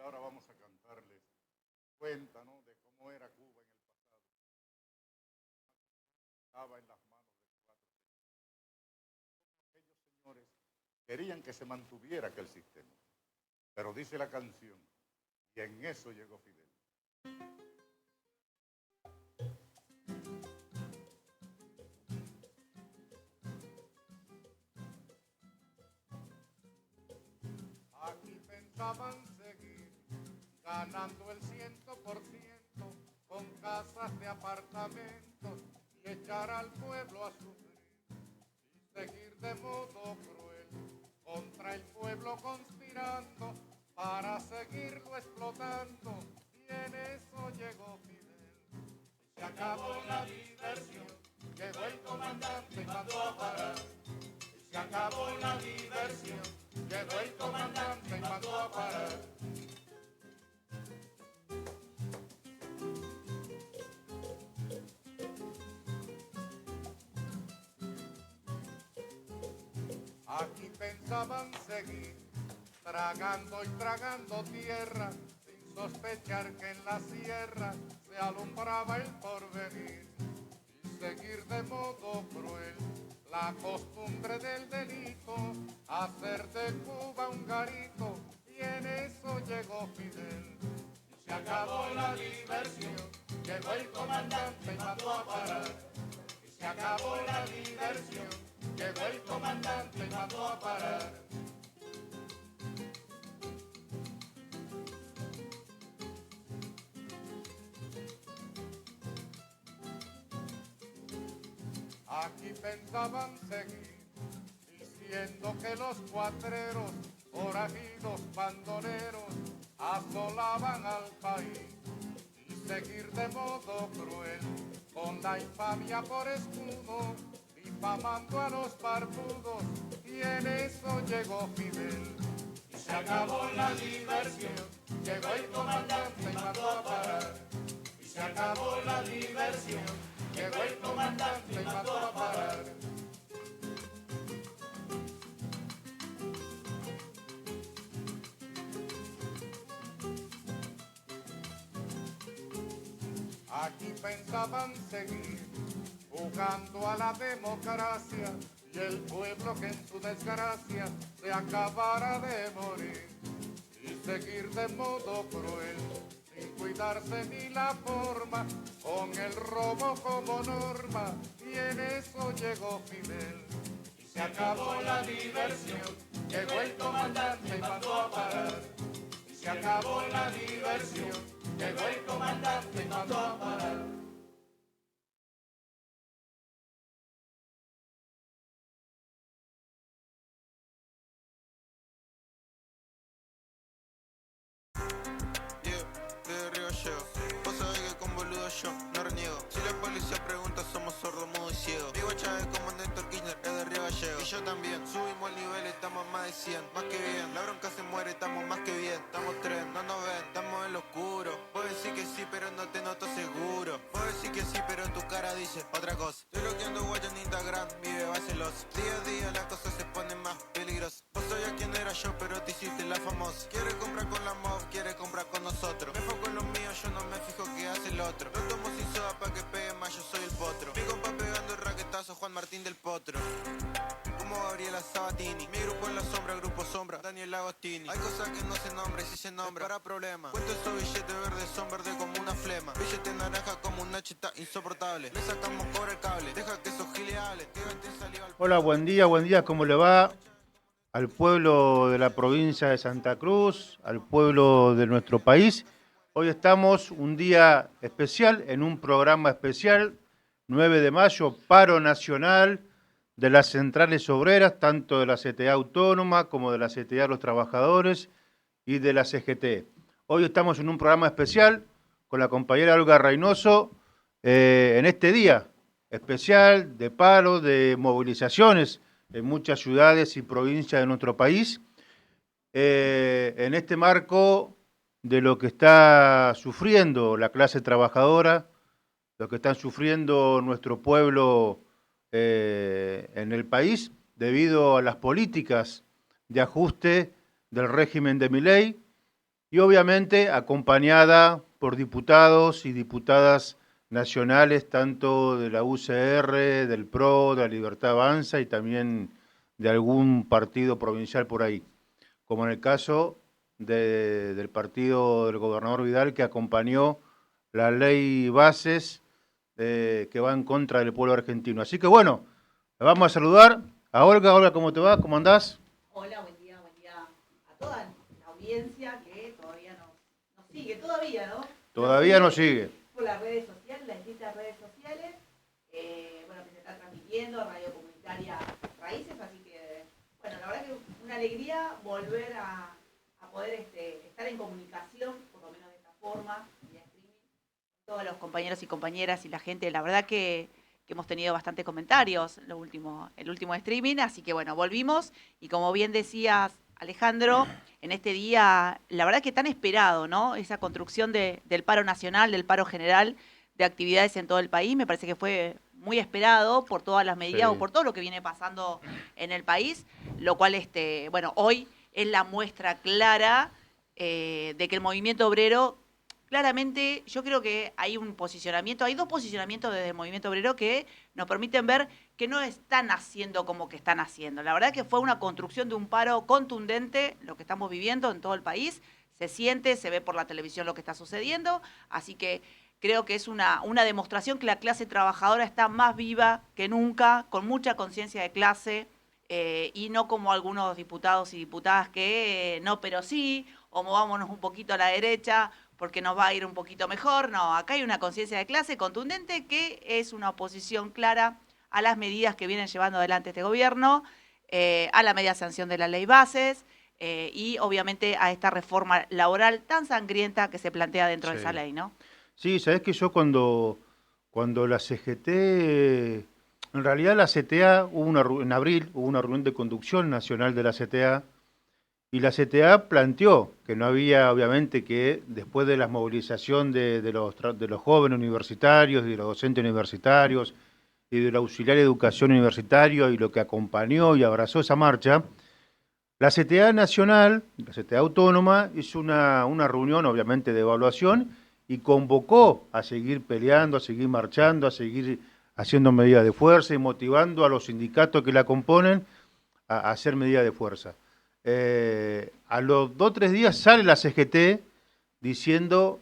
ahora vamos a cantarles cuenta, ¿no?, de cómo era Cuba en el pasado. Estaba en las manos de cuatro señores. Aquellos señores querían que se mantuviera aquel sistema. Pero dice la canción, y en eso llegó Fidel. Aquí pensaban seguir ganando el 100% con casas de apartamentos y echar al pueblo a sufrir y seguir de modo cruel contra el pueblo conspirando para seguirlo explotando, y en eso llegó Fidel. Se acabó la diversión, llegó el comandante y mandó a parar. Se acabó la diversión, llegó el comandante y mandó a parar. Aquí pensaban seguir tragando y tragando tierra, sin sospechar que en la sierra se alumbraba el porvenir, y seguir de modo cruel la costumbre del delito, hacer de Cuba un garito, y en eso llegó Fidel. Y se acabó la diversión, llegó el comandante y mandó a parar. Y se acabó la diversión, llegó el comandante y mandó a parar. Aquí pensaban seguir, diciendo que los cuatreros, forajidos, bandoleros, asolaban al país, y seguir de modo cruel, con la infamia por escudo, difamando a los barbudos, y en eso llegó Fidel. Y se acabó la diversión, llegó el comandante y mandó a parar. Y se acabó la diversión, llegó el comandante y mandó a parar. Aquí pensaban seguir jugando a la democracia y el pueblo que en su desgracia se acabara de morir, y seguir de modo cruel sin cuidarse ni la forma, con el robo como norma, y en eso llegó Fidel. Y se acabó la diversión, llegó el comandante y mandó a parar. Y se acabó la diversión, llegó el comandante y mandó a parar. Desde Río llego. Vos sabés que con boludo yo no reniego. Si la policía pregunta, somos sordos, mudos y ciegos. Mi guacha es como Néstor Kirchner, es de Río Gallego. Y yo también, subimos el nivel, estamos más de 100. Más que bien, la bronca se muere, estamos más que bien. Estamos tres, no nos ven, estamos en lo oscuro. Vos decís que sí, pero no te noto seguro. Vos decís que sí, pero tu cara dice otra cosa. Estoy bloqueando guacho en Instagram, mi beba celosa. Día a día la cosa se pone más peligrosa. Vos sabías quién era yo, pero te hiciste la famosa. Quiere comprar con la mob, quiere comprar con nosotros. Me enfoco en lo mío, yo no me fijo qué hace el otro. Lo tomo sin soda pa' que pegue más, yo soy el potro. Mi compa pegando el raquetazo, Juan Martín del Potro. Como Gabriela Sabatini. Mi grupo en la sombra, grupo sombra, Daniel Agostini. Hay cosas que no se nombran y si se nombra para problemas. Cuento esos billetes verdes, son verdes como una flema. Billete naranja como una cheta insoportable. Le sacamos cobre el cable, deja que esos giles hablen. Que vente salió al... Hola, buen día, ¿cómo le va? Al pueblo de la provincia de Santa Cruz, al pueblo de nuestro país. Hoy estamos un día especial, en un programa especial, 9 de mayo, paro nacional de las centrales obreras, tanto de la CTA Autónoma como de la CTA de los Trabajadores y de la CGT. Hoy estamos en un programa especial con la compañera Olga Reynoso, en este día especial de paro, de movilizaciones en muchas ciudades y provincias de nuestro país, en este marco de lo que está sufriendo la clase trabajadora, lo que están sufriendo nuestro pueblo en el país debido a las políticas de ajuste del régimen de Milei y obviamente acompañada por diputados y diputadas nacionales, tanto de la UCR, del PRO, de la Libertad Avanza y también de algún partido provincial por ahí, como en el caso del partido del gobernador Vidal, que acompañó la ley Bases que va en contra del pueblo argentino. Así que bueno, vamos a saludar a Olga. Olga, ¿cómo te va? ¿Cómo andás? Hola, buen día a toda la audiencia que todavía nos sigue, todavía, ¿no? Todavía no sigue. Por las redes sociales, las distintas redes sociales, bueno, que se está transmitiendo, Radio Comunitaria Raíces, así que, bueno, la verdad que una alegría volver a poder estar en comunicación, por lo menos de esta forma, vía streaming, todos los compañeros y compañeras y la gente, la verdad que hemos tenido bastantes comentarios el último streaming, así que bueno, volvimos y como bien decías, Alejandro, en este día, la verdad que tan esperado, ¿no? Esa construcción del paro nacional, del paro general, de actividades en todo el país, me parece que fue muy esperado por todas las medidas o por todo lo que viene pasando en el país, lo cual, bueno, hoy es la muestra clara de que el movimiento obrero, claramente, yo creo que hay un posicionamiento, hay dos posicionamientos desde el movimiento obrero que nos permiten ver que no están haciendo como que están haciendo. La verdad que fue una construcción de un paro contundente, lo que estamos viviendo en todo el país, se siente, se ve por la televisión lo que está sucediendo, así que creo que es una demostración que la clase trabajadora está más viva que nunca, con mucha conciencia de clase, y no como algunos diputados y diputadas que no, pero sí, o movámonos un poquito a la derecha, porque nos va a ir un poquito mejor. No, acá hay una conciencia de clase contundente que es una oposición clara a las medidas que vienen llevando adelante este gobierno, a la media sanción de la ley Bases y obviamente a esta reforma laboral tan sangrienta que se plantea dentro de esa ley, ¿no? Sí, sabés que yo cuando la CGT, en realidad la CTA, en abril hubo una reunión de conducción nacional de la CTA, y la CTA planteó que no había, obviamente, que después de la movilización de los jóvenes universitarios, de los docentes universitarios y del auxiliar de educación universitario y lo que acompañó y abrazó esa marcha, la CTA nacional, la CTA autónoma, hizo una reunión, obviamente, de evaluación y convocó a seguir peleando, a seguir marchando, a seguir haciendo medidas de fuerza y motivando a los sindicatos que la componen a hacer medidas de fuerza. A los 2 o 3 días sale la CGT diciendo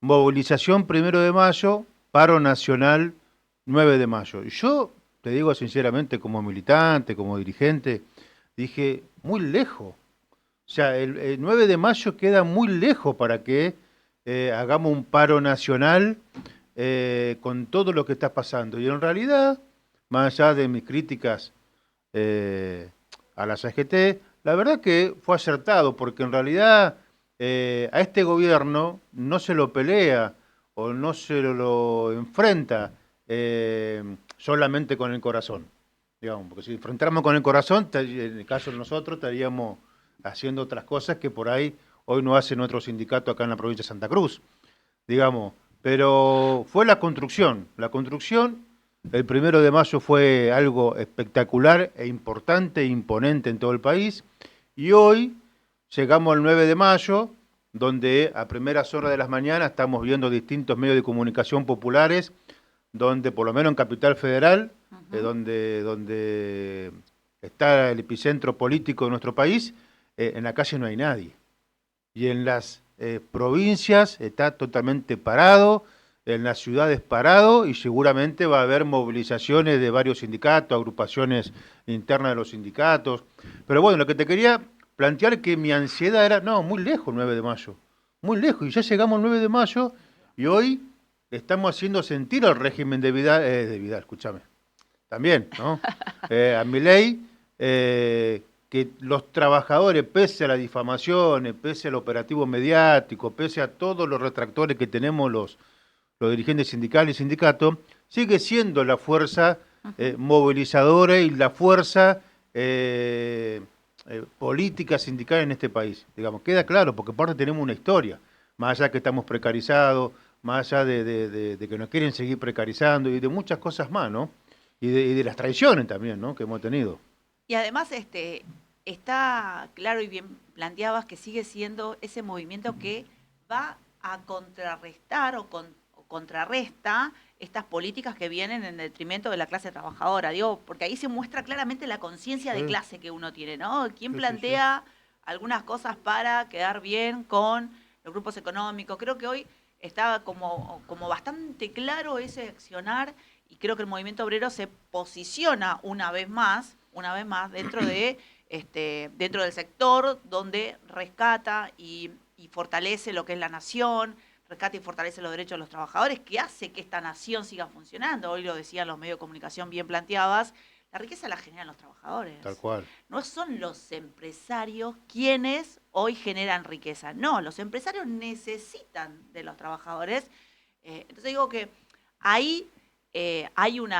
movilización 1 de mayo, paro nacional 9 de mayo. Y yo te digo sinceramente, como militante, como dirigente, dije, muy lejos. O sea, el 9 de mayo queda muy lejos para que hagamos un paro nacional con todo lo que está pasando. Y en realidad, más allá de mis críticas a la CGT, la verdad que fue acertado, porque en realidad a este gobierno no se lo pelea o no se lo enfrenta solamente con el corazón, digamos, porque si enfrentáramos con el corazón, en el caso de nosotros, estaríamos haciendo otras cosas que por ahí hoy no hacen otro sindicato acá en la provincia de Santa Cruz, digamos, pero fue la construcción, el 1 de mayo fue algo espectacular e importante e imponente en todo el país, y hoy llegamos al 9 de mayo, donde a primeras horas de las mañanas estamos viendo distintos medios de comunicación populares, donde por lo menos en Capital Federal, donde está el epicentro político de nuestro país, en la calle no hay nadie. Y en las provincias está totalmente parado, en las ciudades parado, y seguramente va a haber movilizaciones de varios sindicatos, agrupaciones internas de los sindicatos. Pero bueno, lo que te quería plantear que mi ansiedad era, no, muy lejos el 9 de mayo, muy lejos, y ya llegamos al 9 de mayo, y hoy estamos haciendo sentir al régimen de Vidal, escúchame, también, ¿no? A Milei, que los trabajadores, pese a las difamaciones, pese al operativo mediático, pese a todos los retractores que tenemos los dirigentes sindicales y sindicatos, sigue siendo la fuerza movilizadora y la fuerza política sindical en este país. Digamos, queda claro, porque aparte tenemos una historia, más allá que estamos precarizados, más allá de que nos quieren seguir precarizando y de muchas cosas más, ¿no? Y de las traiciones también, ¿no? Que hemos tenido. Y además, está claro y bien planteabas que sigue siendo ese movimiento que va a contrarrestar o contrarresta estas políticas que vienen en detrimento de la clase trabajadora. Digo, porque ahí se muestra claramente la conciencia de Sí, clase que uno tiene, ¿no? ¿Quién sí, sí, sí. plantea algunas cosas para quedar bien con los grupos económicos? Creo que hoy está como bastante claro ese accionar y creo que el movimiento obrero se posiciona una vez más dentro del sector donde rescata y fortalece lo que es la nación, rescata y fortalece los derechos de los trabajadores, que hace que esta nación siga funcionando. Hoy lo decían los medios de comunicación bien planteadas, la riqueza la generan los trabajadores. Tal cual. No son los empresarios quienes hoy generan riqueza. No, los empresarios necesitan de los trabajadores. Entonces digo que ahí hay un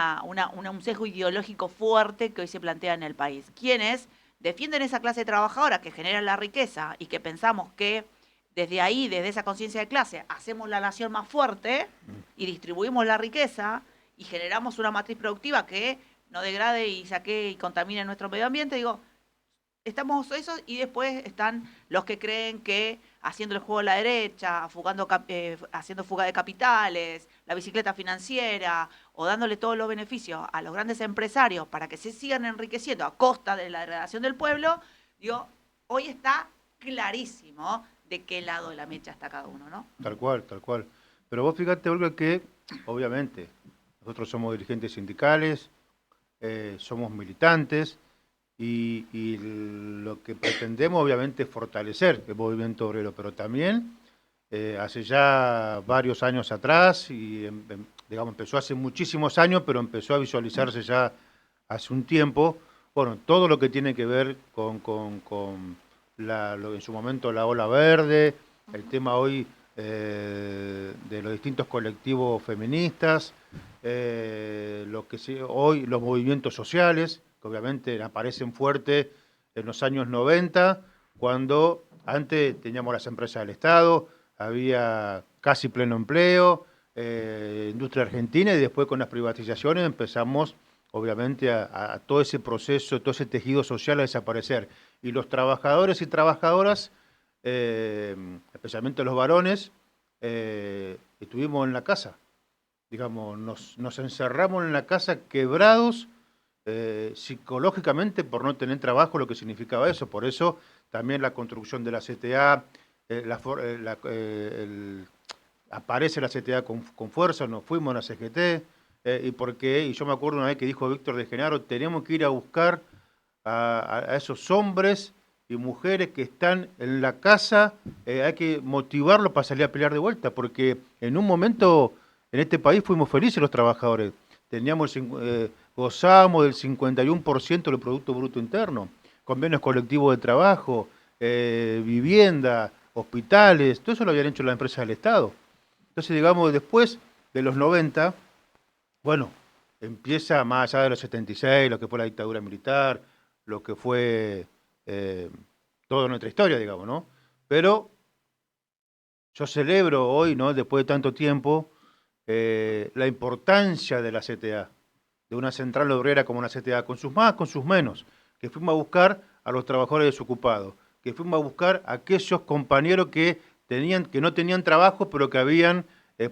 sesgo ideológico fuerte que hoy se plantea en el país. Quienes defienden esa clase trabajadora que genera la riqueza y que pensamos que desde ahí, desde esa conciencia de clase, hacemos la nación más fuerte y distribuimos la riqueza y generamos una matriz productiva que no degrade y saque y contamine nuestro medio ambiente, digo, estamos esos y después están los que creen que haciendo el juego a la derecha, haciendo fuga de capitales, la bicicleta financiera o dándole todos los beneficios a los grandes empresarios para que se sigan enriqueciendo a costa de la degradación del pueblo, digo, hoy está clarísimo de qué lado de la mecha está cada uno, ¿no? Tal cual, tal cual. Pero vos fíjate, Olga, que obviamente nosotros somos dirigentes sindicales, somos militantes y lo que pretendemos obviamente es fortalecer el movimiento obrero, pero también hace ya varios años atrás, y digamos empezó hace muchísimos años, pero empezó a visualizarse ya hace un tiempo, bueno, todo lo que tiene que ver con en su momento la ola verde, el tema hoy de los distintos colectivos feministas, hoy los movimientos sociales, que obviamente aparecen fuertes en los años 90, cuando antes teníamos las empresas del Estado, había casi pleno empleo, industria argentina, y después con las privatizaciones empezamos obviamente a todo ese proceso, todo ese tejido social a desaparecer. Y los trabajadores y trabajadoras, especialmente los varones, estuvimos en la casa. Digamos, nos encerramos en la casa quebrados psicológicamente por no tener trabajo, lo que significaba eso. Por eso también la construcción de la CTA, aparece la CTA con fuerza, nos fuimos a la CGT, y yo me acuerdo una vez que dijo Víctor de Genaro, tenemos que ir a buscar a esos hombres y mujeres que están en la casa, hay que motivarlos para salir a pelear de vuelta, porque en un momento en este país fuimos felices los trabajadores, gozábamos del 51% del Producto Bruto Interno, convenios colectivos de trabajo, vivienda, hospitales, todo eso lo habían hecho las empresas del Estado. Entonces, digamos, después de los 90, bueno, empieza más allá de los 76, lo que fue la dictadura militar, lo que fue toda nuestra historia, digamos, ¿no? Pero yo celebro hoy, ¿no? Después de tanto tiempo, la importancia de la CTA, de una central obrera como la CTA, con sus más, con sus menos, que fuimos a buscar a los trabajadores desocupados, que fuimos a buscar a aquellos compañeros que no tenían trabajo, pero que habían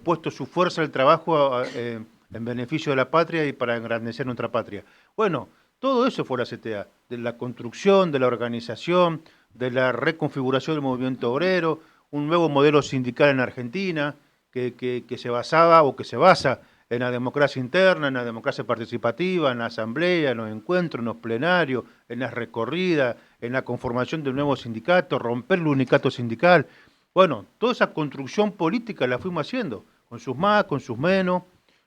puesto su fuerza al trabajo en beneficio de la patria y para engrandecer nuestra patria. Bueno, todo eso fue la CTA, de la construcción, de la organización, de la reconfiguración del movimiento obrero, un nuevo modelo sindical en Argentina que se basaba o que se basa en la democracia interna, en la democracia participativa, en la asamblea, en los encuentros, en los plenarios, en las recorridas, en la conformación del nuevo sindicato, romper el unicato sindical. Bueno, toda esa construcción política la fuimos haciendo, con sus más, con sus menos.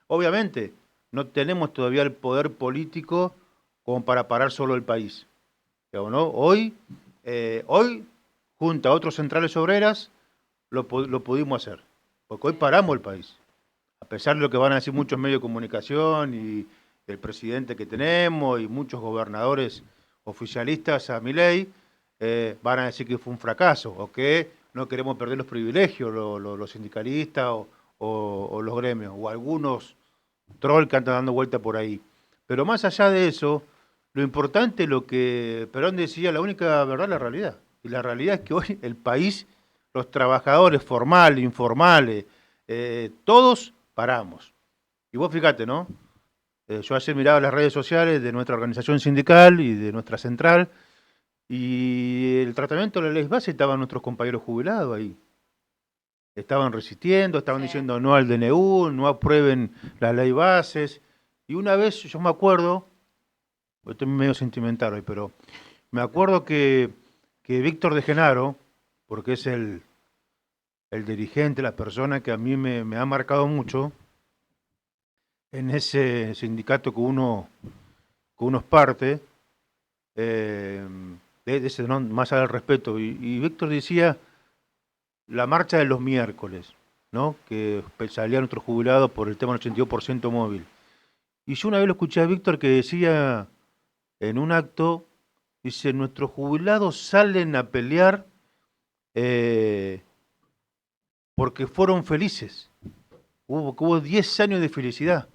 Obviamente, no tenemos todavía el poder político como para parar solo el país. Pero, ¿no? Hoy, junto a otras centrales obreras, lo pudimos hacer, porque hoy paramos el país. A pesar de lo que van a decir muchos medios de comunicación y el presidente que tenemos y muchos gobernadores oficialistas a Milei, van a decir que fue un fracaso o que no queremos perder los privilegios, los sindicalistas o los gremios, o algunos trolls que andan dando vuelta por ahí. Pero más allá de eso, lo importante, lo que Perón decía, la única verdad es la realidad. Y la realidad es que hoy el país, los trabajadores formales, informales, todos paramos. Y vos fíjate, ¿no? Yo ayer miraba las redes sociales de nuestra organización sindical y de nuestra central, y el tratamiento de la ley base estaban nuestros compañeros jubilados ahí. Estaban resistiendo, estaban Sí. diciendo no al DNU, no aprueben las ley bases. Y una vez, yo me acuerdo, estoy medio sentimental hoy, pero me acuerdo que Víctor de Genaro, porque es el dirigente, la persona que a mí me ha marcado mucho, en ese sindicato que uno es parte, de ese, ¿no? Más allá del respeto. Y Víctor decía la marcha de los miércoles, ¿no? Que salía nuestro jubilado por el tema del 82% móvil. Y yo una vez lo escuché a Víctor que decía en un acto, dice, nuestros jubilados salen a pelear porque fueron felices. Hubo 10 años de felicidad.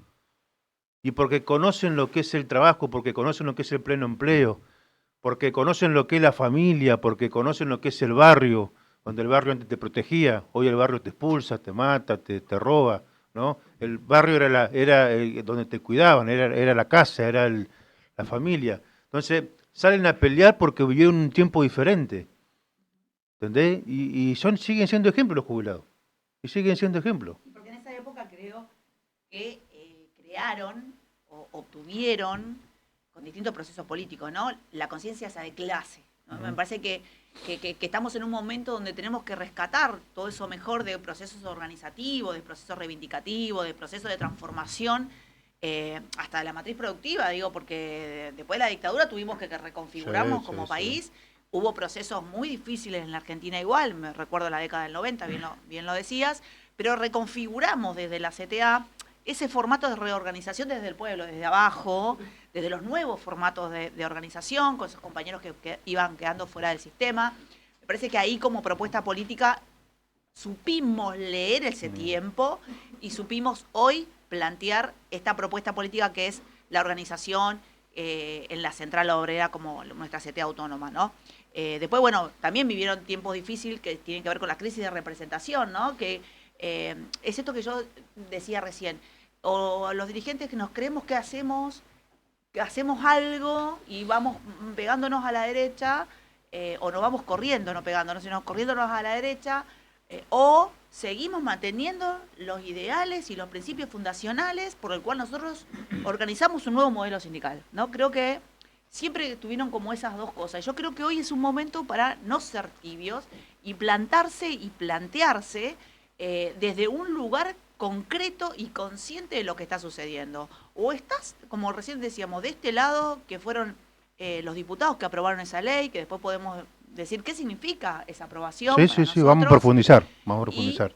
Y porque conocen lo que es el trabajo, porque conocen lo que es el pleno empleo, porque conocen lo que es la familia, porque conocen lo que es el barrio, donde el barrio antes te protegía, hoy el barrio te expulsa, te mata, te roba, ¿no? El barrio era donde te cuidaban, era la casa, era la familia. Entonces, salen a pelear porque vivieron un tiempo diferente, ¿entendés? Y siguen siendo ejemplos los jubilados, y siguen siendo ejemplos. Porque en esa época creo que crearon o obtuvieron, con distintos procesos políticos, ¿no? La conciencia esa de clase, ¿no? Me parece que estamos en un momento donde tenemos que rescatar todo eso mejor de procesos organizativos, de procesos reivindicativos, de procesos de transformación, hasta de la matriz productiva, digo, porque después de la dictadura tuvimos que reconfigurarnos Sí, como sí, país. sí. Hubo procesos muy difíciles en la Argentina igual, me recuerdo la década del 90, bien lo decías, pero reconfiguramos desde la CTA ese formato de reorganización desde el pueblo, desde abajo, desde los nuevos formatos de organización, con esos compañeros que iban quedando fuera del sistema. Me parece que ahí como propuesta política supimos leer ese tiempo y supimos hoy plantear esta propuesta política que es la organización en la central obrera como nuestra CTA autónoma, ¿no? Después, bueno, también vivieron tiempos difíciles que tienen que ver con la crisis de representación, ¿no? Que es esto que yo decía recién, o los dirigentes que nos creemos que hacemos algo y vamos pegándonos a la derecha, o no vamos corriendo, no pegándonos, sino corriéndonos a la derecha, o seguimos manteniendo los ideales y los principios fundacionales por el cual nosotros organizamos un nuevo modelo sindical, ¿no? Creo que siempre tuvieron como esas dos cosas. Yo creo que hoy es un momento para no ser tibios y plantarse y plantearse desde un lugar concreto y consciente de lo que está sucediendo. O estás, como recién decíamos, de este lado, que fueron los diputados que aprobaron esa ley, que después podemos decir qué significa esa aprobación. Sí, para sí, sí, nosotros, vamos a profundizar, vamos a profundizar.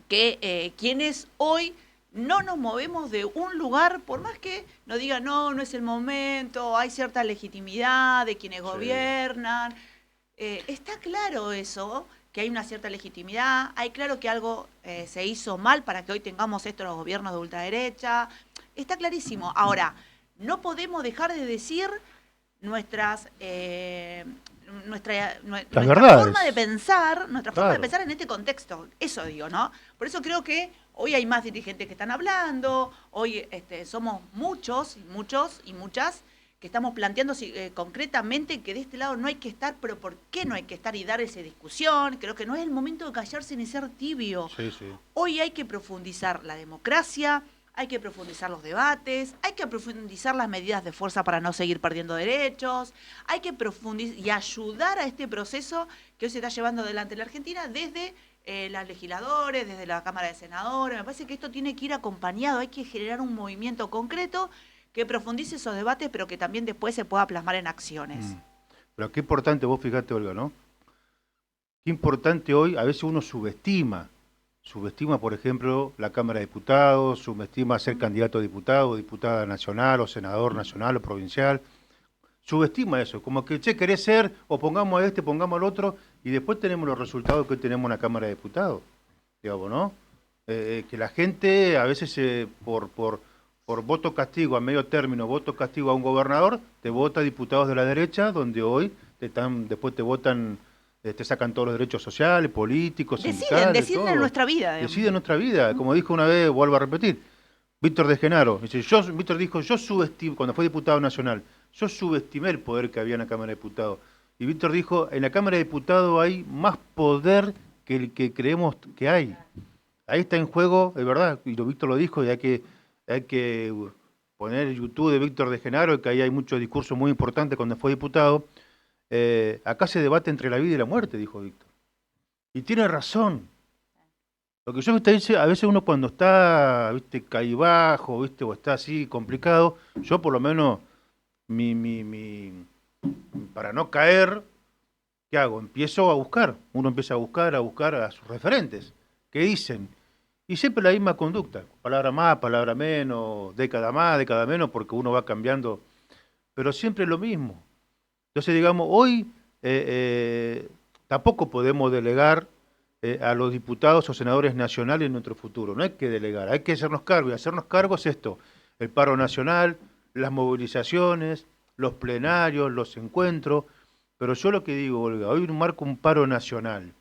Y quienes hoy no nos movemos de un lugar, por más que nos digan, no es el momento, hay cierta legitimidad de quienes gobiernan. Está claro eso, que hay una cierta legitimidad, hay claro que algo se hizo mal para que hoy tengamos estos los gobiernos de ultraderecha, está clarísimo. Ahora, no podemos dejar de decir nuestra forma de pensar, forma de pensar en este contexto, eso digo, ¿no? Por eso creo que hoy hay más dirigentes que están hablando, hoy somos muchos y muchas que estamos planteando concretamente que de este lado no hay que estar, pero ¿por qué no hay que estar y dar esa discusión? Creo que no es el momento de callarse ni ser tibio. Sí, sí. Hoy hay que profundizar la democracia, hay que profundizar los debates, hay que profundizar las medidas de fuerza para no seguir perdiendo derechos, hay que profundizar y ayudar a este proceso que hoy se está llevando adelante en la Argentina desde los legisladores, desde la Cámara de Senadores. Me parece que esto tiene que ir acompañado, hay que generar un movimiento concreto que profundice esos debates, pero que también después se pueda plasmar en acciones. Pero qué importante, vos fíjate, Olga, ¿no? Qué importante hoy, a veces uno subestima, por ejemplo, la Cámara de Diputados, subestima ser candidato a diputado, diputada nacional, o senador nacional o provincial. Subestima eso, como que, querés ser, o pongamos a este, pongamos al otro, y después tenemos los resultados que hoy tenemos en la Cámara de Diputados, digamos, ¿no? Que la gente a veces por voto castigo a medio término, voto castigo a un gobernador, te vota diputados de la derecha, donde hoy después te votan, te sacan todos los derechos sociales, políticos, sindicales, Deciden en todo. nuestra vida. digamos. Deciden nuestra vida, como dijo una vez, vuelvo a repetir, Víctor de Genaro, Víctor dijo, yo subestimé, cuando fue diputado nacional, yo subestimé el poder que había en la Cámara de Diputados. Y Víctor dijo, en la Cámara de Diputados hay más poder que el que creemos que hay. Ahí está en juego, es verdad, y Víctor lo dijo, y hay que poner el YouTube de Víctor de Genaro, que ahí hay muchos discursos muy importantes cuando fue diputado. Acá se debate entre la vida y la muerte, dijo Víctor. Y tiene razón. Lo que yo te dice, a veces uno cuando está, viste, caíbajo, viste, o está así complicado, yo por lo menos, para no caer, ¿qué hago? Empiezo a buscar. Uno empieza a buscar a sus referentes. ¿Qué dicen? Y siempre la misma conducta. Palabra más, palabra menos, década más, década menos, porque uno va cambiando. Pero siempre lo mismo. Entonces, digamos, hoy tampoco podemos delegar a los diputados o senadores nacionales en nuestro futuro. No hay que delegar, hay que hacernos cargo. Y hacernos cargo es esto, el paro nacional, las movilizaciones, los plenarios, los encuentros. Pero yo lo que digo, Olga, hoy marco un paro nacional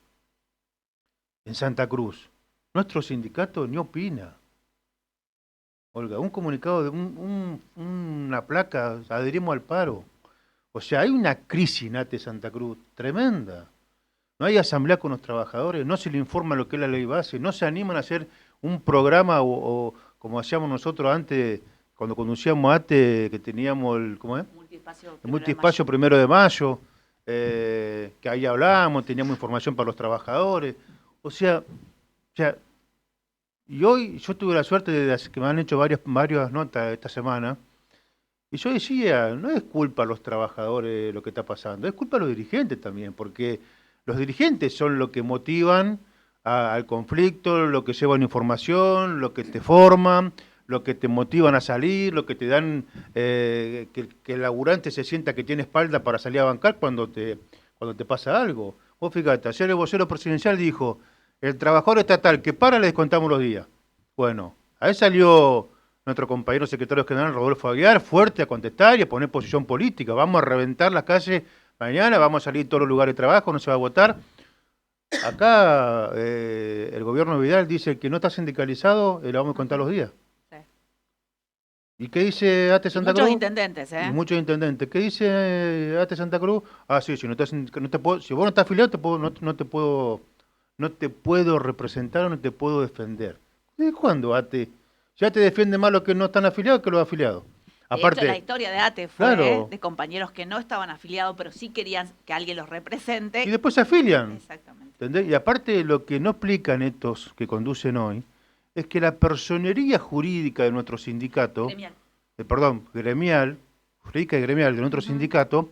en Santa Cruz. Nuestro sindicato ni opina. Olga, un comunicado de una placa, adherimos al paro. O sea, hay una crisis en ATE Santa Cruz tremenda. No hay asamblea con los trabajadores, no se le informa lo que es la ley base, no se animan a hacer un programa o como hacíamos nosotros antes, cuando conducíamos ATE, que teníamos ¿cómo es? El multiespacio 1 de mayo, que ahí hablábamos, teníamos información para los trabajadores. O sea, y hoy yo tuve la suerte de que me han hecho varias notas esta semana, y yo decía, no es culpa a los trabajadores lo que está pasando, es culpa a los dirigentes también, porque los dirigentes son los que motivan al conflicto, lo que llevan información, lo que te forman, lo que te motivan a salir, lo que te dan que el laburante se sienta que tiene espalda para salir a bancar cuando te pasa algo. Vos fíjate, ayer el vocero presidencial dijo, el trabajador estatal que para le descontamos los días. Bueno, ahí salió nuestro compañero secretario general Rodolfo Aguiar fuerte a contestar y a poner posición política. Vamos a reventar las calles mañana, vamos a salir a todos los lugares de trabajo, no se va a votar. Acá el gobierno de Vidal dice que no está sindicalizado, le vamos a contar los días. Sí. ¿Y qué dice ATE Santa Cruz? Muchos intendentes, ¿eh? Y muchos intendentes. ¿Qué dice ATE Santa Cruz? Ah, sí, si vos no estás afiliado, no te puedo representar o no te puedo defender. ¿Desde cuándo ATE? Ya te defiende más los que no están afiliados que los afiliados. Aparte, de hecho, la historia de ATE fue claro, de compañeros que no estaban afiliados, pero sí querían que alguien los represente. y después se afilian. Exactamente. ¿Entendés? Y aparte lo que no explican estos que conducen hoy es que la personería jurídica de nuestro sindicato, gremial, jurídica y gremial de nuestro sindicato,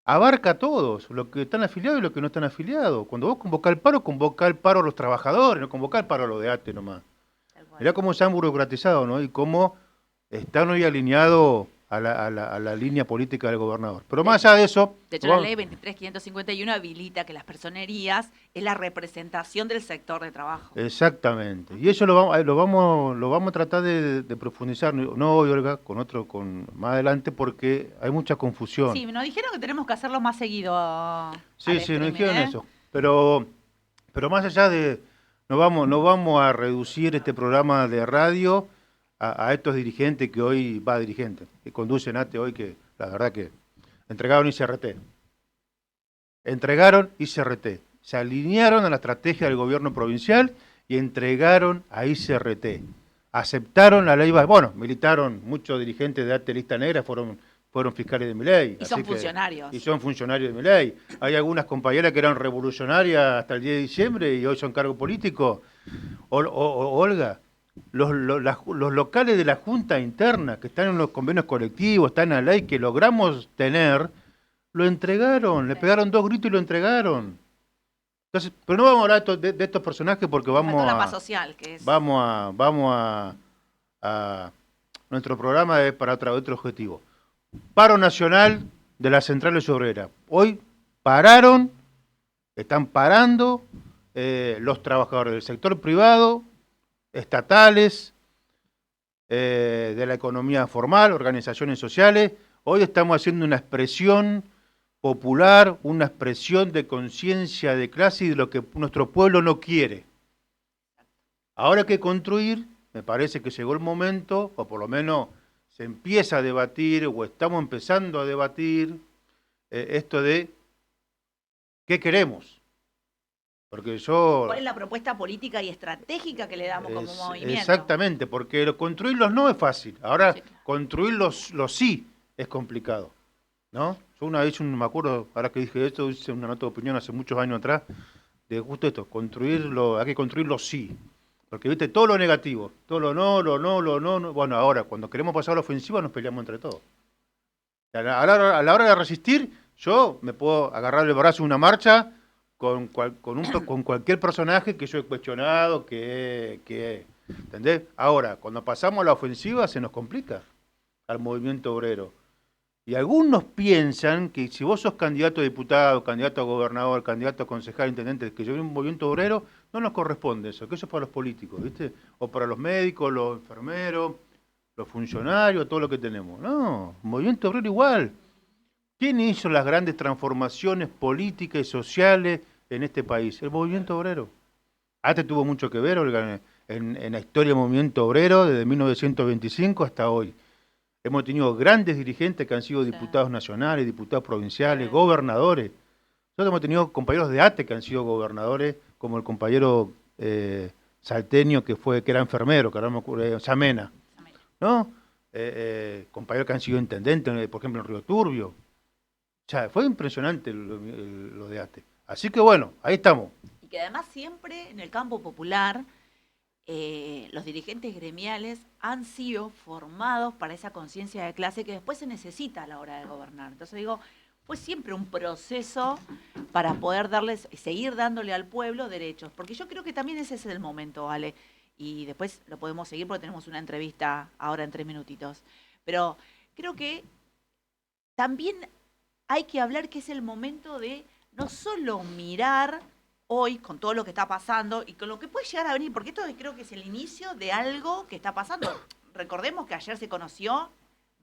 abarca a todos, los que están afiliados y los que no están afiliados. Cuando vos convocás el paro a los trabajadores, no convocás el paro a los de ATE nomás. Mirá cómo se han burocratizado, ¿no? Y cómo están hoy alineados a la línea política del gobernador. Pero más allá de eso... De hecho, la ley 23.551 habilita que las personerías es la representación del sector de trabajo. Exactamente. Y eso lo vamos a tratar de profundizar, no hoy, Olga, más adelante, porque hay mucha confusión. Sí, nos dijeron que tenemos que hacerlo más seguido. Sí, nos dijeron eso. Pero más allá de... No vamos a reducir este programa de radio a estos dirigentes que conducen ATE hoy, que la verdad que entregaron ICRT. Se alinearon a la estrategia del gobierno provincial y entregaron a ICRT. Aceptaron la ley, militaron, muchos dirigentes de ATE Lista Negra fueron fiscales de Milei. Y son funcionarios. Y son funcionarios de Milei. Hay algunas compañeras que eran revolucionarias hasta el 10 de diciembre y hoy son cargo político. Olga, los locales de la Junta Interna, que están en los convenios colectivos, están en la ley, que logramos tener, lo entregaron, le pegaron 2 gritos y lo entregaron. Entonces, pero no vamos a hablar de estos personajes porque vamos la paz social, que es... nuestro programa es para otro objetivo. Paro nacional de las centrales obreras. Hoy están parando los trabajadores del sector privado, estatales, de la economía formal, organizaciones sociales. Hoy estamos haciendo una expresión popular, una expresión de conciencia de clase y de lo que nuestro pueblo no quiere. Ahora hay que construir, me parece que llegó el momento, o por lo menos se empieza a debatir, o estamos empezando a debatir, esto de qué queremos. Porque yo... ¿Cuál es la propuesta política y estratégica que le damos como movimiento? Exactamente, porque construir los no es fácil. Ahora, Sí, claro. construir los sí es complicado, ¿no? Yo una vez, me acuerdo, ahora que dije esto, hice una nota de opinión hace muchos años atrás, de justo esto, hay que construir los sí. Porque, viste, todo lo negativo, todo lo no, no. Bueno, ahora, cuando queremos pasar a la ofensiva, nos peleamos entre todos. A la hora de resistir, yo me puedo agarrar el brazo en una marcha con cualquier personaje que yo he cuestionado, ¿entendés? Ahora, cuando pasamos a la ofensiva, se nos complica al movimiento obrero. Y algunos piensan que si vos sos candidato a diputado, candidato a gobernador, candidato a concejal, intendente, que lleve un movimiento obrero, no nos corresponde eso, que eso es para los políticos, ¿viste? O para los médicos, los enfermeros, los funcionarios, todo lo que tenemos. No, movimiento obrero igual. ¿Quién hizo las grandes transformaciones políticas y sociales en este país? El movimiento obrero. Antes tuvo mucho que ver, Olga, en la historia del movimiento obrero desde 1925 hasta hoy. Hemos tenido grandes dirigentes que han sido diputados nacionales, diputados provinciales, gobernadores. Nosotros hemos tenido compañeros de ATE que han sido gobernadores, como el compañero salteño que era enfermero, que ahora me ocurre, Samena, ¿no? Compañeros que han sido intendentes, por ejemplo, en Río Turbio. O sea, fue impresionante lo de ATE. Así que bueno, ahí estamos. Y que además siempre en el campo popular los dirigentes gremiales han sido formados para esa conciencia de clase que después se necesita a la hora de gobernar. Entonces digo, fue siempre un proceso para poder seguir dándole al pueblo derechos, porque yo creo que también ese es el momento, Ale, y después lo podemos seguir porque tenemos una entrevista ahora en 3 minutitos. Pero creo que también hay que hablar que es el momento de no solo mirar hoy con todo lo que está pasando y con lo que puede llegar a venir, porque esto creo que es el inicio de algo que está pasando. Recordemos que ayer se conoció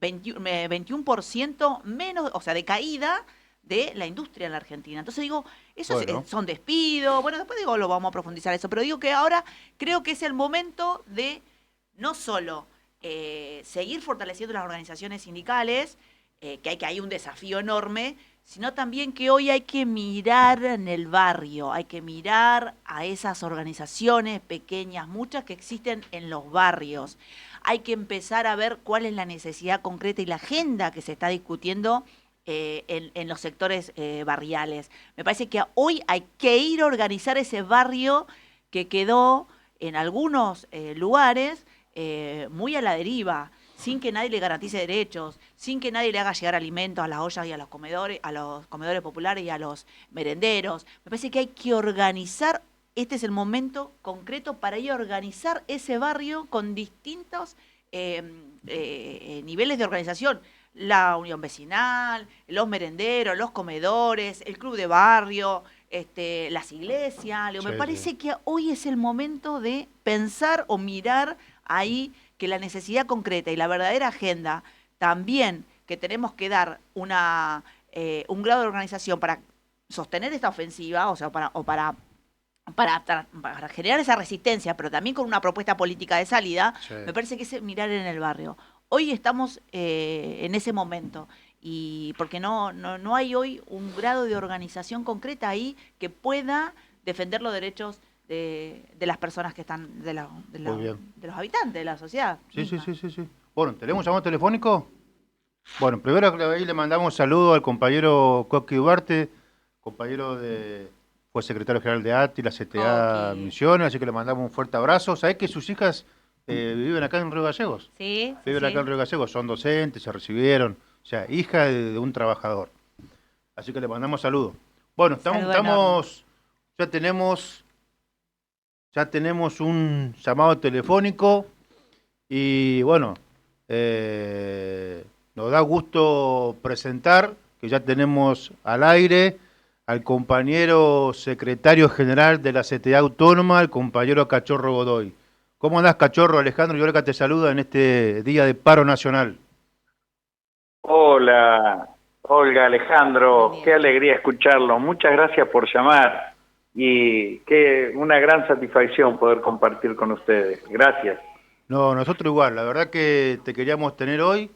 21% menos, o sea, de caída de la industria en la Argentina. Entonces digo, eso son despidos, bueno, después digo, lo vamos a profundizar eso, pero digo que ahora creo que es el momento de no solo seguir fortaleciendo las organizaciones sindicales, que hay un desafío enorme, sino también que hoy hay que mirar en el barrio, hay que mirar a esas organizaciones pequeñas, muchas que existen en los barrios. Hay que empezar a ver cuál es la necesidad concreta y la agenda que se está discutiendo en los sectores barriales. Me parece que hoy hay que ir a organizar ese barrio que quedó en algunos lugares muy a la deriva, sin que nadie le garantice derechos, sin que nadie le haga llegar alimentos a las ollas y a los comedores populares y a los merenderos. Me parece que hay que organizar, este es el momento concreto para ir a organizar ese barrio con distintos niveles de organización. La unión vecinal, los merenderos, los comedores, el club de barrio, las iglesias. Me parece que hoy es el momento de pensar o mirar ahí que la necesidad concreta y la verdadera agenda también que tenemos que dar un grado de organización para sostener esta ofensiva, o sea, para generar esa resistencia, pero también con una propuesta política de salida, me parece que es mirar en el barrio. Hoy estamos en ese momento y porque no hay hoy un grado de organización concreta ahí que pueda defender los derechos de las personas que están, de los habitantes de la sociedad. Sí. Bueno, ¿tenemos llamado telefónico? Bueno, primero ahí le mandamos saludos al compañero Coqui Duarte, fue secretario general de ATI, la CTA Misiones, así que le mandamos un fuerte abrazo. ¿Sabés que sus hijas viven acá en Río Gallegos? Sí. Viven acá en Río Gallegos, son docentes, se recibieron, o sea, hija de un trabajador. Así que le mandamos saludos. Bueno, ya tenemos un llamado telefónico y bueno, nos da gusto presentar que ya tenemos al aire al compañero secretario general de la CTA Autónoma, el compañero Cachorro Godoy. ¿Cómo andás, Cachorro? Alejandro Llorca te saluda en este día de paro nacional. Hola, Olga, Alejandro, Buen día. qué alegría escucharlo. Muchas gracias por llamar y qué una gran satisfacción poder compartir con ustedes. Gracias. No, nosotros igual, la verdad que te queríamos tener hoy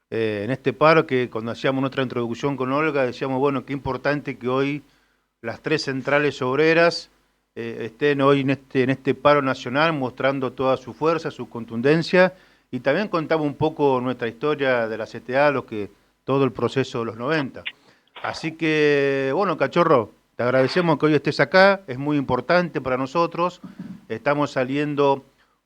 en este paro, que cuando hacíamos nuestra introducción con Olga decíamos, bueno, qué importante que hoy las tres centrales obreras estén hoy en este paro nacional mostrando toda su fuerza, su contundencia, y también contamos un poco nuestra historia de la CTA, todo el proceso de los 90. Así que, bueno, Cachorro, te agradecemos que hoy estés acá, es muy importante para nosotros. Estamos saliendo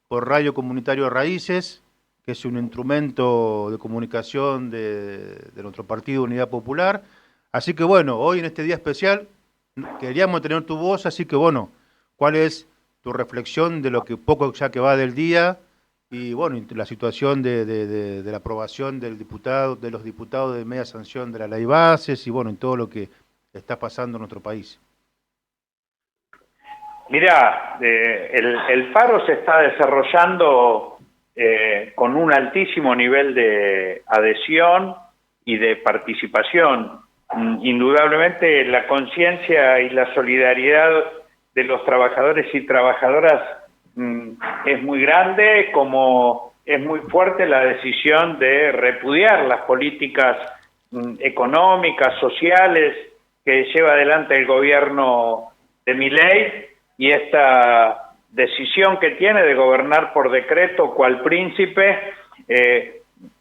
por Radio Comunitario Raíces, que es un instrumento de comunicación de nuestro partido Unidad Popular. Así que, bueno, hoy en este día especial queríamos tener tu voz, así que, bueno, ¿cuál es tu reflexión de lo que poco ya que va del día y, bueno, la situación de la aprobación de los diputados de media sanción de la ley bases y, bueno, en todo lo que está pasando en nuestro país? Mirá, el paro se está desarrollando con un altísimo nivel de adhesión y de participación. Indudablemente la conciencia y la solidaridad de los trabajadores y trabajadoras es muy grande, como es muy fuerte la decisión de repudiar las políticas económicas, sociales que lleva adelante el gobierno de Milei, y esta decisión que tiene de gobernar por decreto cual príncipe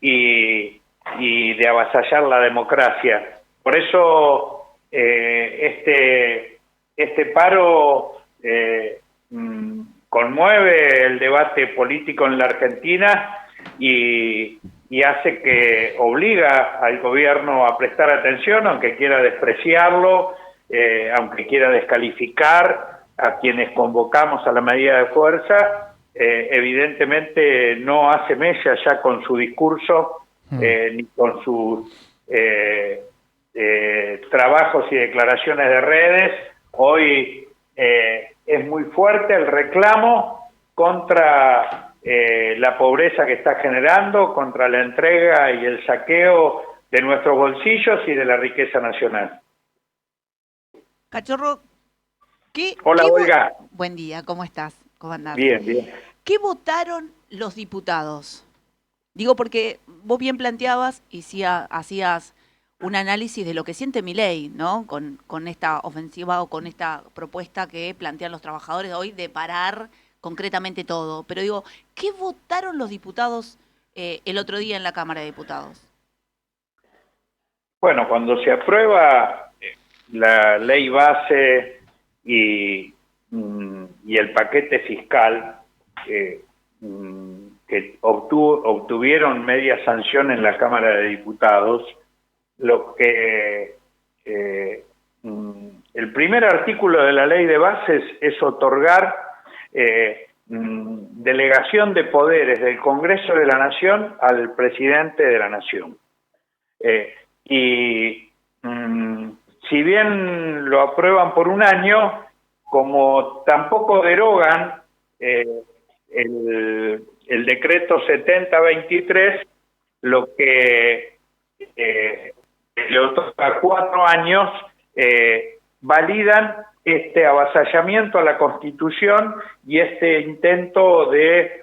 y de avasallar la democracia. Por eso este paro conmueve el debate político en la Argentina y hace que obliga al gobierno a prestar atención, aunque quiera despreciarlo, aunque quiera descalificar a quienes convocamos a la medida de fuerza. Evidentemente no hace mella ya con su discurso ni con sus trabajos y declaraciones de redes. Hoy es muy fuerte el reclamo contra la pobreza que está generando, contra la entrega y el saqueo de nuestros bolsillos y de la riqueza nacional. Cachorro, Hola, Olga. Buen día, ¿cómo estás? ¿Cómo andás? Bien, bien. ¿Qué votaron los diputados? Digo porque vos bien planteabas y sí hacías un análisis de lo que siente Milei, ¿no? Con esta ofensiva o con esta propuesta que plantean los trabajadores hoy de parar concretamente todo. Pero digo, ¿qué votaron los diputados el otro día en la Cámara de Diputados? Bueno, cuando se aprueba la ley base y el paquete fiscal que obtuvieron media sanción en la Cámara de Diputados, lo que el primer artículo de la ley de bases es otorgar delegación de poderes del Congreso de la Nación al presidente de la Nación. Si bien lo aprueban por un año, como tampoco derogan el decreto 7023, lo que le otorga 4 años, validan este avasallamiento a la Constitución y este intento de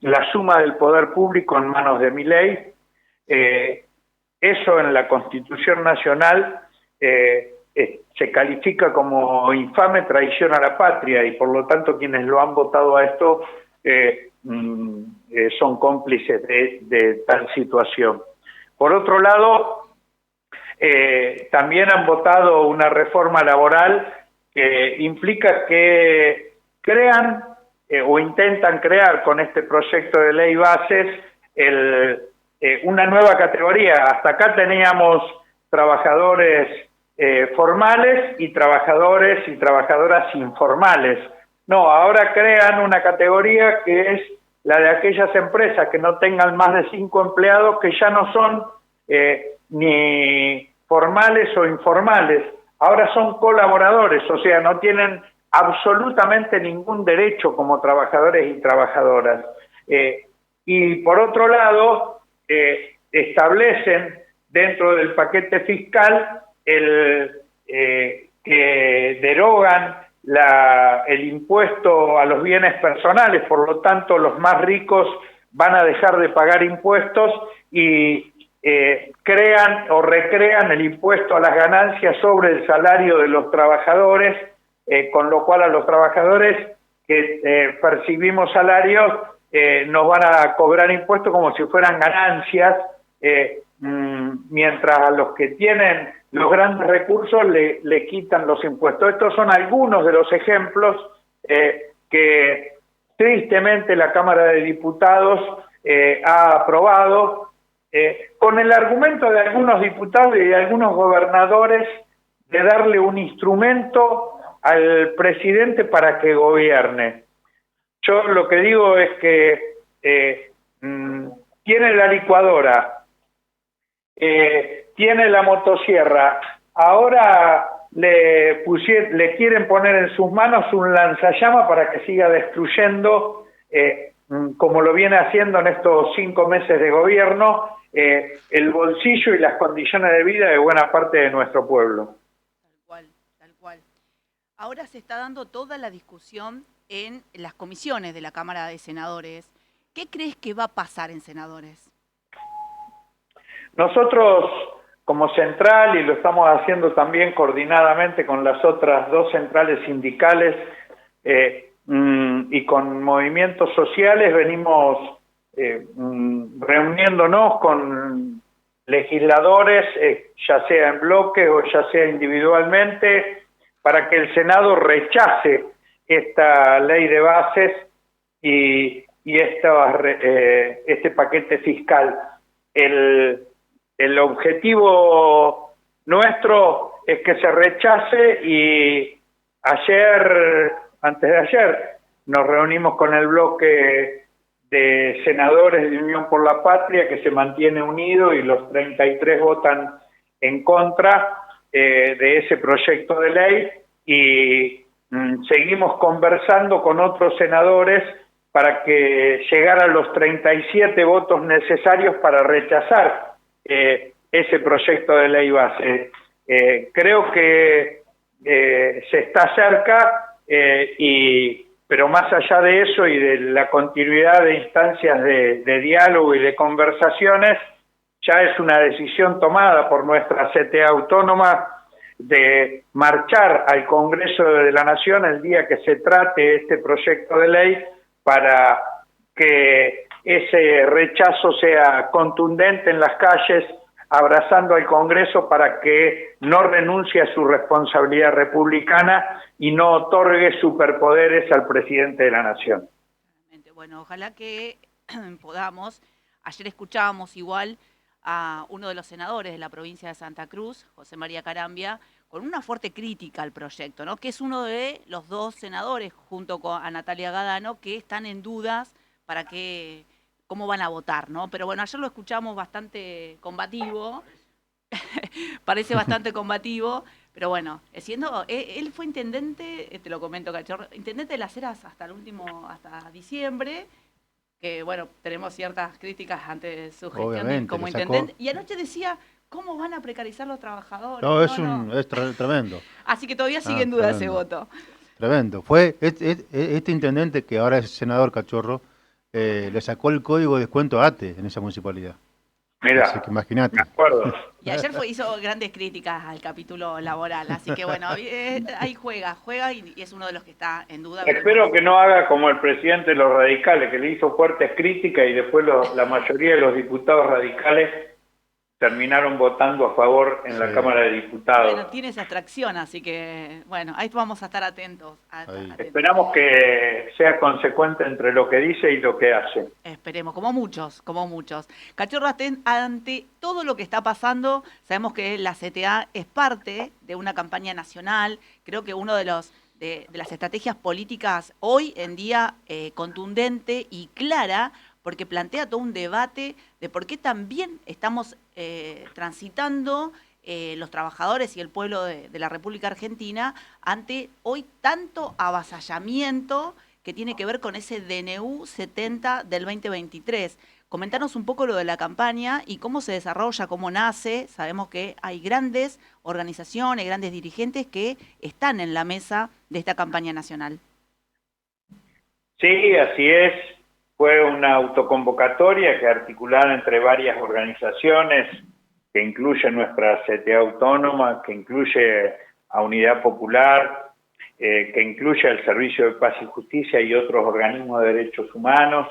la suma del poder público en manos de Milei. Eso en la Constitución Nacional se califica como infame traición a la patria, y por lo tanto quienes lo han votado a esto son cómplices de tal situación. Por otro lado, también han votado una reforma laboral que implica que crean o intentan crear con este proyecto de ley bases una nueva categoría. Hasta acá teníamos trabajadores formales y trabajadores y trabajadoras informales. No, ahora crean una categoría que es la de aquellas empresas que no tengan más de 5 empleados, que ya no son ni formales o informales, ahora son colaboradores, o sea, no tienen absolutamente ningún derecho como trabajadores y trabajadoras. Y por otro lado, establecen dentro del paquete fiscal que derogan el impuesto a los bienes personales, por lo tanto los más ricos van a dejar de pagar impuestos y crean o recrean el impuesto a las ganancias sobre el salario de los trabajadores, con lo cual a los trabajadores que percibimos salarios nos van a cobrar impuestos como si fueran ganancias, mientras a los que tienen los grandes recursos le quitan los impuestos. Estos son algunos de los ejemplos que tristemente la Cámara de Diputados ha aprobado, con el argumento de algunos diputados y de algunos gobernadores de darle un instrumento al presidente para que gobierne. Yo lo que digo es que tiene la licuadora, tiene la motosierra, ahora le quieren poner en sus manos un lanzallamas para que siga destruyendo, como lo viene haciendo en estos 5 meses de gobierno, el bolsillo y las condiciones de vida de buena parte de nuestro pueblo. Tal cual, tal cual. Ahora se está dando toda la discusión en las comisiones de la Cámara de Senadores. ¿Qué crees que va a pasar en senadores? Nosotros, como central, y lo estamos haciendo también coordinadamente con las otras 2 centrales sindicales y con movimientos sociales, venimos reuniéndonos con legisladores, ya sea en bloque o ya sea individualmente, para que el Senado rechace esta ley de bases y este paquete fiscal. El objetivo nuestro es que se rechace, y antes de ayer, nos reunimos con el bloque de senadores de Unión por la Patria, que se mantiene unido, y los 33 votan en contra de ese proyecto de ley, y seguimos conversando con otros senadores para que llegara a los 37 votos necesarios para rechazar ese proyecto de ley base. Creo que se está cerca, pero más allá de eso y de la continuidad de instancias de diálogo y de conversaciones, ya es una decisión tomada por nuestra CTA autónoma de marchar al Congreso de la Nación el día que se trate este proyecto de ley, para que ese rechazo sea contundente en las calles, abrazando al Congreso para que no renuncie a su responsabilidad republicana y no otorgue superpoderes al presidente de la Nación. Bueno, ojalá que podamos. Ayer escuchábamos igual a uno de los senadores de la provincia de Santa Cruz, José María Carambia, con una fuerte crítica al proyecto, ¿no? Que es uno de los 2 senadores, junto con a Natalia Gadano, que están en dudas para cómo van a votar, ¿no? Pero bueno, ayer lo escuchamos bastante combativo, parece bastante combativo, pero bueno, él fue intendente, te lo comento, Cachorro, intendente de Las Heras hasta diciembre, que bueno, tenemos ciertas críticas ante su gestión como intendente, y anoche decía, ¿cómo van a precarizar los trabajadores? No, es tremendo. Así que todavía sigue en duda ese voto. Tremendo. Fue este intendente, que ahora es senador, Cachorro, le sacó el código de descuento a ATE en esa municipalidad. Mira, así que imagínate. me acuerdo. Y ayer hizo grandes críticas al capítulo laboral, así que bueno, ahí juega y es uno de los que está en duda. Espero que no haga como el presidente de los radicales, que le hizo fuertes críticas y después la mayoría de los diputados radicales terminaron votando a favor en la Cámara de Diputados. Bueno, tiene esa atracción, así que bueno, ahí vamos a estar atentos. Esperamos que sea consecuente entre lo que dice y lo que hace. Esperemos, como muchos. Cachorro, ante todo lo que está pasando, sabemos que la CTA es parte de una campaña nacional. Creo que uno de las estrategias políticas hoy en día contundente y clara, porque plantea todo un debate de por qué también estamos transitando los trabajadores y el pueblo de la República Argentina ante hoy tanto avasallamiento que tiene que ver con ese DNU 70 del 2023. Comentanos un poco lo de la campaña y cómo se desarrolla, cómo nace. Sabemos que hay grandes organizaciones, grandes dirigentes que están en la mesa de esta campaña nacional. Sí, así es. Fue una autoconvocatoria que articulada entre varias organizaciones, que incluye nuestra CTA autónoma, que incluye a Unidad Popular, que incluye al Servicio de Paz y Justicia y otros organismos de derechos humanos.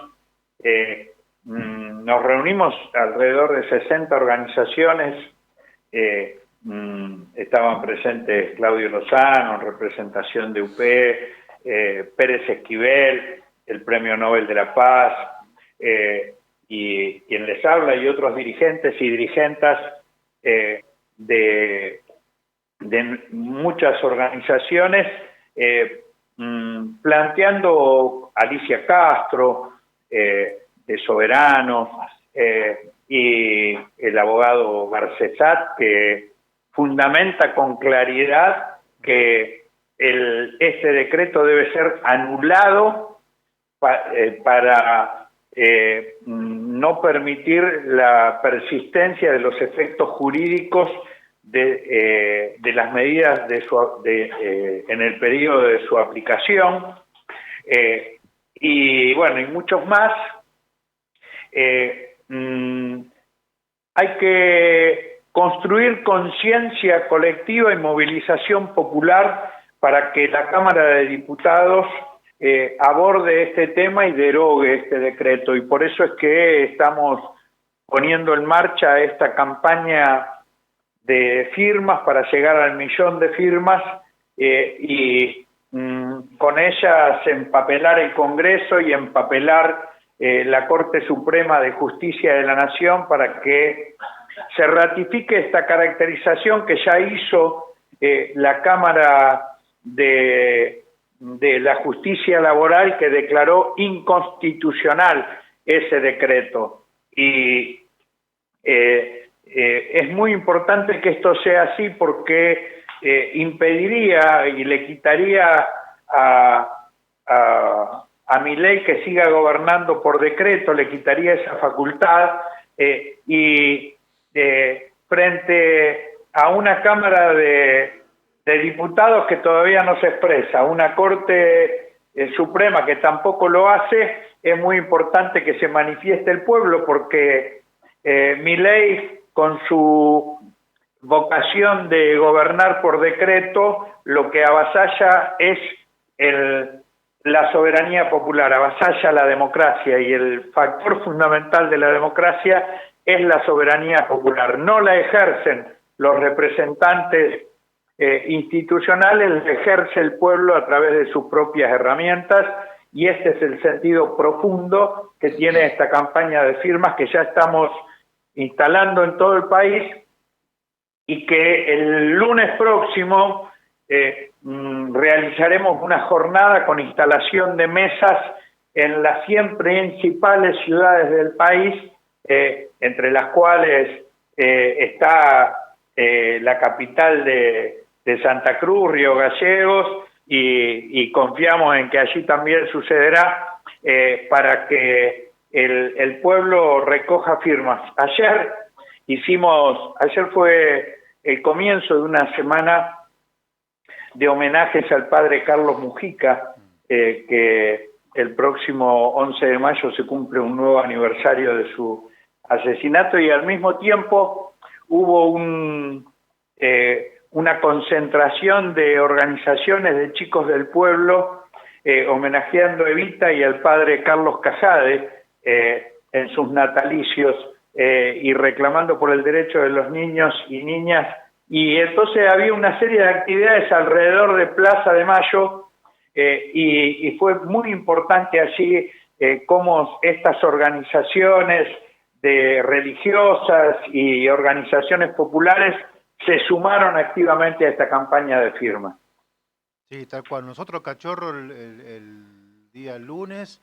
Nos reunimos alrededor de 60 organizaciones. Estaban presentes Claudio Lozano, en representación de UP, Pérez Esquivel, el Premio Nobel de la Paz, y quien les habla, y otros dirigentes y dirigentas de muchas organizaciones, planteando Alicia Castro, de Soberano, y el abogado Garcesat, que fundamenta con claridad que este decreto debe ser anulado para no permitir la persistencia de los efectos jurídicos de las medidas en el periodo de su aplicación, y bueno, y muchos más. Hay que construir conciencia colectiva y movilización popular para que la Cámara de Diputados aborde este tema y derogue este decreto, y por eso es que estamos poniendo en marcha esta campaña de firmas para llegar al 1.000.000 de firmas, y con ellas empapelar el Congreso y empapelar la Corte Suprema de Justicia de la Nación para que se ratifique esta caracterización que ya hizo la Cámara de la Justicia Laboral, que declaró inconstitucional ese decreto. Y es muy importante que esto sea así, porque impediría y le quitaría a Milei que siga gobernando por decreto, le quitaría esa facultad, y frente a una Cámara de Diputados que todavía no se expresa, una Corte Suprema que tampoco lo hace, es muy importante que se manifieste el pueblo, porque Milei, con su vocación de gobernar por decreto, lo que avasalla es la soberanía popular, avasalla la democracia, y el factor fundamental de la democracia es la soberanía popular. No la ejercen los representantes institucionales, la ejerce el pueblo a través de sus propias herramientas, y este es el sentido profundo que tiene esta campaña de firmas que ya estamos instalando en todo el país, y que el lunes próximo realizaremos una jornada con instalación de mesas en las 100 principales ciudades del país, entre las cuales está la capital de Santa Cruz, Río Gallegos, y confiamos en que allí también sucederá, para que el pueblo recoja firmas. Ayer fue el comienzo de una semana de homenajes al padre Carlos Mujica, que el próximo 11 de mayo se cumple un nuevo aniversario de su asesinato, y al mismo tiempo hubo una concentración de organizaciones de chicos del pueblo homenajeando a Evita y al padre Carlos Casade en sus natalicios, y reclamando por el derecho de los niños y niñas. Y entonces había una serie de actividades alrededor de Plaza de Mayo, y fue muy importante allí cómo estas organizaciones religiosas y organizaciones populares se sumaron activamente a esta campaña de firma. Sí, tal cual. Nosotros, Cachorro, el día lunes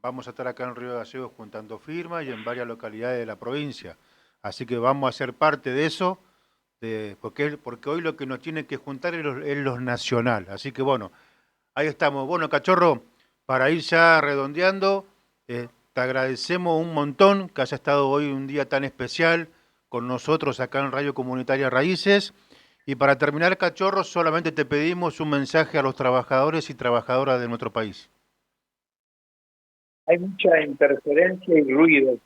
vamos a estar acá en Río Gallegos juntando firmas y en varias localidades de la provincia. Así que vamos a ser parte de eso, porque hoy lo que nos tiene que juntar es lo nacional. Así que bueno, ahí estamos. Bueno, Cachorro, para ir ya redondeando, te agradecemos un montón que haya estado hoy un día tan especial con nosotros acá en Radio Comunitaria Raíces. Y para terminar, Cachorro, solamente te pedimos un mensaje a los trabajadores y trabajadoras de nuestro país. Hay mucha interferencia y ruido.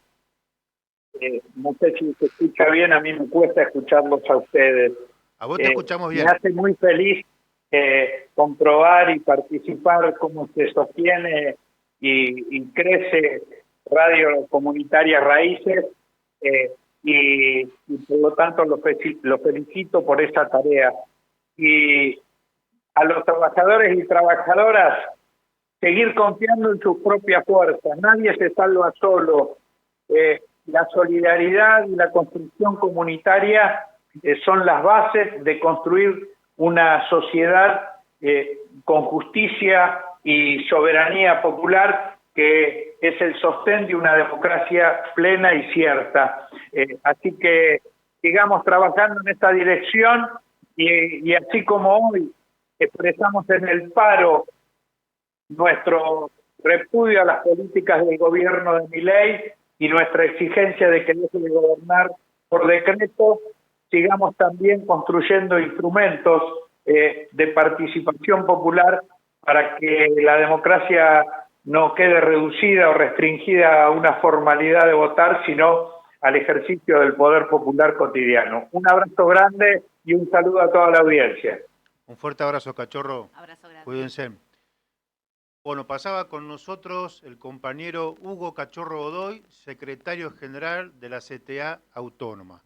No sé si se escucha bien, a mí me cuesta escucharlos a ustedes. A vos te escuchamos bien. Me hace muy feliz comprobar y participar cómo se sostiene y crece Radio Comunitaria Raíces, y por lo tanto lo felicito por esa tarea. Y a los trabajadores y trabajadoras, seguir confiando en sus propias fuerzas. Nadie se salva solo. La solidaridad y la construcción comunitaria son las bases de construir una sociedad con justicia y soberanía popular, que es el sostén de una democracia plena y cierta. Así que sigamos trabajando en esta dirección, y así como hoy expresamos en el paro nuestro repudio a las políticas del gobierno de Milei y nuestra exigencia de que deje de gobernar por decreto, sigamos también construyendo instrumentos de participación popular para que la democracia no quede reducida o restringida a una formalidad de votar, sino al ejercicio del poder popular cotidiano. Un abrazo grande y un saludo a toda la audiencia. Un fuerte abrazo, Cachorro. Abrazo grande. Cuídense. Bueno, pasaba con nosotros el compañero Hugo Cachorro Godoy, secretario general de la CTA Autónoma.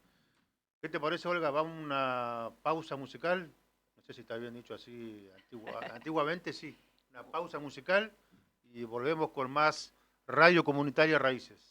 ¿Qué te parece, Olga? Vamos a una pausa musical. No sé si está bien dicho así antiguamente, sí. Una pausa musical y volvemos con más Radio Comunitaria Raíces.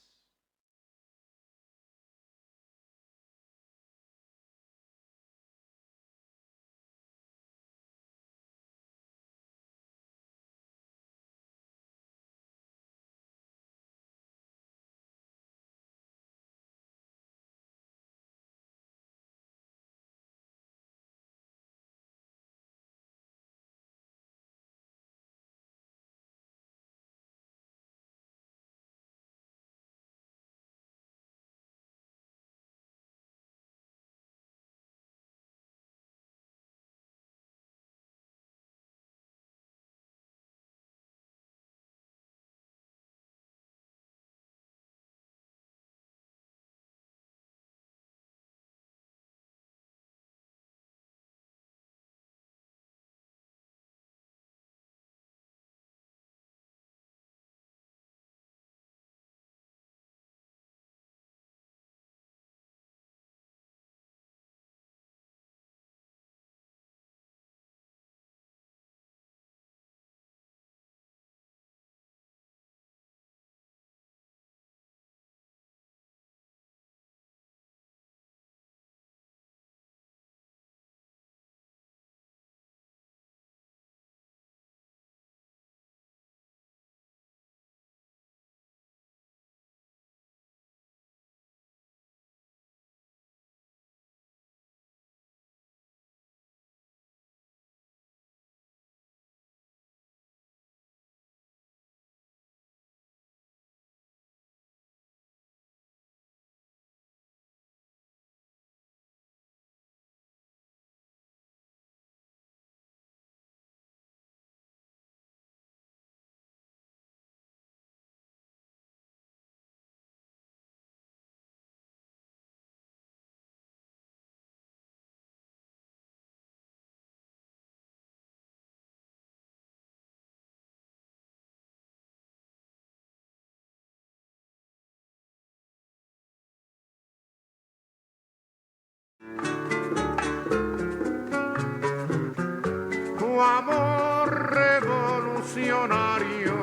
Amor revolucionario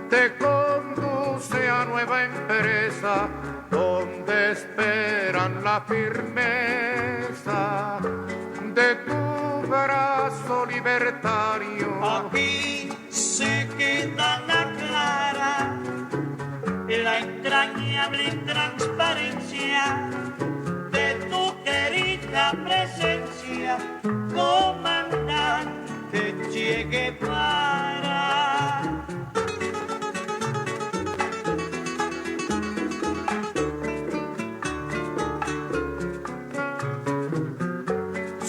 te conduce a nueva empresa donde esperan la firmeza de tu brazo libertario. Aquí se queda la clara la entrañable transparencia de tu querida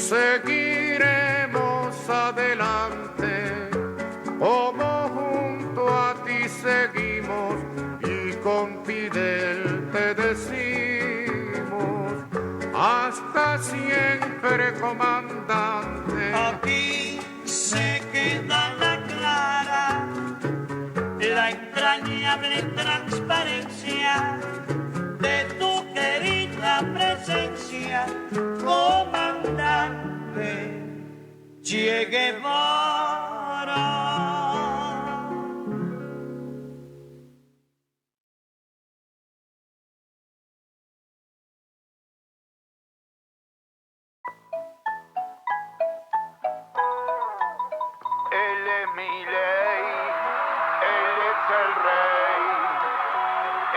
seguiremos adelante, como junto a ti seguimos y con Fidel te decimos, hasta siempre, comandante. Aquí se queda la clara, la entrañable transparencia de tu querida presencia, comandante Che Guevara. Él es mi ley, él es el rey.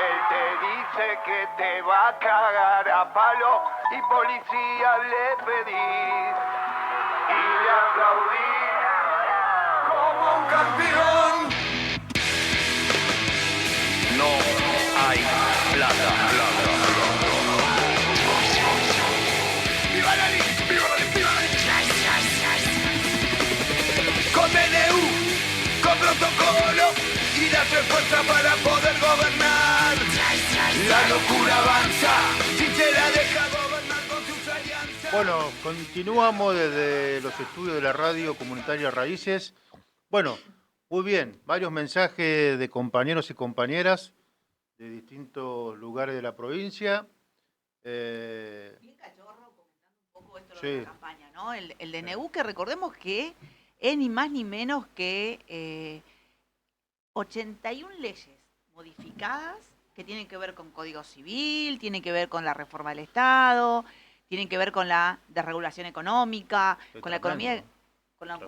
Él te dice que te va a cagar a palo y policía le pedís y le aplaudís como un campeón. No hay plata. ¡Viva la ley! ¡Viva la ley! ¡Viva la ley! Con DNU, con protocolo y la fuerza para poder gobernar. La locura avanza si se la deja gobernar con sus alianzas. Bueno, continuamos desde los estudios de la radio comunitaria Raíces. Bueno, muy bien, varios mensajes de compañeros y compañeras de distintos lugares de la provincia. Bien cachorro, comentando un poco esto Sí. de la campaña, ¿no? El DNU, que recordemos que es ni más ni menos que 81 leyes modificadas que tienen que ver con Código Civil, tienen que ver con la reforma del Estado, tienen que ver con la desregulación económica, con la economía, con el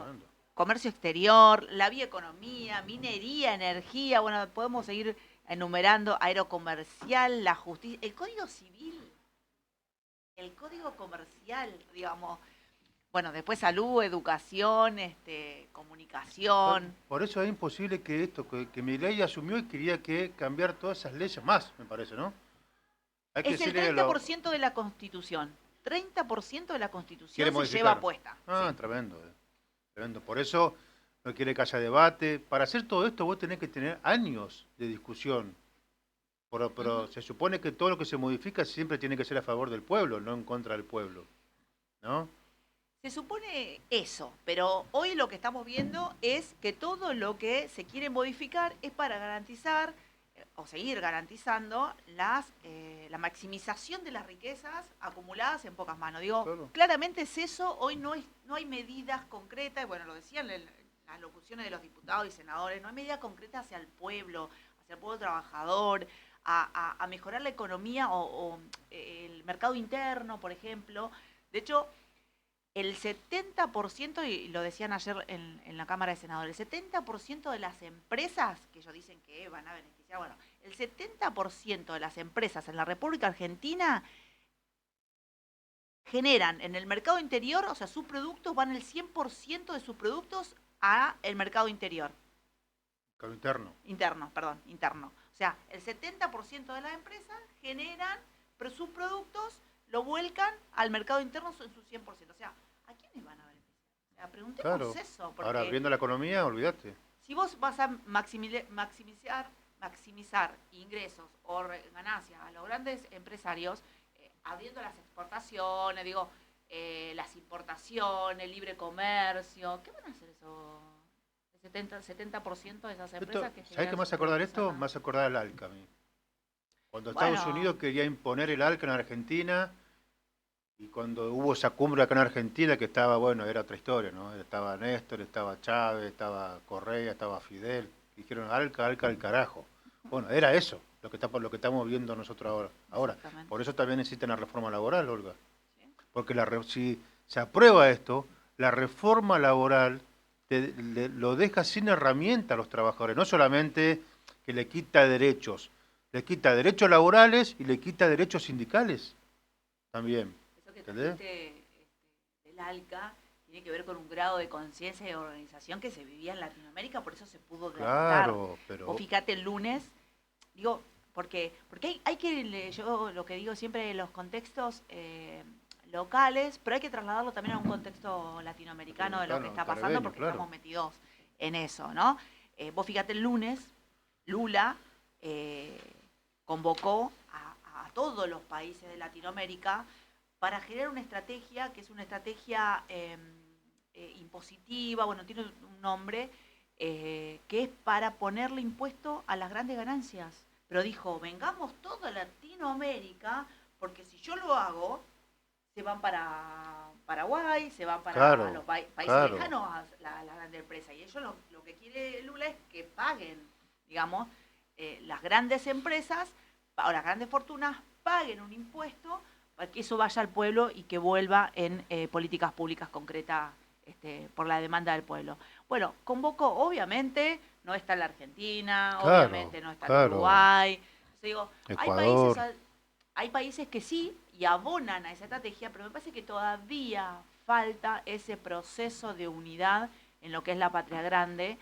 comercio exterior, la bioeconomía, minería, energía, bueno, podemos seguir enumerando, aerocomercial, la justicia, el Código Civil, el Código Comercial, digamos. Bueno, después salud, educación, comunicación. Por eso es imposible que esto, que Milei asumió y quería que cambiar todas esas leyes más, me parece, ¿no? Hay que Es el decirle 30% de la Constitución. 30% de la Quiere Constitución se modificar. lleva puesta. Ah, Sí. tremendo, tremendo. Por eso no quiere que haya debate. Para hacer todo esto vos tenés que tener años de discusión. Pero se supone que todo lo que se modifica siempre tiene que ser a favor del pueblo, no en contra del pueblo, ¿no? Se supone eso, pero hoy lo que estamos viendo es que todo lo que se quiere modificar es para garantizar o seguir garantizando la maximización de las riquezas acumuladas en pocas manos. Digo, Claro. claramente es eso, hoy no hay medidas concretas, bueno, lo decían en las locuciones de los diputados y senadores, no hay medidas concretas hacia el pueblo trabajador, a mejorar la economía o el mercado interno, por ejemplo. De hecho, el 70%, y lo decían ayer en la Cámara de Senadores, el 70% de las empresas, que ellos dicen que van a beneficiar, bueno, el 70% de las empresas en la República Argentina generan en el mercado interior, o sea, sus productos van el 100% de sus productos a el mercado interior. Mercado interno. Interno. O sea, el 70% de las empresas generan, pero sus productos lo vuelcan al mercado interno en su 100%. O sea, ¿a quiénes van a beneficiar? O sea, preguntemos Claro. eso. Porque Ahora, abriendo la economía, olvídate. si vos vas a maximizar ingresos o ganancias a los grandes empresarios, abriendo las exportaciones, las importaciones, el libre comercio, ¿qué van a hacer eso? El 70% de esas empresas que ¿Sabés qué me hace acordar esto? Me hace acordar al ALCA a mí. Cuando Estados Unidos quería imponer el ALCA en Argentina, y cuando hubo esa cumbre acá en Argentina, que estaba, bueno, era otra historia, ¿no? Estaba Néstor, estaba Chávez, estaba Correa, estaba Fidel. Dijeron ALCA al carajo. Bueno, era eso, lo que estamos viendo nosotros ahora. Por eso también necesitan la reforma laboral, Olga. ¿Sí? Porque si se aprueba esto, la reforma laboral lo deja sin herramienta a los trabajadores. No solamente que le quita derechos laborales y le quita derechos sindicales también. Eso que ¿Entendés? trajiste del ALCA tiene que ver con un grado de conciencia y de organización que se vivía en Latinoamérica, por eso se pudo derrotar. Claro, pero... Vos fíjate el lunes, porque yo lo que digo siempre en los contextos, locales, pero hay que trasladarlo también a un contexto latinoamericano de lo que está pasando, caribeño, porque claro. estamos metidos en eso, ¿no? Vos fíjate, el lunes, Lula convocó a todos los países de Latinoamérica para generar una estrategia que es una estrategia impositiva, bueno, tiene un nombre, que es para ponerle impuesto a las grandes ganancias. Pero dijo, vengamos toda Latinoamérica, porque si yo lo hago, se van para Paraguay, se van para Claro, los países claro. lejanos a la grande empresa. Y ellos lo que quiere Lula es que paguen, digamos, las grandes empresas, o las grandes fortunas, paguen un impuesto para que eso vaya al pueblo y que vuelva en políticas públicas concretas por la demanda del pueblo. Bueno, convocó, obviamente, no está la Argentina, Claro, obviamente no está claro. el Uruguay. Entonces, digo, Ecuador. hay países que sí y abonan a esa estrategia, pero me parece que todavía falta ese proceso de unidad en lo que es la patria grande,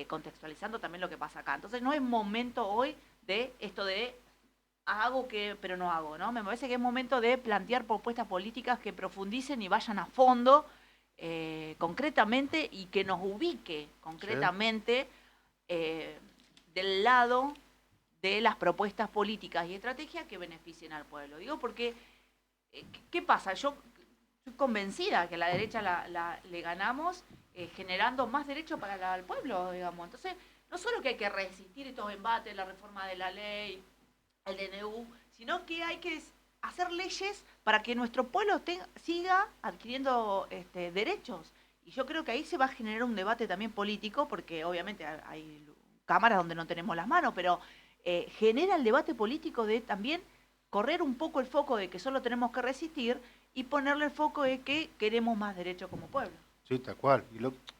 contextualizando también lo que pasa acá. Entonces no es momento hoy de esto de hago que, pero no hago, ¿no? Me parece que es momento de plantear propuestas políticas que profundicen y vayan a fondo concretamente y que nos ubique concretamente del lado de las propuestas políticas y estrategias que beneficien al pueblo. Digo porque, ¿qué pasa? Yo estoy convencida que a la derecha le ganamos generando más derechos para el pueblo, digamos. Entonces, no solo que hay que resistir estos embates, la reforma de la ley, el DNU, sino que hay que hacer leyes para que nuestro pueblo siga adquiriendo derechos. Y yo creo que ahí se va a generar un debate también político, porque obviamente hay cámaras donde no tenemos las manos, pero genera el debate político de también correr un poco el foco de que solo tenemos que resistir y ponerle el foco de que queremos más derechos como pueblo. Sí, tal cual.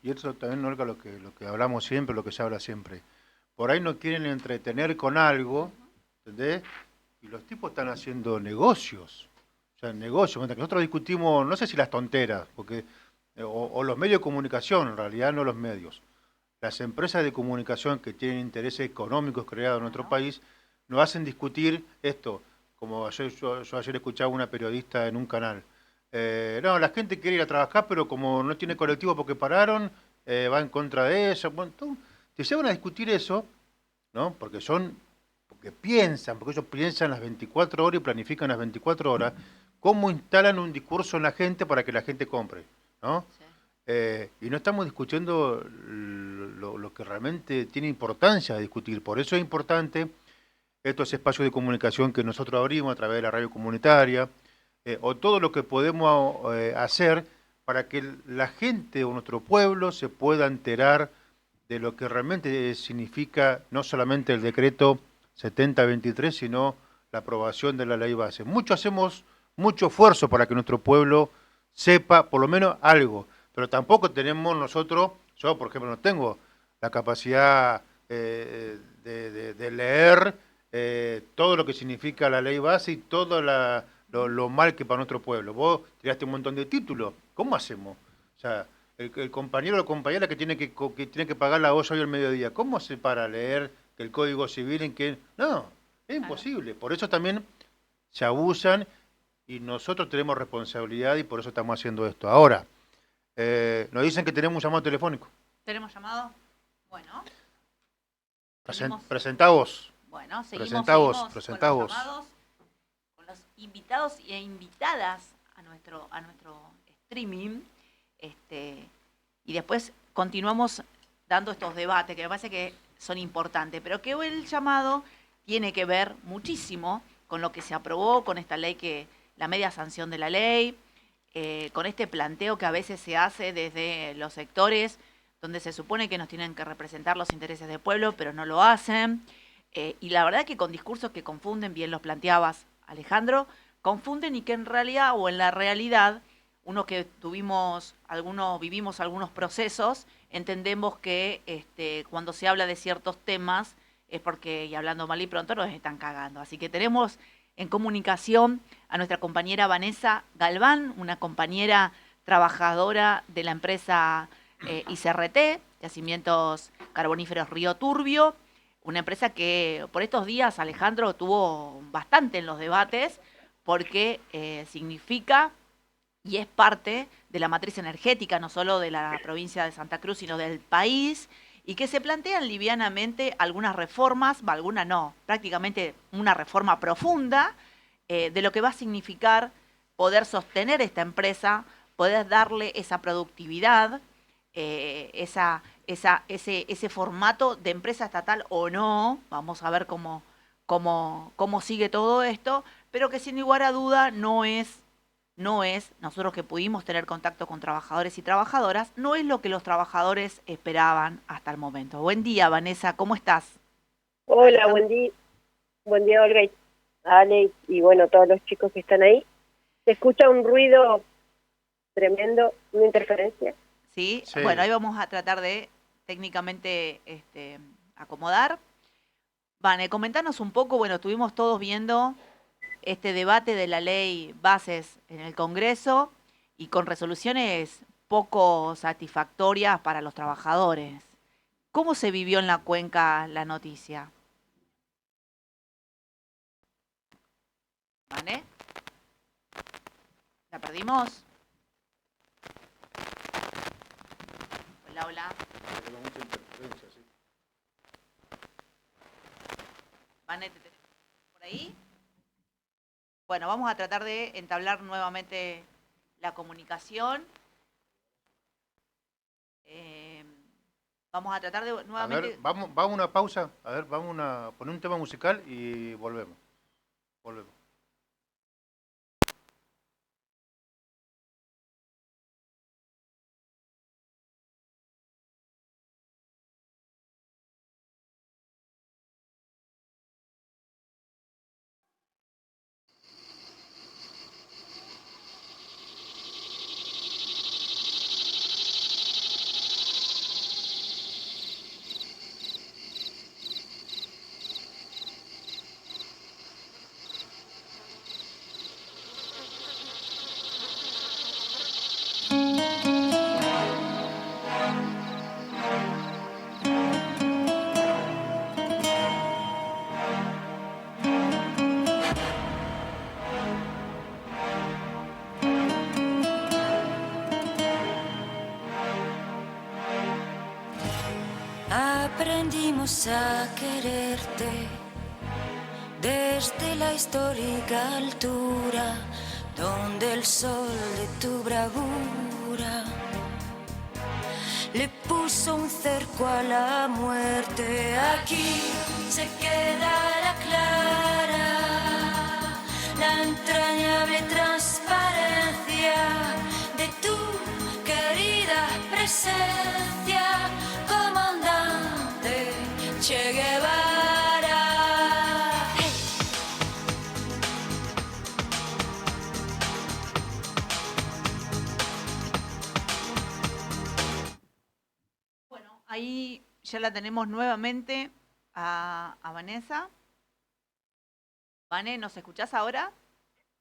Y eso también, Olga, lo que hablamos siempre, lo que se habla siempre. Por ahí no quieren entretener con algo, ¿entendés? Y los tipos están haciendo negocios. O sea, negocios. Mientras que nosotros discutimos, no sé si las tonteras, porque o los medios de comunicación, en realidad no los medios. Las empresas de comunicación que tienen intereses económicos creados en nuestro país nos hacen discutir esto. Como yo ayer escuchaba una periodista en un canal. No, la gente quiere ir a trabajar, pero como no tiene colectivo porque pararon, va en contra de eso. Bueno, te llevan a discutir eso, ¿no? Porque piensan, porque ellos piensan las 24 horas y planifican las 24 horas, cómo instalan un discurso en la gente para que la gente compre, ¿no? Sí. Y no estamos discutiendo lo que realmente tiene importancia de discutir. Por eso es importante estos espacios de comunicación que nosotros abrimos a través de la radio comunitaria, o todo lo que podemos hacer para que la gente o nuestro pueblo se pueda enterar de lo que realmente significa no solamente el decreto 7023, sino la aprobación de la ley base. Hacemos mucho esfuerzo para que nuestro pueblo sepa por lo menos algo, pero tampoco tenemos nosotros, yo por ejemplo no tengo la capacidad de leer todo lo que significa la ley base y todo lo mal que para nuestro pueblo. Vos tiraste un montón de títulos, ¿cómo hacemos? O sea, el compañero o la compañera que tiene que pagar la olla hoy al mediodía, ¿cómo hace para leer el Código Civil en que... No, es imposible. Por eso también se abusan y nosotros tenemos responsabilidad y por eso estamos haciendo esto. Ahora, nos dicen que tenemos un llamado telefónico. ¿Tenemos llamado? Bueno. Presentá vos. Bueno, seguimos Presentá con vos. los llamados, con los invitados e invitadas a nuestro streaming, y después continuamos dando estos debates que me parece que son importantes, pero que hoy el llamado tiene que ver muchísimo con lo que se aprobó, con esta ley la media sanción de la ley, con este planteo que a veces se hace desde los sectores donde se supone que nos tienen que representar los intereses del pueblo, pero no lo hacen. Y la verdad que con discursos que confunden, bien los planteabas, Alejandro, confunden y que en realidad o en la realidad, uno que vivimos algunos procesos, entendemos que cuando se habla de ciertos temas es porque, y hablando mal y pronto, nos están cagando. Así que tenemos en comunicación a nuestra compañera Vanessa Galván, una compañera trabajadora de la empresa ICRT, Yacimientos Carboníferos Río Turbio, una empresa que por estos días, Alejandro, tuvo bastante en los debates porque significa y es parte de la matriz energética, no solo de la provincia de Santa Cruz, sino del país, y que se plantean livianamente algunas reformas, algunas no, prácticamente una reforma profunda de lo que va a significar poder sostener esta empresa, poder darle esa productividad, ese formato de empresa estatal o no, vamos a ver cómo sigue todo esto, pero que sin lugar a duda no es, nosotros que pudimos tener contacto con trabajadores y trabajadoras, no es lo que los trabajadores esperaban hasta el momento. Buen día, Vanessa, ¿cómo estás? Hola, buen día Olga y Ale y bueno, todos los chicos que están ahí. Se escucha un ruido tremendo, una interferencia. ¿Sí? Sí. Bueno, ahí vamos a tratar de técnicamente acomodar. Vane, comentanos un poco, bueno, estuvimos todos viendo este debate de la ley bases en el Congreso y con resoluciones poco satisfactorias para los trabajadores. ¿Cómo se vivió en la Cuenca la noticia? ¿Vane? ¿La perdimos? Hola, hola. Vane, ¿te tenés por ahí? Bueno, vamos a tratar de entablar nuevamente la comunicación. Vamos a tratar de nuevamente... A ver, vamos a una pausa. A ver, vamos a poner un tema musical y volvemos. Aprendimos a quererte desde la histórica altura donde el sol de tu bravura le puso un cerco a la muerte. Aquí se queda la clara, la entrañable transparencia de tu querida presencia, comandante Che Guevara. Hey. Bueno, ahí ya la tenemos nuevamente a Vanessa. Vane, ¿nos escuchás ahora?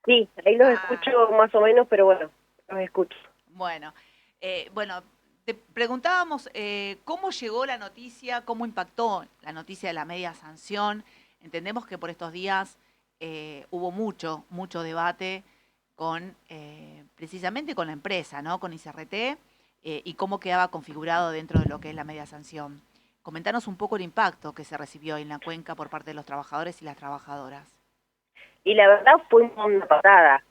Sí, ahí los escucho más o menos, pero bueno, los escucho. Bueno, te preguntábamos cómo llegó la noticia, cómo impactó la noticia de la media sanción. Entendemos que por estos días hubo mucho debate con precisamente con la empresa, ¿no? Con ICRT y cómo quedaba configurado dentro de lo que es la media sanción. Comentanos un poco el impacto que se recibió en la Cuenca por parte de los trabajadores y las trabajadoras. Y la verdad fue una patada.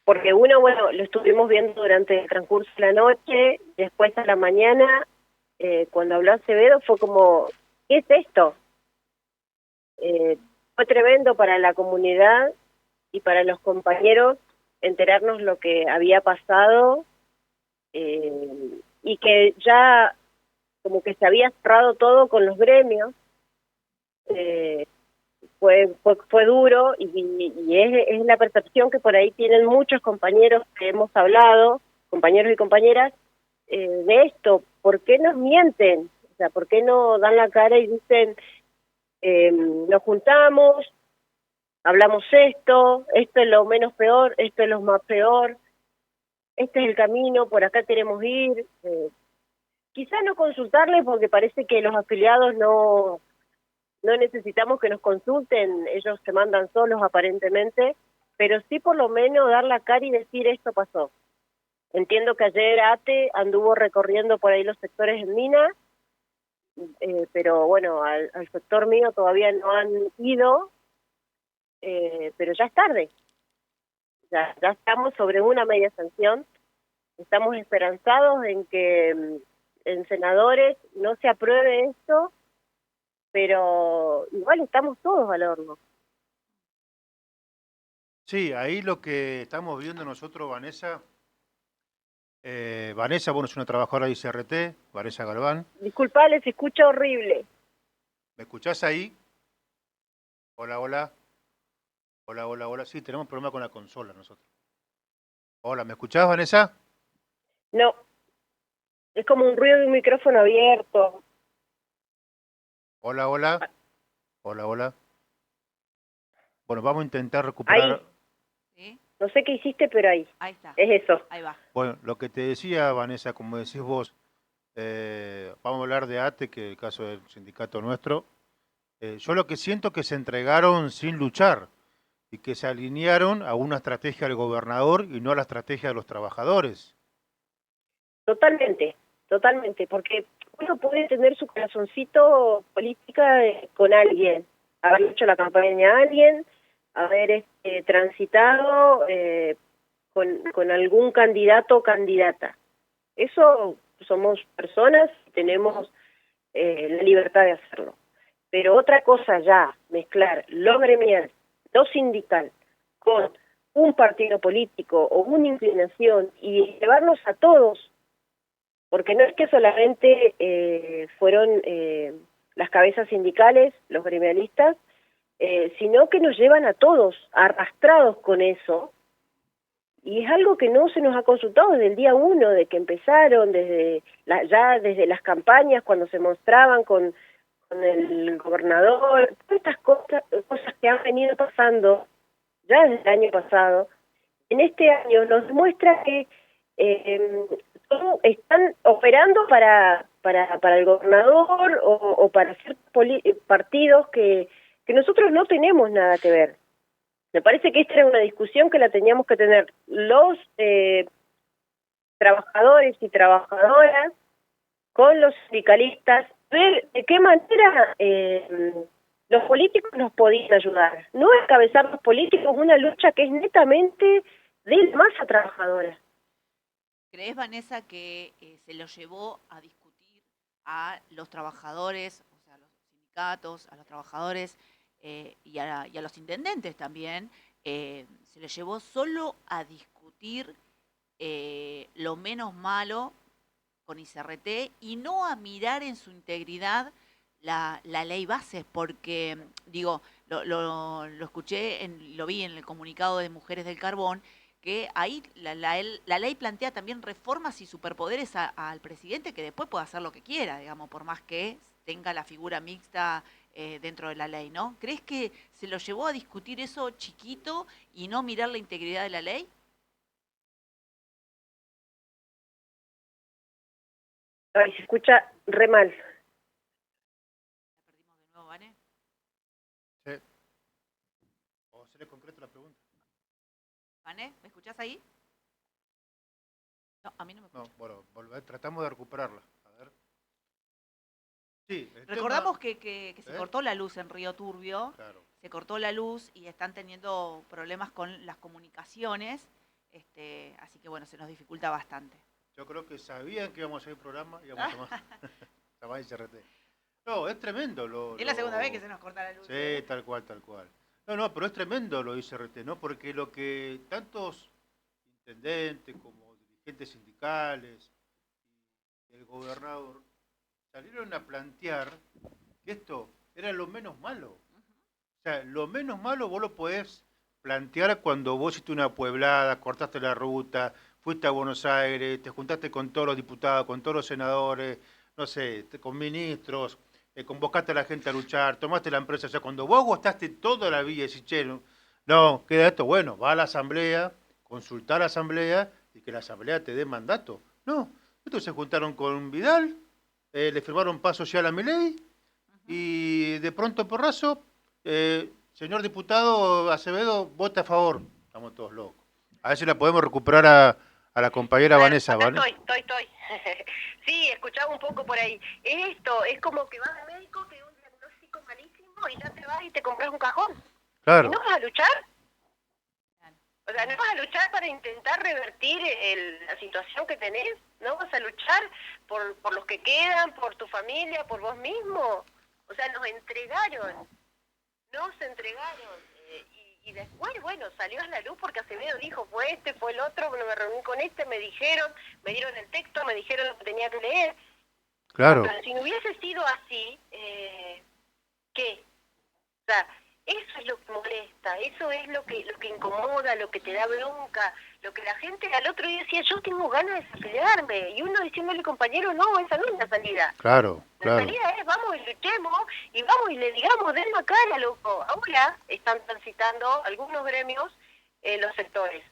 Porque uno, bueno, lo estuvimos viendo durante el transcurso de la noche, después a la mañana, cuando habló Acevedo, fue como, ¿qué es esto? Fue tremendo para la comunidad y para los compañeros enterarnos lo que había pasado y que ya como que se había cerrado todo con los gremios. Fue duro y es la percepción que por ahí tienen muchos compañeros que hemos hablado, compañeros y compañeras, de esto. ¿Por qué nos mienten? O sea, ¿por qué no dan la cara y dicen, nos juntamos, hablamos esto es lo menos peor, esto es lo más peor, este es el camino, por acá queremos ir? Quizá no consultarles porque parece que los afiliados no necesitamos que nos consulten, ellos se mandan solos aparentemente, pero sí por lo menos dar la cara y decir esto pasó. Entiendo que ayer ATE anduvo recorriendo por ahí los sectores en Mina, pero bueno, al sector mío todavía no han ido, pero ya es tarde. Ya estamos sobre una media sanción, estamos esperanzados en que en senadores no se apruebe esto, pero igual estamos todos al horno. Sí, ahí lo que estamos viendo nosotros, Vanessa, Vanessa, bueno, es una trabajadora de ICRT, Vanessa Galván. Disculpa, les escucho horrible. ¿Me escuchás ahí? Hola, hola. Hola, hola, hola. Sí, tenemos un problema con la consola nosotros. Hola, ¿me escuchás, Vanessa? No, es como un ruido de un micrófono abierto. Hola, hola. Hola, hola. Bueno, vamos a intentar recuperar... Ahí. ¿Sí? No sé qué hiciste, pero ahí. Ahí está. Es eso. Ahí va. Bueno, lo que te decía, Vanessa, como decís vos, vamos a hablar de ATE, que es el caso del sindicato nuestro. Yo lo que siento es que se entregaron sin luchar y que se alinearon a una estrategia del gobernador y no a la estrategia de los trabajadores. Totalmente, totalmente, porque uno puede tener su corazoncito política con alguien, haber hecho la campaña a alguien, haber transitado con algún candidato o candidata. Eso somos personas, tenemos la libertad de hacerlo. Pero otra cosa ya, mezclar lo gremial, lo sindical, con un partido político o una inclinación y llevarnos a todos, porque no es que solamente fueron las cabezas sindicales, los gremialistas, sino que nos llevan a todos arrastrados con eso, y es algo que no se nos ha consultado desde el día 1, de que empezaron, desde las campañas, cuando se mostraban con el gobernador, todas estas cosas que han venido pasando ya desde el año pasado. En este año nos demuestra que están operando para el gobernador o para ciertos partidos que nosotros no tenemos nada que ver. Me parece que esta era una discusión que la teníamos que tener los trabajadores y trabajadoras con los sindicalistas, ver de qué manera los políticos nos podían ayudar. No encabezar los políticos una lucha que es netamente de la masa trabajadora. ¿Crees, Vanessa, que se lo llevó a discutir a los trabajadores, o sea, a los sindicatos, a los trabajadores y a los intendentes también? Se les llevó solo a discutir lo menos malo con ICRT y no a mirar en su integridad la ley base, porque, digo, lo escuché, lo vi en el comunicado de Mujeres del Carbón, que ahí la ley plantea también reformas y superpoderes al presidente, que después puede hacer lo que quiera, digamos, por más que tenga la figura mixta dentro de la ley, ¿no? ¿Crees que se lo llevó a discutir eso chiquito y no mirar la integridad de la ley? Ay, se escucha re mal. ¿La perdimos de nuevo, Vane? Sí. ¿O se le concreta la pregunta? Vane, ¿me escuchás ahí? No, a mí no me escucha. No, bueno, tratamos de recuperarla. A ver. Sí, Recordamos que se cortó la luz en Río Turbio, claro. Se cortó la luz y están teniendo problemas con las comunicaciones, así que bueno, se nos dificulta bastante. Yo creo que sabían que íbamos a hacer el programa y íbamos a más ICRT. No, es tremendo. Es la segunda vez que se nos corta la luz. Sí, tal cual, tal cual. No, pero es tremendo lo ICRT, ¿no? Porque lo que tantos intendentes como dirigentes sindicales y el gobernador salieron a plantear que esto era lo menos malo. O sea, lo menos malo vos lo podés plantear cuando vos hiciste una pueblada, cortaste la ruta, fuiste a Buenos Aires, te juntaste con todos los diputados, con todos los senadores, no sé, con ministros, convocaste a la gente a luchar, tomaste la empresa. O sea, cuando vos agotaste toda la vía y decís, che, no, queda esto, bueno, va a la asamblea, consultar a la asamblea y que la asamblea te dé mandato. No, estos se juntaron con Vidal, le firmaron paz social a Milei y de pronto porrazo, señor diputado Acevedo, vote a favor. Estamos todos locos. A ver si la podemos recuperar a la compañera Vanessa, Acá ¿vale? estoy. Sí, escuchaba un poco por ahí. Esto, es como que vas al médico, te da un diagnóstico malísimo y ya te vas y te compras un cajón. Claro. ¿Y no vas a luchar? O sea, ¿no vas a luchar para intentar revertir la situación que tenés? ¿No vas a luchar por los que quedan, por tu familia, por vos mismo? O sea, nos entregaron. Y después, bueno, salió a la luz porque Acevedo dijo, fue este, fue el otro, bueno, me reuní con este, me dieron el texto, me dijeron lo que tenía que leer. Claro. Pero si no hubiese sido así, ¿qué? O sea, eso es lo que molesta, eso es lo que incomoda, lo que te da bronca, lo que la gente al otro día decía, yo tengo ganas de desafiliarme, y uno diciéndole, compañero, no, esa no es la salida. Claro. La salida es, vamos y luchemos, y vamos y le digamos, denme cara, loco. Ahora están transitando algunos gremios los sectores.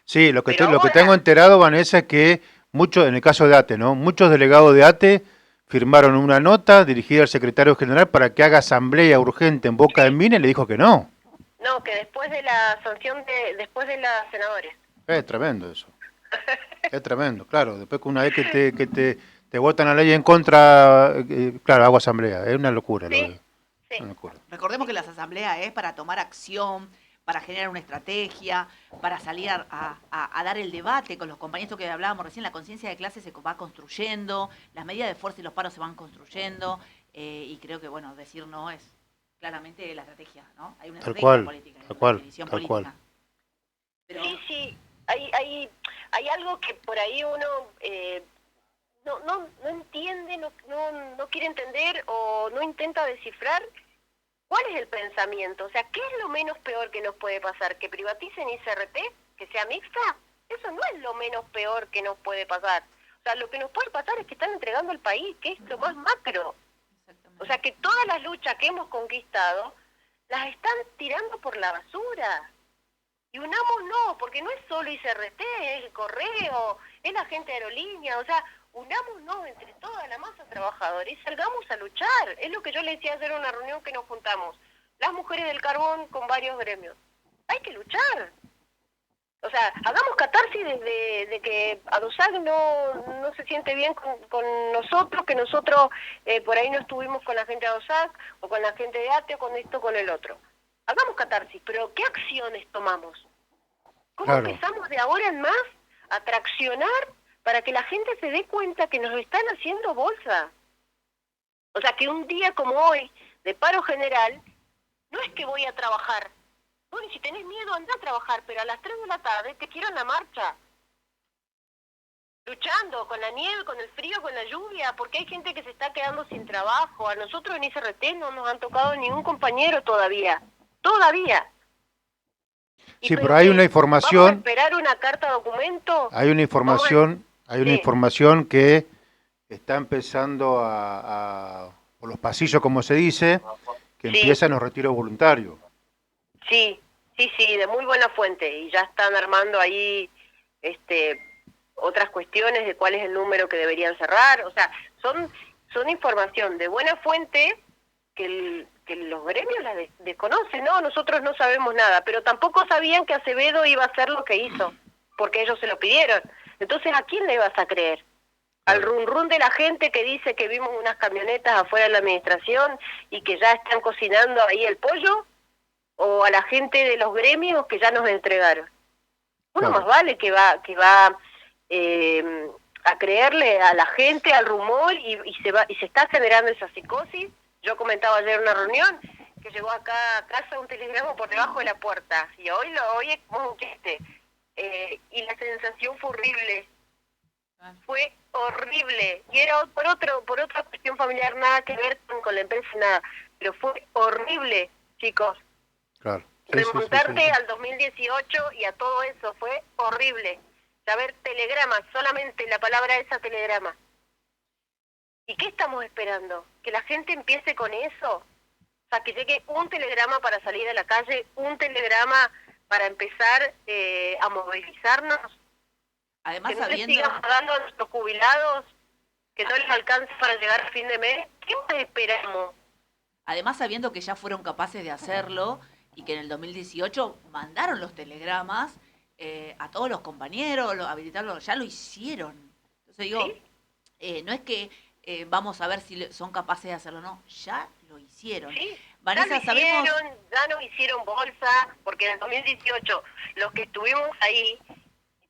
Sí, lo que Pero lo que ahora- tengo enterado, Vanessa, es que muchos, en el caso de ATE, ¿no? Muchos delegados de ATE firmaron una nota dirigida al secretario general para que haga asamblea urgente en Boca de Mina y le dijo que no. No, que después de la sanción después de las senadores. Es tremendo eso. Es tremendo, claro. Después que una vez que te votan la ley en contra, claro, hago asamblea. Es una locura. Sí. Una locura. Recordemos que las asambleas es para tomar acción, para generar una estrategia, para salir a dar el debate con los compañeros, esto que hablábamos recién, la conciencia de clase se va construyendo, las medidas de fuerza y los paros se van construyendo, y creo que, bueno, decir no es claramente la estrategia, ¿no? Hay una Tal estrategia cual, política, hay tal una cual, definición tal política. cual. Pero, Sí, hay algo que por ahí uno no entiende, no quiere entender o no intenta descifrar. ¿Cuál es el pensamiento? O sea, ¿qué es lo menos peor que nos puede pasar? ¿Que privaticen ICRT? ¿Que sea mixta? Eso no es lo menos peor que nos puede pasar. O sea, lo que nos puede pasar es que están entregando el país, que es lo más macro. O sea, que todas las luchas que hemos conquistado las están tirando por la basura. Y unamos no, porque no es solo ICRT, es el correo, es la gente de aerolínea, o sea, unámonos entre toda la masa trabajadora y salgamos a luchar. Es lo que yo le decía ayer en una reunión que nos juntamos, las mujeres del carbón con varios gremios. Hay que luchar. O sea, hagamos catarsis desde que Adosag no se siente bien con nosotros, que nosotros por ahí no estuvimos con la gente de Adosag, o con la gente de ATE, o con esto, con el otro. Hagamos catarsis, pero ¿qué acciones tomamos? ¿Cómo empezamos de ahora en más a traccionar para que la gente se dé cuenta que nos están haciendo bolsa? O sea, que un día como hoy, de paro general, no es que voy a trabajar. Bueno, si tenés miedo, anda a trabajar, pero a las 3 de la tarde te quiero en la marcha. Luchando con la nieve, con el frío, con la lluvia, porque hay gente que se está quedando sin trabajo. A nosotros en ICRT no nos han tocado ningún compañero todavía. Todavía. Sí, pero hay una información. ¿Vamos a esperar una carta documento? Hay una información que está empezando por los pasillos, como se dice, que empiezan los retiros voluntarios. Sí, de muy buena fuente, y ya están armando ahí otras cuestiones de cuál es el número que deberían cerrar. O sea, son información de buena fuente que los gremios la desconocen. No, nosotros no sabemos nada, pero tampoco sabían que Acevedo iba a hacer lo que hizo, porque ellos se lo pidieron. Entonces, ¿a quién le vas a creer? ¿Al run de la gente que dice que vimos unas camionetas afuera de la administración y que ya están cocinando ahí el pollo? ¿O a la gente de los gremios que ya nos entregaron? Uno más vale que va a creerle a la gente, al rumor, y se está generando esa psicosis. Yo comentaba ayer en una reunión que llegó acá a casa un telegrama por debajo de la puerta, y hoy lo oye como un chiste, y la sensación fue horrible. Fue horrible, y era por otra cuestión familiar, nada que ver con la empresa, nada, pero fue horrible, chicos. Claro. Remontarte al 2018 y a todo eso fue horrible. Saber telegramas, solamente la palabra esa, telegrama. ¿Y qué estamos esperando? ¿Que la gente empiece con eso? O sea, que llegue un telegrama para salir a la calle, un telegrama para empezar a movilizarnos. además Que no sabiendo... le sigan pagando a nuestros jubilados, que no les alcance para llegar a fin de mes. ¿Qué más esperamos? Además, sabiendo que ya fueron capaces de hacerlo, y que en el 2018 mandaron los telegramas a todos los compañeros, habilitarlos, ya lo hicieron. Entonces digo, no es que vamos a ver si son capaces de hacerlo, no, ya lo hicieron. Sí, Vanessa, sabemos... ya nos hicieron bolsa, porque en el 2018 los que estuvimos ahí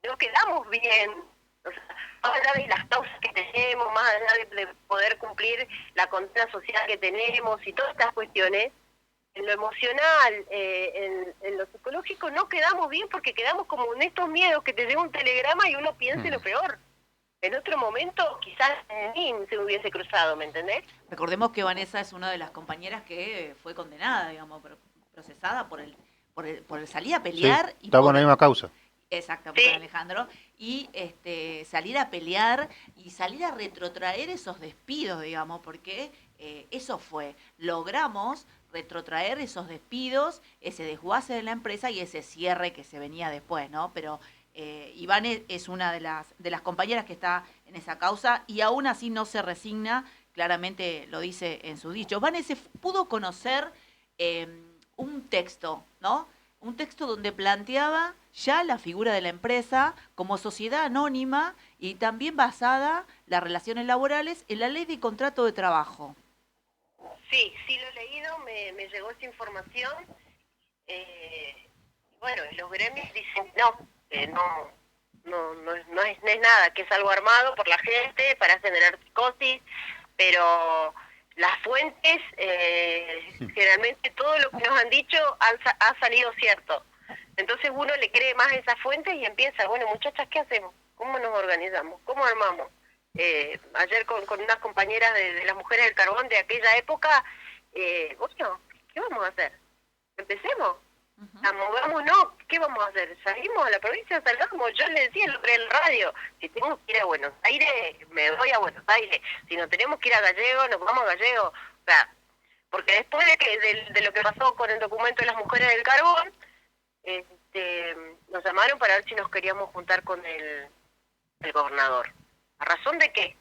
no quedamos bien, o sea, más allá de las causas que tenemos, más allá de poder cumplir la condena social que tenemos y todas estas cuestiones, en lo emocional, en lo psicológico no quedamos bien porque quedamos como en estos miedos que te llega un telegrama y uno piense lo peor. En otro momento quizás ni se hubiese cruzado, ¿me entendés? Recordemos que Vanessa es una de las compañeras que fue condenada, digamos, procesada por el salir a pelear. Sí, estaba en la misma causa. Exactamente, sí. Alejandro. Y salir a pelear y salir a retrotraer esos despidos, digamos, porque eso fue. Logramos retrotraer esos despidos, ese desguace de la empresa y ese cierre que se venía después, ¿no? Pero Iván es una de las compañeras que está en esa causa y aún así no se resigna, claramente lo dice en su dicho. Vanessa pudo conocer un texto, ¿no? Un texto donde planteaba ya la figura de la empresa como sociedad anónima y también basada las relaciones laborales en la ley de contrato de trabajo. Sí, lo he leído, me llegó esa información. Bueno, los gremios dicen no es nada, que es algo armado por la gente para generar psicosis, pero las fuentes, generalmente todo lo que nos han dicho ha salido cierto. Entonces uno le cree más a esas fuentes y empieza, bueno, muchachas, ¿qué hacemos? ¿Cómo nos organizamos? ¿Cómo armamos? Ayer con unas compañeras de las mujeres del carbón de aquella época, bueno, ¿qué vamos a hacer? Empecemos. Movámonos, ¿qué vamos a hacer? ¿Salimos a la provincia? Salgamos. Yo le decía en el radio, si tenemos que ir a Buenos Aires, me voy a Buenos Aires. Si no tenemos que ir a Gallego, nos vamos a Gallego. O sea, porque después de lo que pasó con el documento de las mujeres del carbón, nos llamaron para ver si nos queríamos juntar con el gobernador. ¿A razón de qué?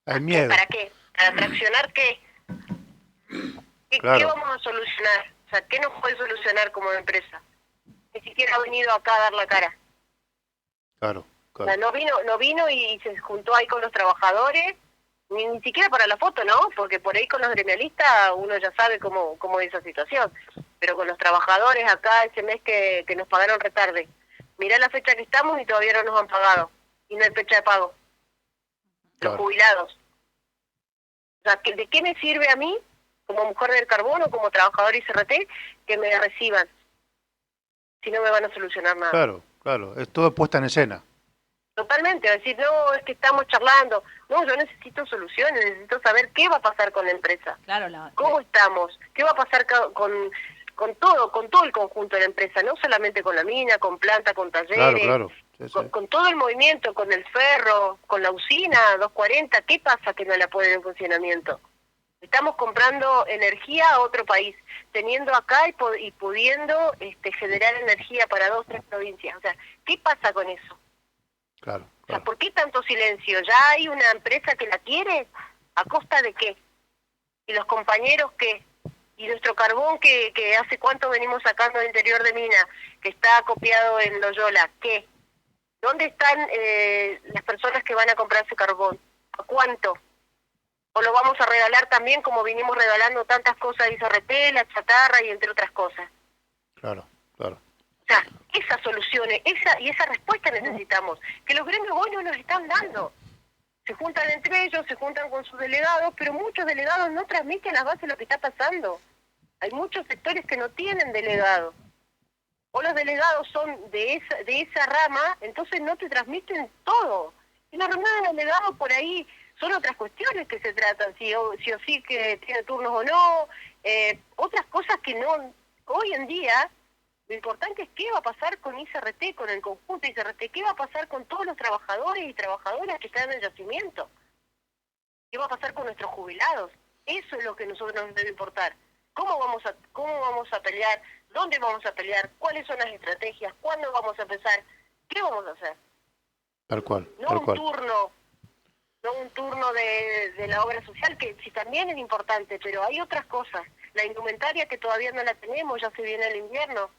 Hay miedo. ¿Para qué? ¿Para traccionar qué? Claro. ¿Qué vamos a solucionar? O sea, ¿qué nos puede solucionar como empresa? Ni siquiera ha venido acá a dar la cara. Claro. O sea, no vino y se juntó ahí con los trabajadores, ni siquiera para la foto, ¿no? Porque por ahí con los gremialistas uno ya sabe cómo es esa situación. Pero con los trabajadores acá ese mes que nos pagaron retarde. Mirá la fecha que estamos y todavía no nos han pagado. Y no hay fecha de pago. Claro. Los jubilados. O sea, ¿de qué me sirve a mí, como mujer del carbón o como trabajador ICRT, que me reciban si no me van a solucionar nada? Claro, es todo puesta en escena. Totalmente, decir, no, es que estamos charlando. No, yo necesito soluciones, necesito saber qué va a pasar con la empresa. Claro, ¿Cómo estamos? ¿Qué va a pasar con todo el conjunto de la empresa? No solamente con la mina, con planta, con talleres. Claro. Sí. Con todo el movimiento, con el ferro, con la usina 240, ¿qué pasa que no la ponen en funcionamiento? Estamos comprando energía a otro país, teniendo acá y pudiendo generar energía para 2 o 3 provincias. O sea, ¿qué pasa con eso? Claro. O sea, ¿por qué tanto silencio? ¿Ya hay una empresa que la quiere? ¿A costa de qué? ¿Y los compañeros qué? ¿Y nuestro carbón que hace cuánto venimos sacando del interior de mina, que está acopiado en Loyola? ¿Qué? ¿Dónde están las personas que van a comprar ese carbón? ¿A cuánto? ¿O lo vamos a regalar también como vinimos regalando tantas cosas de ICRT, la chatarra y entre otras cosas? Claro. O sea, esas soluciones, esa respuesta necesitamos, que los gremios hoy no nos están dando. Se juntan entre ellos, se juntan con sus delegados, pero muchos delegados no transmiten a la base lo que está pasando. Hay muchos sectores que no tienen delegados. O los delegados son de esa rama, entonces no te transmiten todo. Y la remada del delegado por ahí son otras cuestiones que se tratan, sí o sí que tiene turnos o no, otras cosas que no, hoy en día, lo importante es qué va a pasar con ICRT, con el conjunto ICRT, qué va a pasar con todos los trabajadores y trabajadoras que están en el yacimiento, qué va a pasar con nuestros jubilados, eso es lo que a nosotros nos debe importar, cómo vamos a pelear, dónde vamos a pelear, cuáles son las estrategias, cuándo vamos a empezar, qué vamos a hacer. Tal cual. No un turno no un turno de la obra social, que sí también es importante, pero hay otras cosas. La indumentaria que todavía no la tenemos, ya se viene el invierno.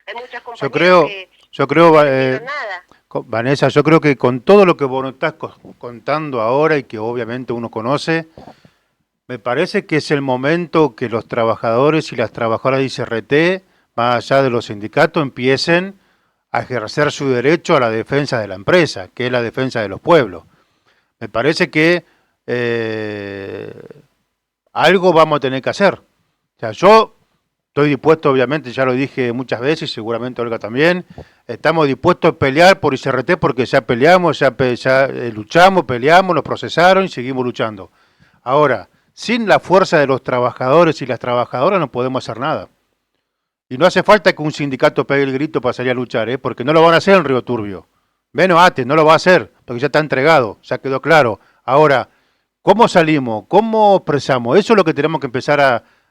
Hay muchas compañeras que no hicieron nada. Vanessa, yo creo que con todo lo que vos nos estás contando ahora y que obviamente uno conoce, me parece que es el momento que los trabajadores y las trabajadoras de ICRT, más allá de los sindicatos, empiecen a ejercer su derecho a la defensa de la empresa, que es la defensa de los pueblos. Me parece que algo vamos a tener que hacer. O sea, yo estoy dispuesto, obviamente, ya lo dije muchas veces, seguramente Olga también, estamos dispuestos a pelear por ICRT porque ya peleamos, ya luchamos, peleamos, nos procesaron y seguimos luchando. Ahora, sin la fuerza de los trabajadores y las trabajadoras no podemos hacer nada. Y no hace falta que un sindicato pegue el grito para salir a luchar, porque no lo van a hacer en Río Turbio. Menos ATE, no lo va a hacer, porque ya está entregado, ya quedó claro. Ahora, ¿cómo salimos? ¿Cómo expresamos? Eso es lo que tenemos que empezar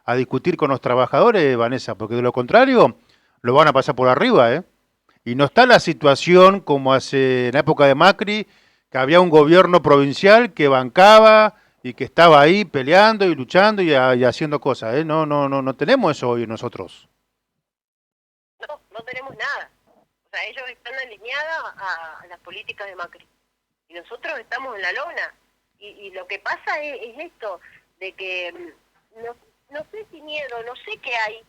a discutir con los trabajadores, Vanessa, porque de lo contrario lo van a pasar por arriba, Y no está la situación como hace en la época de Macri, que había un gobierno provincial que bancaba y que estaba ahí peleando y luchando y haciendo cosas, No tenemos eso hoy nosotros. No tenemos nada. O sea, ellos están alineados a las políticas de Macri. Y nosotros estamos en la lona. Y lo que pasa es esto, de que no sé si miedo, no sé qué hay.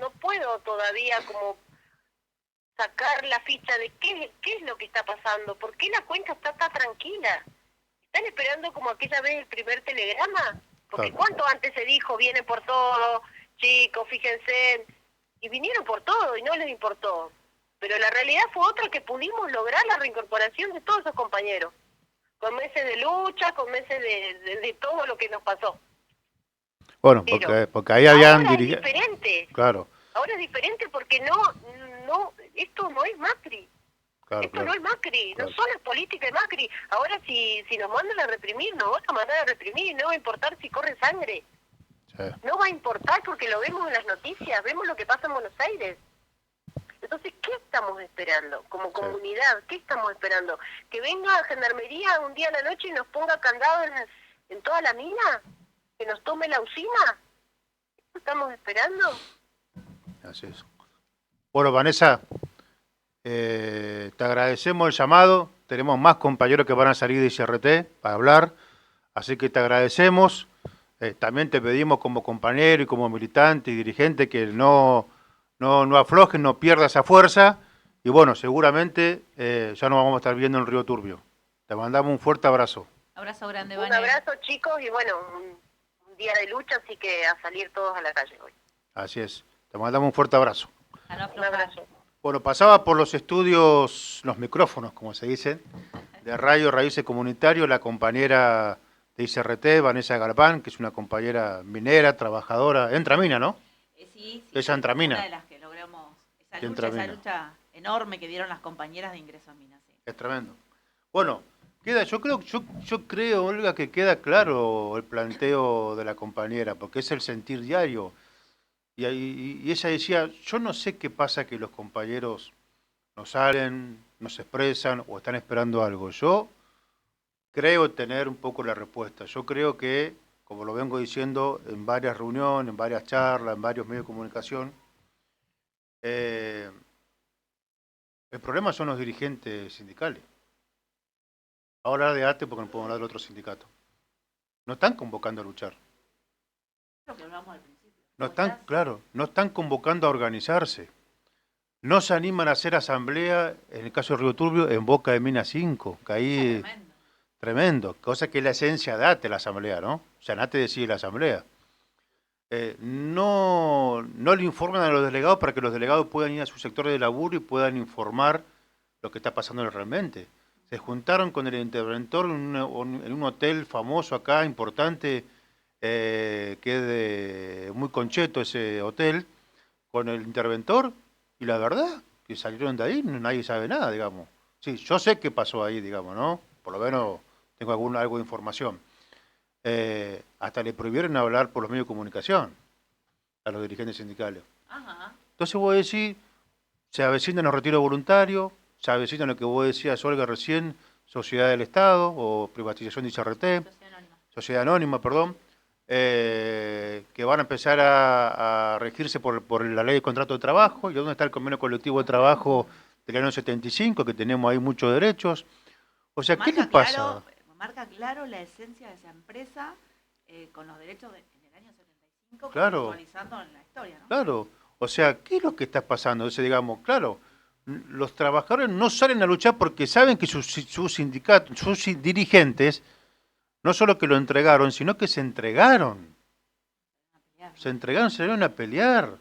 No puedo todavía como sacar la ficha de qué es lo que está pasando. ¿Por qué la cuenta está tan tranquila? ¿Están esperando como aquella vez el primer telegrama? Porque Claro. ¿cuánto antes se dijo, viene por todo, chicos, fíjense? Y vinieron por todo y no les importó. Pero la realidad fue otra, que pudimos lograr la reincorporación de todos esos compañeros. Con meses de lucha, con meses de todo lo que nos pasó. Bueno, porque ahí habían ahora es diferente. Claro. Ahora es diferente porque esto no es Macri. Claro, Esto no es Macri, no son las políticas de Macri. Ahora si nos mandan a reprimir, nos van a mandar a reprimir, no va a importar si corre sangre. Sí. No va a importar porque lo vemos en las noticias, vemos lo que pasa en Buenos Aires. Entonces, ¿qué estamos esperando como comunidad? ¿Qué estamos esperando? ¿Que venga a Gendarmería un día a la noche y nos ponga candado en toda la mina? ¿Que nos tome la usina? ¿Eso estamos esperando? Así es. Bueno, Vanessa, te agradecemos el llamado. Tenemos más compañeros que van a salir de ICRT para hablar, así que te agradecemos. También te pedimos como compañero y como militante y dirigente que no aflojes, no pierdas esa fuerza. Y bueno, seguramente ya nos vamos a estar viendo en Río Turbio. Te mandamos un fuerte abrazo. Abrazo grande, Un abrazo, chicos, y bueno, un día de lucha, así que a salir todos a la calle hoy. Así es. Te mandamos un fuerte abrazo. Un abrazo. Bueno, pasaba por los estudios, los micrófonos, como se dicen, de Radio Raíces Comunitario, la compañera de ICRT, Vanessa Galpán, que es una compañera minera, trabajadora, Entramina, ¿no? Sí, Ella Entramina. Una de las que logramos esa lucha enorme que dieron las compañeras de ingreso a Minas. Sí. Es tremendo. Bueno, yo creo, Olga, que queda claro el planteo de la compañera, porque es el sentir diario. Y ella decía, yo no sé qué pasa que los compañeros no salen, no se expresan o están esperando algo. Yo creo tener un poco la respuesta. Yo creo que, como lo vengo diciendo en varias reuniones, en varias charlas, en varios medios de comunicación, el problema son los dirigentes sindicales. Ahora hablar de ATE porque no podemos hablar del otro sindicato. No están convocando a luchar. Lo que hablamos al principio. No están convocando a organizarse. No se animan a hacer asamblea, en el caso de Río Turbio, en Boca de Mina 5, que ahí tremendo, cosa que es la esencia de ATE, la asamblea, ¿no? O sea, en ATE decide la asamblea. No le informan a los delegados para que los delegados puedan ir a su sector de laburo y puedan informar lo que está pasando realmente. Se juntaron con el interventor en un hotel famoso acá, importante, que es muy concheto ese hotel, con el interventor, y la verdad, que salieron de ahí, nadie sabe nada, digamos. Sí, yo sé qué pasó ahí, digamos, ¿no? Por lo menos tengo algo de información. Hasta le prohibieron hablar por los medios de comunicación a los dirigentes sindicales. Ajá. Entonces vos decís, se avecinan los retiros voluntarios, se avecinan lo que vos decías, Olga, recién, sociedad del Estado o privatización de ICRT, sociedad anónima, perdón, que van a empezar a regirse por la ley de contrato de trabajo, y dónde está el convenio colectivo de trabajo del año 75, que tenemos ahí muchos derechos. O sea, ¿qué le pasa? Marca claro la esencia de esa empresa con los derechos en el año 75, claro, actualizando en la historia, ¿no? Claro, o sea, ¿qué es lo que está pasando? O sea, digamos, claro, los trabajadores no salen a luchar porque saben que sus sindicatos, sus dirigentes, no solo que lo entregaron, sino que se entregaron. Se entregaron, se salieron a pelear.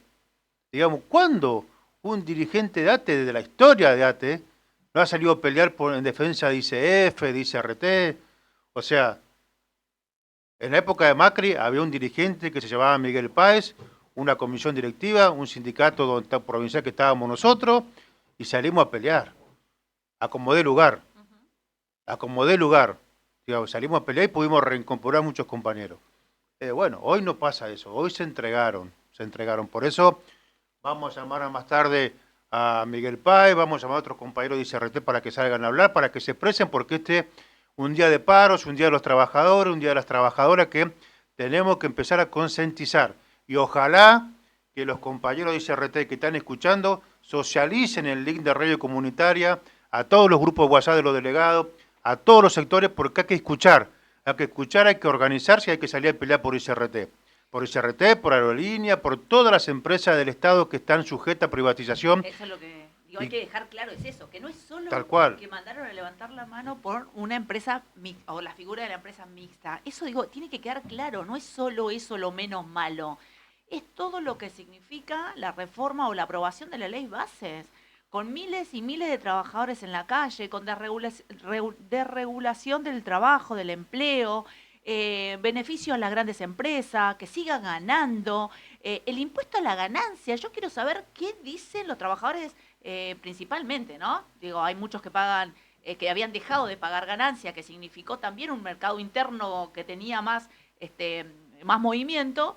Digamos, ¿cuándo un dirigente de ATE, de la historia de ATE, no ha salido a pelear en defensa de ICF, de ICRT? O sea, en la época de Macri había un dirigente que se llamaba Miguel Páez, una comisión directiva, un sindicato provincial que estábamos nosotros, y salimos a pelear. Acomodé lugar. Acomodé lugar. Digamos, salimos a pelear y pudimos reincorporar muchos compañeros. Bueno, hoy no pasa eso, hoy se entregaron. Por eso vamos a llamar más tarde a Miguel Páez, vamos a llamar a otros compañeros de ICRT para que salgan a hablar, para que se expresen, porque un día de paros, un día de los trabajadores, un día de las trabajadoras, que tenemos que empezar a concientizar. Y ojalá que los compañeros de ICRT que están escuchando socialicen el link de radio comunitaria a todos los grupos de WhatsApp de los delegados, a todos los sectores, porque hay que escuchar, hay que organizarse y hay que salir a pelear por ICRT. Por ICRT, por Aerolínea, por todas las empresas del Estado que están sujetas a privatización. Eso es lo que digo, hay que dejar claro, es eso, que no es solo tal cual, que mandaron a levantar la mano por una empresa mixta, o la figura de la empresa mixta. Eso, digo, tiene que quedar claro, no es solo eso lo menos malo, es todo lo que significa la reforma o la aprobación de la ley bases, con miles y miles de trabajadores en la calle, con desregulación del trabajo, del empleo, beneficios a las grandes empresas, que sigan ganando, el impuesto a la ganancia. Yo quiero saber qué dicen los trabajadores principalmente, ¿no? Digo, hay muchos que pagan, que habían dejado de pagar ganancia, que significó también un mercado interno que tenía más movimiento.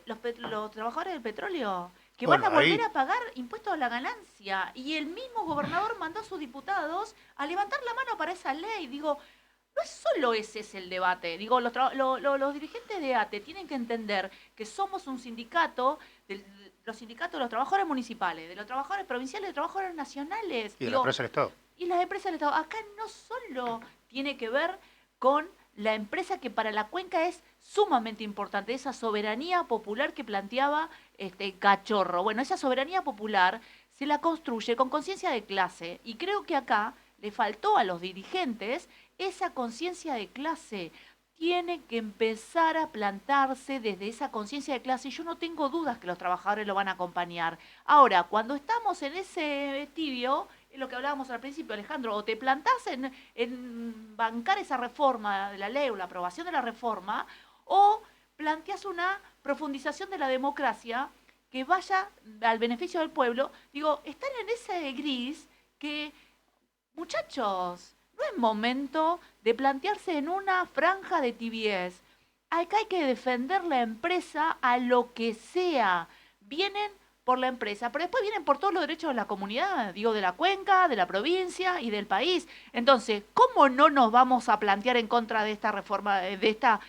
Los trabajadores del petróleo, que van a volver a pagar impuestos a la ganancia, y el mismo gobernador mandó a sus diputados a levantar la mano para esa ley. Digo, no es solo ese es el debate. Digo, los dirigentes de ATE tienen que entender que somos un sindicato, los sindicatos de los trabajadores municipales, de los trabajadores provinciales, de los trabajadores nacionales. Y de la empresa del Estado. Y las empresas del Estado. Acá no solo tiene que ver con la empresa, que para la cuenca es sumamente importante, esa soberanía popular que planteaba Cachorro. Bueno, esa soberanía popular se la construye con conciencia de clase, y creo que acá le faltó a los dirigentes esa conciencia de clase. Tiene que empezar a plantarse desde esa conciencia de clase, y yo no tengo dudas que los trabajadores lo van a acompañar. Ahora, cuando estamos en ese tibio, es lo que hablábamos al principio, Alejandro, o te plantás en bancar esa reforma de la ley o la aprobación de la reforma, o planteás una profundización de la democracia que vaya al beneficio del pueblo. Digo, están en ese gris que, muchachos, no es momento de plantearse en una franja de tibiez. Acá hay que defender la empresa a lo que sea. Vienen por la empresa, pero después vienen por todos los derechos de la comunidad, digo, de la cuenca, de la provincia y del país. Entonces, ¿cómo no nos vamos a plantear en contra de esta reforma, de esta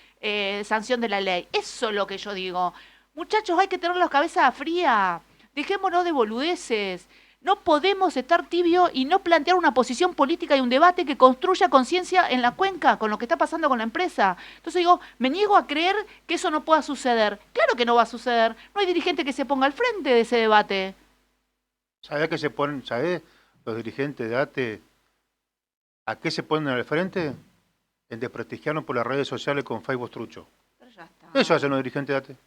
sanción de la ley? Eso es lo que yo digo. Muchachos, hay que tener la cabeza fría. Dejémonos de boludeces. No podemos estar tibios y no plantear una posición política y un debate que construya conciencia en la cuenca con lo que está pasando con la empresa. Entonces digo, me niego a creer que eso no pueda suceder. Claro que no va a suceder. No hay dirigente que se ponga al frente de ese debate. ¿Sabés qué se ponen? ¿Sabés los dirigentes de ATE a qué se ponen al frente? En desprestigiarnos por las redes sociales con Facebook trucho. Pero ya está. Eso hacen los dirigentes de ATE.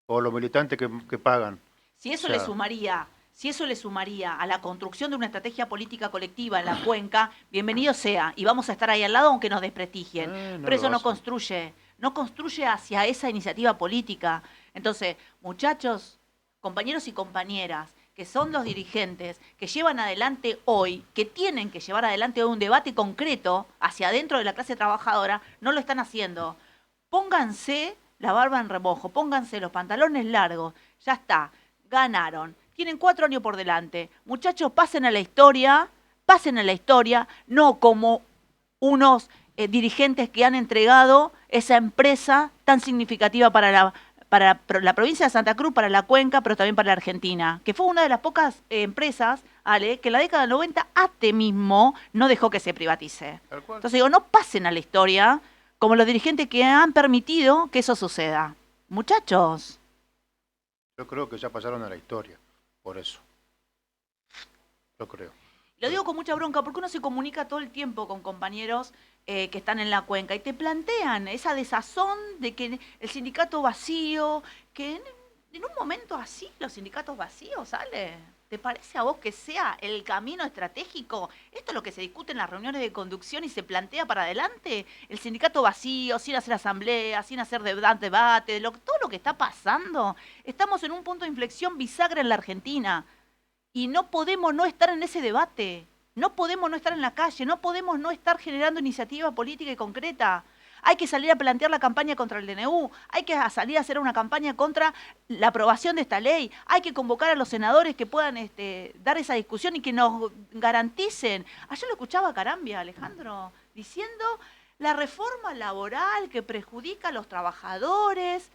O los militantes que pagan. Si eso le sumaría a la construcción de una estrategia política colectiva en la cuenca, bienvenido sea, y vamos a estar ahí al lado aunque nos desprestigien. Pero eso no construye hacia esa iniciativa política. Entonces, muchachos, compañeros y compañeras, que son los dirigentes, que llevan adelante hoy, que tienen que llevar adelante hoy un debate concreto hacia adentro de la clase trabajadora, no lo están haciendo. Pónganse la barba en remojo, pónganse los pantalones largos, ya está, ganaron. Tienen 4 años por delante. Muchachos, pasen a la historia pasen a la historia, no como unos dirigentes que han entregado esa empresa tan significativa para la provincia de Santa Cruz, para la cuenca, pero también para la Argentina, que fue una de las pocas empresas, Ale, que en la década del 90 ATE mismo no dejó que se privatice. Entonces digo, no pasen a la historia como los dirigentes que han permitido que eso suceda. Muchachos. Yo creo que ya pasaron a la historia, por eso. Yo creo. Lo digo con mucha bronca porque uno se comunica todo el tiempo con compañeros que están en la cuenca y te plantean esa desazón de que el sindicato vacío, que en un momento así los sindicatos vacíos, ¿sale? ¿Te parece a vos que sea el camino estratégico? ¿Esto es lo que se discute en las reuniones de conducción y se plantea para adelante? El sindicato vacío, sin hacer asamblea, sin hacer debate, todo lo que está pasando. Estamos en un punto de inflexión bisagra en la Argentina. Y no podemos no estar en ese debate, no podemos no estar en la calle, no podemos no estar generando iniciativa política y concreta. Hay que salir a plantear la campaña contra el DNU, hay que salir a hacer una campaña contra la aprobación de esta ley, hay que convocar a los senadores que puedan dar esa discusión y que nos garanticen. Ayer lo escuchaba Carambia, Alejandro, diciendo la reforma laboral que perjudica a los trabajadores.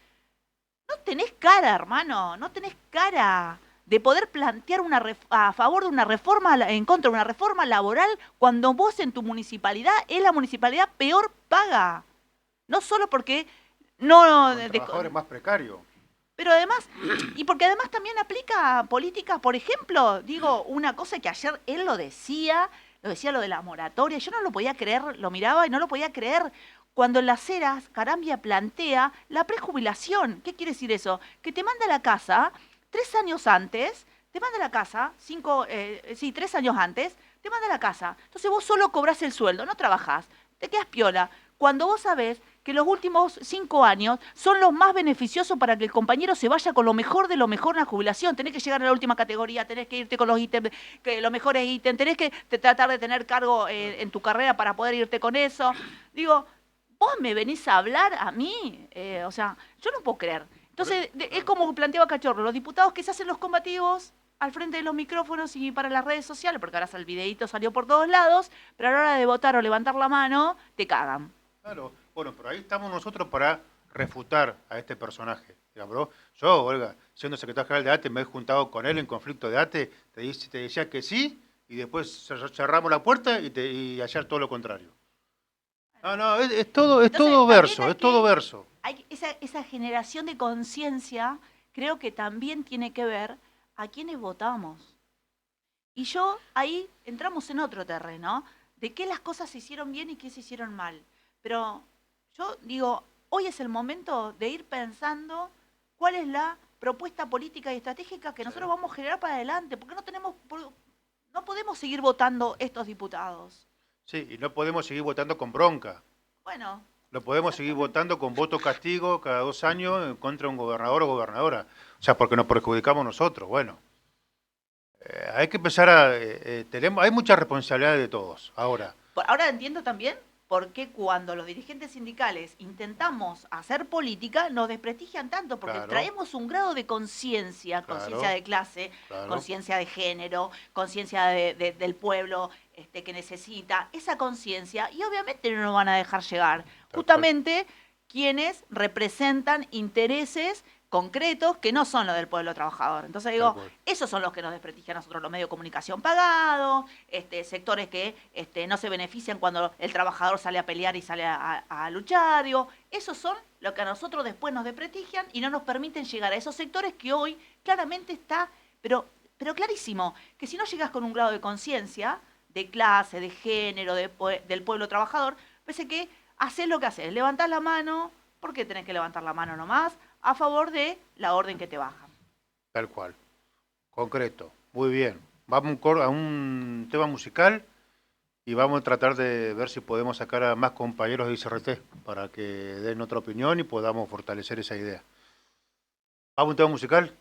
No tenés cara, hermano, no tenés cara de poder plantear a favor de una reforma, en contra de una reforma laboral, cuando vos en tu municipalidad es la municipalidad peor paga. No solo porque no... trabajadores más precarios. Pero además, y porque además también aplica políticas, por ejemplo, digo, una cosa que ayer él lo decía lo de la moratoria, yo no lo podía creer, lo miraba y no lo podía creer. Cuando en Las Heras, Carambia plantea la prejubilación. ¿Qué quiere decir eso? Que te manda a la casa 3 años antes, te manda a la casa, 3 años antes, te manda a la casa. Entonces vos solo cobrás el sueldo, no trabajás, te quedas piola. Cuando vos sabés que los últimos 5 años son los más beneficiosos para que el compañero se vaya con lo mejor de lo mejor en la jubilación. Tenés que llegar a la última categoría, tenés que irte con los ítems, los mejores ítems, tenés que tratar de tener cargo en tu carrera para poder irte con eso. Digo, vos me venís a hablar a mí, o sea, yo no puedo creer. Entonces, es como planteaba Cachorro, los diputados que se hacen los combativos al frente de los micrófonos y para las redes sociales, porque ahora el videíto salió por todos lados, pero a la hora de votar o levantar la mano, te cagan. Claro, bueno, pero ahí estamos nosotros para refutar a este personaje. Digamos, yo, Olga, siendo secretario general de ATE, me he juntado con él en conflicto de ATE, te decía que sí, y después cerramos la puerta y ayer todo lo contrario. No, es todo verso. Hay esa generación de conciencia, creo que también tiene que ver a quiénes votamos. Y ahí entramos en otro terreno, de qué las cosas se hicieron bien y qué se hicieron mal. Pero yo digo, hoy es el momento de ir pensando cuál es la propuesta política y estratégica que nosotros vamos a generar para adelante, porque no podemos seguir votando estos diputados. Sí, y no podemos seguir votando con bronca. Bueno. Lo podemos seguir votando con voto castigo cada 2 años contra un gobernador o gobernadora. O sea, porque nos perjudicamos nosotros. Bueno, hay que empezar hay mucha responsabilidad de todos. Ahora Entiendo también por qué cuando los dirigentes sindicales intentamos hacer política nos desprestigian tanto, porque traemos un grado de conciencia, conciencia de clase, conciencia de género, conciencia del pueblo que necesita esa conciencia, y obviamente no nos van a dejar llegar. Justamente quienes representan intereses concretos que no son los del pueblo trabajador. Entonces digo, esos son los que nos desprestigian a nosotros, los medios de comunicación pagados, sectores que no se benefician cuando el trabajador sale a pelear y sale a luchar. Digo, esos son los que a nosotros después nos desprestigian y no nos permiten llegar a esos sectores que hoy claramente está, pero clarísimo, que si no llegas con un grado de conciencia, de clase, de género, del pueblo trabajador, parece que haces lo que haces, levantás la mano. ¿Por qué tenés que levantar la mano nomás? A favor de la orden que te bajan. Tal cual. Concreto. Muy bien. Vamos a un tema musical y vamos a tratar de ver si podemos sacar a más compañeros de ICRT para que den otra opinión y podamos fortalecer esa idea. Vamos a un tema musical.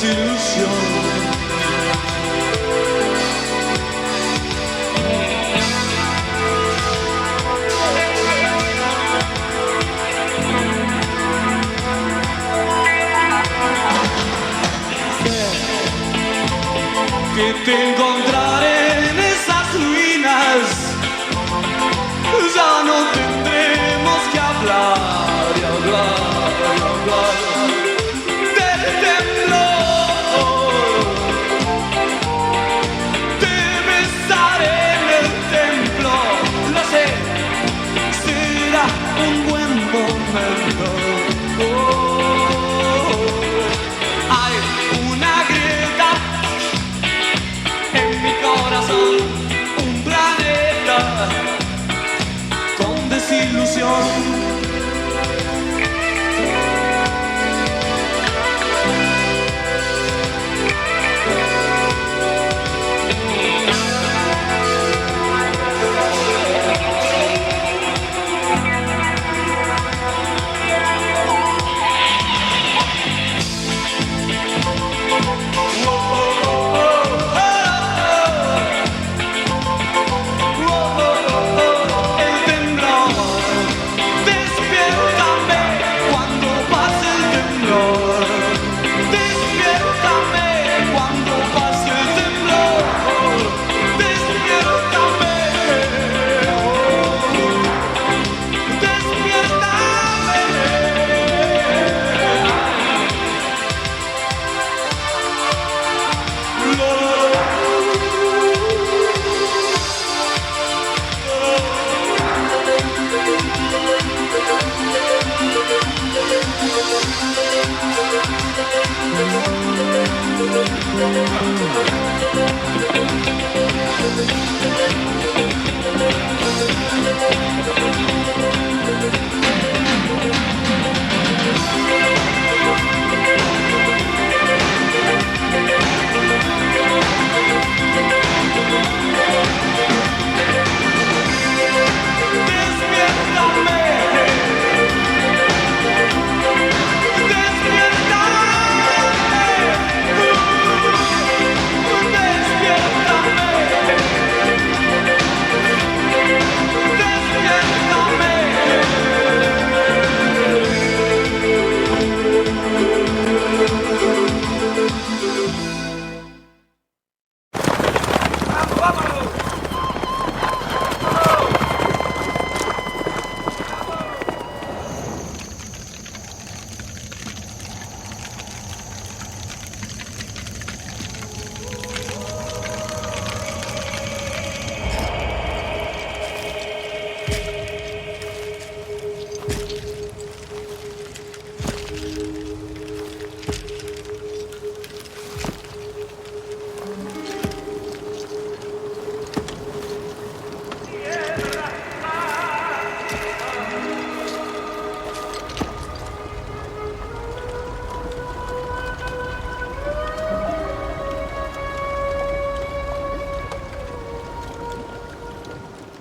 desilusión. Que te encontraré en esas ruinas, ya no tendremos que hablar y hablar y hablar del temblor. Te besaré en el templo, lo sé, será un buen momento. Hay una grieta en mi corazón, un planeta con desilusión.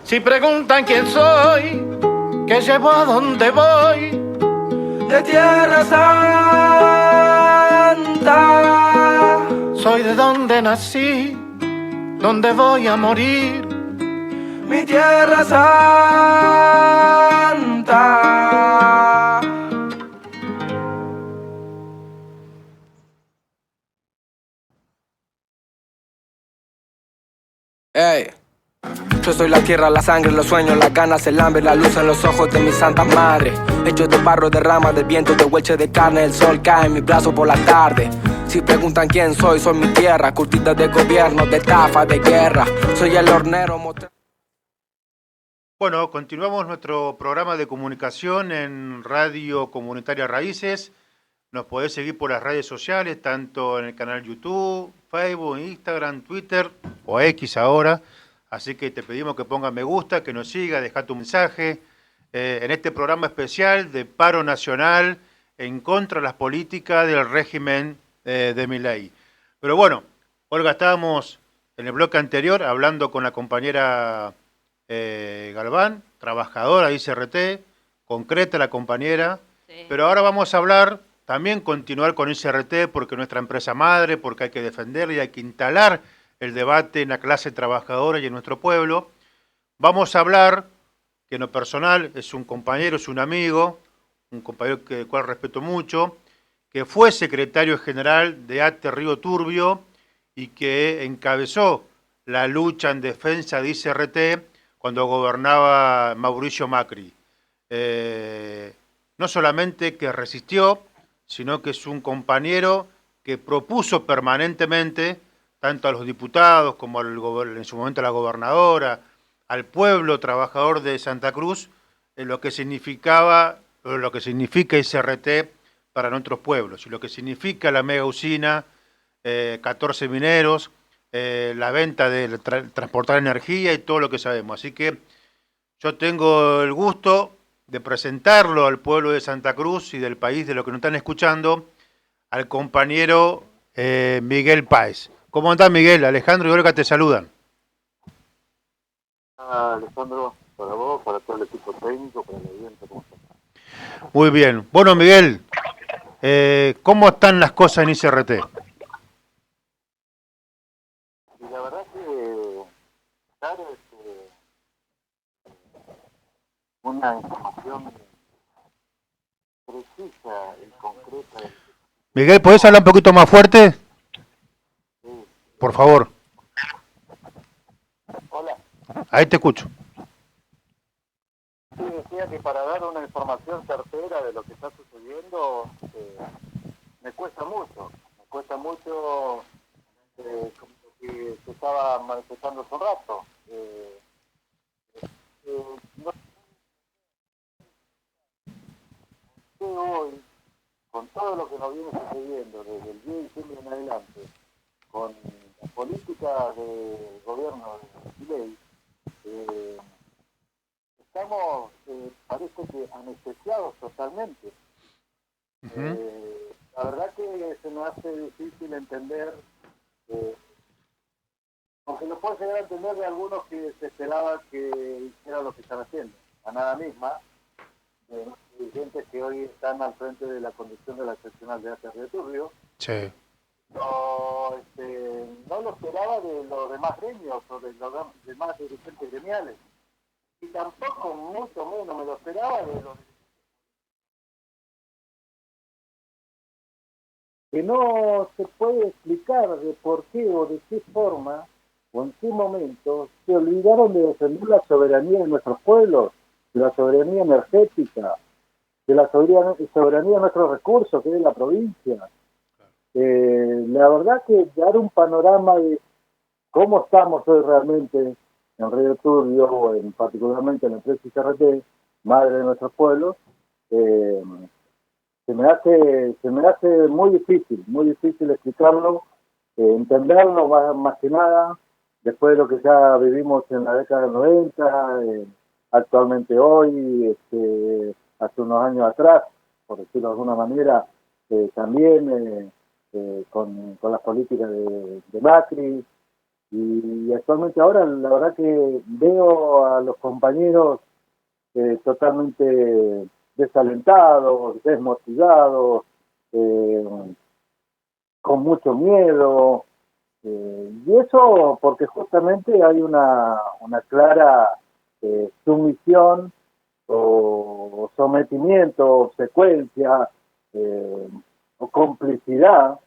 Si preguntan quién soy, qué llevo, a dónde voy, de Tierra Santa. Soy de donde nací, donde voy a morir, mi Tierra Santa. Hey. Yo soy la tierra, la sangre, los sueños, las ganas, el hambre, la luz en los ojos de mi santa madre. Hecho de barro, de rama, de viento, de hueche de carne, el sol cae en mi brazo por la tarde. Si preguntan quién soy mi tierra, curtida de gobierno, de estafa, de guerra. Soy el hornero. Bueno, continuamos nuestro programa de comunicación en Radio Comunitaria Raíces. Nos podés seguir por las redes sociales, tanto en el canal YouTube, Facebook, Instagram, Twitter o X ahora. Así que te pedimos que pongas me gusta, que nos siga, deja tu mensaje en este programa especial de paro nacional en contra de las políticas del régimen de Milei. Pero bueno, Olga, estábamos en el bloque anterior hablando con la compañera Galván, trabajadora de ICRT, concreta la compañera, sí. Pero ahora vamos a hablar también continuar con ICRT porque es nuestra empresa madre, porque hay que defenderla y hay que instalar el debate en la clase trabajadora y en nuestro pueblo. Vamos a hablar, que en lo personal es un compañero, es un amigo, un compañero del cual respeto mucho, que fue secretario general de ATE Río Turbio y que encabezó la lucha en defensa de ICRT cuando gobernaba Mauricio Macri. No solamente que resistió, sino que es un compañero que propuso permanentemente, tanto a los diputados como en su momento a la gobernadora, al pueblo trabajador de Santa Cruz, lo que significaba, lo que significa ICRT para nuestros pueblos, y lo que significa la mega usina, 14 mineros, la venta de transportar energía y todo lo que sabemos. Así que yo tengo el gusto de presentarlo al pueblo de Santa Cruz y del país, de lo que nos están escuchando, al compañero Miguel Páez. ¿Cómo andás, Miguel? Alejandro y Olga te saludan. Alejandro, para vos, para todo el equipo técnico, para el oyente, ¿cómo estás? Muy bien. Bueno, Miguel, ¿cómo están las cosas en ICRT? Y la verdad que dar una información precisa y concreta. Miguel, ¿podés hablar un poquito más fuerte? Sí. Por favor. Hola. Ahí te escucho. Sí, decía que para dar una información certera de lo que está sucediendo, me cuesta mucho, como que se estaba manifestando hace un rato. Hoy, con todo lo que nos viene sucediendo desde el 10 de diciembre en adelante, con la política de gobierno de Milei, estamos, parece que anestesiados totalmente. La verdad que se nos hace difícil entender, aunque lo puedo llegar a entender de algunos que se esperaba que hicieran lo que están haciendo. A nada misma, de dirigentes que hoy están al frente de la conducción de la seccional de ATE Río Turbio. Sí. No lo esperaba de los demás gremios o de los demás dirigentes gremiales. Y tampoco, mucho menos, me lo esperaba de los que no se puede explicar de por qué o de qué forma o en qué momento se olvidaron de defender la soberanía de nuestros pueblos, de la soberanía energética, de la soberanía de nuestros recursos, que es la provincia. La verdad que dar un panorama de cómo estamos hoy realmente en Río Turbio, particularmente en la empresa ICRT, madre de nuestros pueblos, se me hace muy difícil explicarlo, entenderlo más que nada, después de lo que ya vivimos en la década del 90, actualmente hoy, hace unos años atrás, por decirlo de alguna manera, también con las políticas de Macri, y actualmente ahora la verdad que veo a los compañeros totalmente desalentados, desmotivados, con mucho miedo, y eso porque justamente hay una clara sumisión o sometimiento, o secuencia o complicidad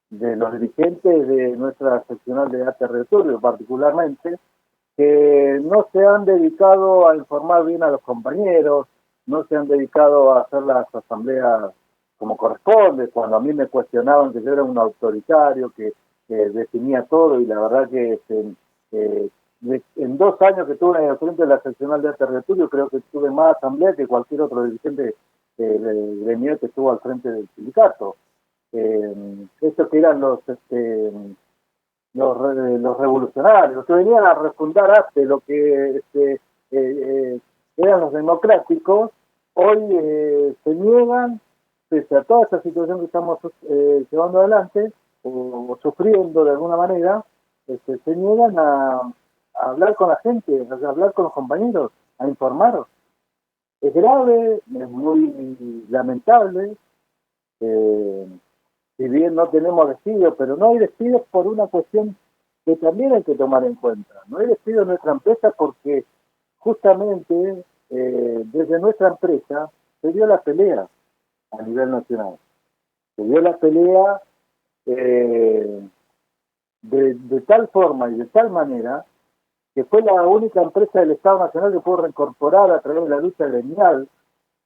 de los dirigentes de nuestra seccional de ATE Río Turbio, particularmente, que no se han dedicado a informar bien a los compañeros, no se han dedicado a hacer las asambleas como corresponde, cuando a mí me cuestionaban que yo era un autoritario, que definía todo, y la verdad que en 2 años que estuve al frente de la seccional de ATE Río Turbio, creo que tuve más asamblea que cualquier otro dirigente gremial que estuvo al frente del sindicato. Estos que eran los revolucionarios, que venían a refundar ATE, lo que eran los democráticos, hoy se niegan, pese a toda esta situación que estamos llevando adelante, o sufriendo de alguna manera, se niegan a hablar con la gente, a hablar con los compañeros, a informar. Es grave, es muy lamentable, si bien no tenemos despidos, pero no hay despidos por una cuestión que también hay que tomar en cuenta. No hay despidos en nuestra empresa porque justamente desde nuestra empresa se dio la pelea a nivel nacional. Se dio la pelea de tal forma y de tal manera que fue la única empresa del Estado Nacional que pudo reincorporar a través de la lucha gremial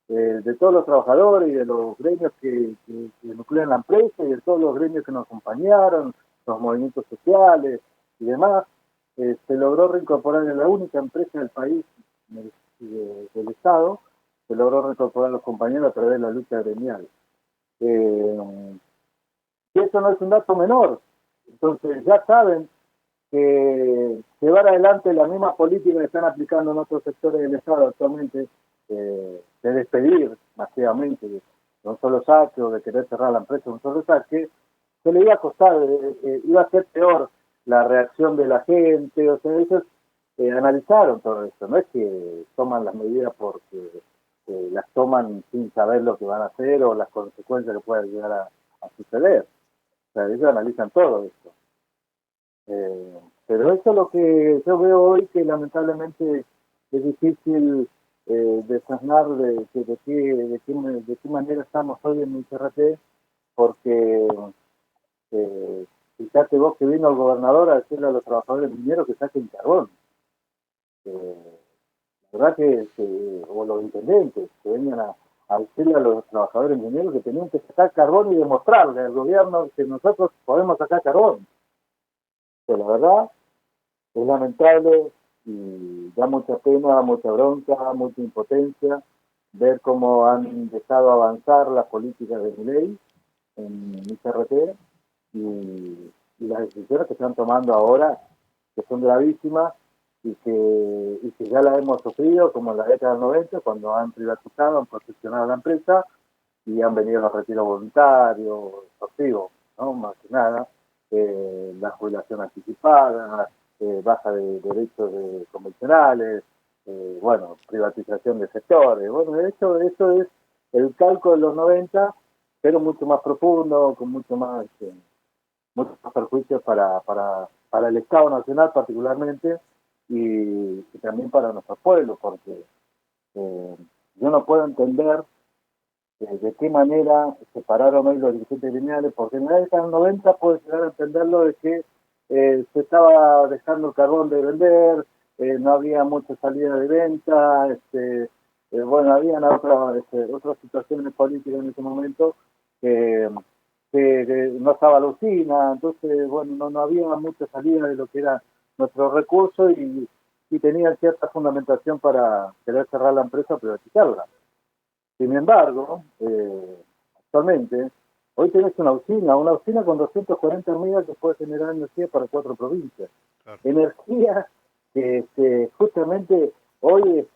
de todos los trabajadores y de los gremios que nuclean la empresa y de todos los gremios que nos acompañaron, los movimientos sociales y demás, se logró reincorporar en la única empresa del país, del Estado, se logró reincorporar a los compañeros a través de la lucha gremial. Y eso no es un dato menor. Entonces ya saben que llevar adelante la misma política que están aplicando en otros sectores del Estado actualmente, de despedir masivamente, de un solo saque o de querer cerrar la empresa de un solo saque, se le iba a costar, iba a ser peor la reacción de la gente. O sea, ellos analizaron todo esto, no es que toman las medidas porque las toman sin saber lo que van a hacer o las consecuencias que pueden llegar a suceder. O sea, ellos analizan todo esto. Pero eso es lo que yo veo hoy, que lamentablemente es difícil desasnar de qué manera estamos hoy en mi CRT, porque fíjate vos que vino el gobernador a decirle a los trabajadores mineros que saquen carbón. La verdad o los intendentes que venían a decirle a los trabajadores mineros que tenían que sacar carbón y demostrarle al gobierno que nosotros podemos sacar carbón. Pero la verdad es lamentable y da mucha pena, mucha bronca, mucha impotencia ver cómo han dejado avanzar las políticas de Milei en mi CRT y las decisiones que están tomando ahora, que son gravísimas y que ya las hemos sufrido, como en la década del 90, cuando han privatizado, han posicionado la empresa y han venido los retiros voluntarios, exhaustivos, ¿no? Más que nada, la jubilación anticipada, baja de derechos convencionales, bueno, privatización de sectores. Bueno, de hecho, eso es el calco de los 90, pero mucho más profundo, con muchos más perjuicios para el Estado Nacional particularmente y también para nuestro pueblo, porque yo no puedo entender de qué manera se pararon hoy los dirigentes gremiales, porque en la década del 90 puedo llegar a entenderlo de que se estaba dejando el carbón de vender, no había mucha salida de venta, bueno, habían otras situaciones políticas en ese momento que no estaba la usina, entonces, bueno, no había mucha salida de lo que era nuestro recurso y tenían cierta fundamentación para querer cerrar la empresa o privatizarla. Sin embargo, actualmente, hoy tenés una usina con 240 megas que puede generar energía para 4 provincias. Claro. Energía que justamente hoy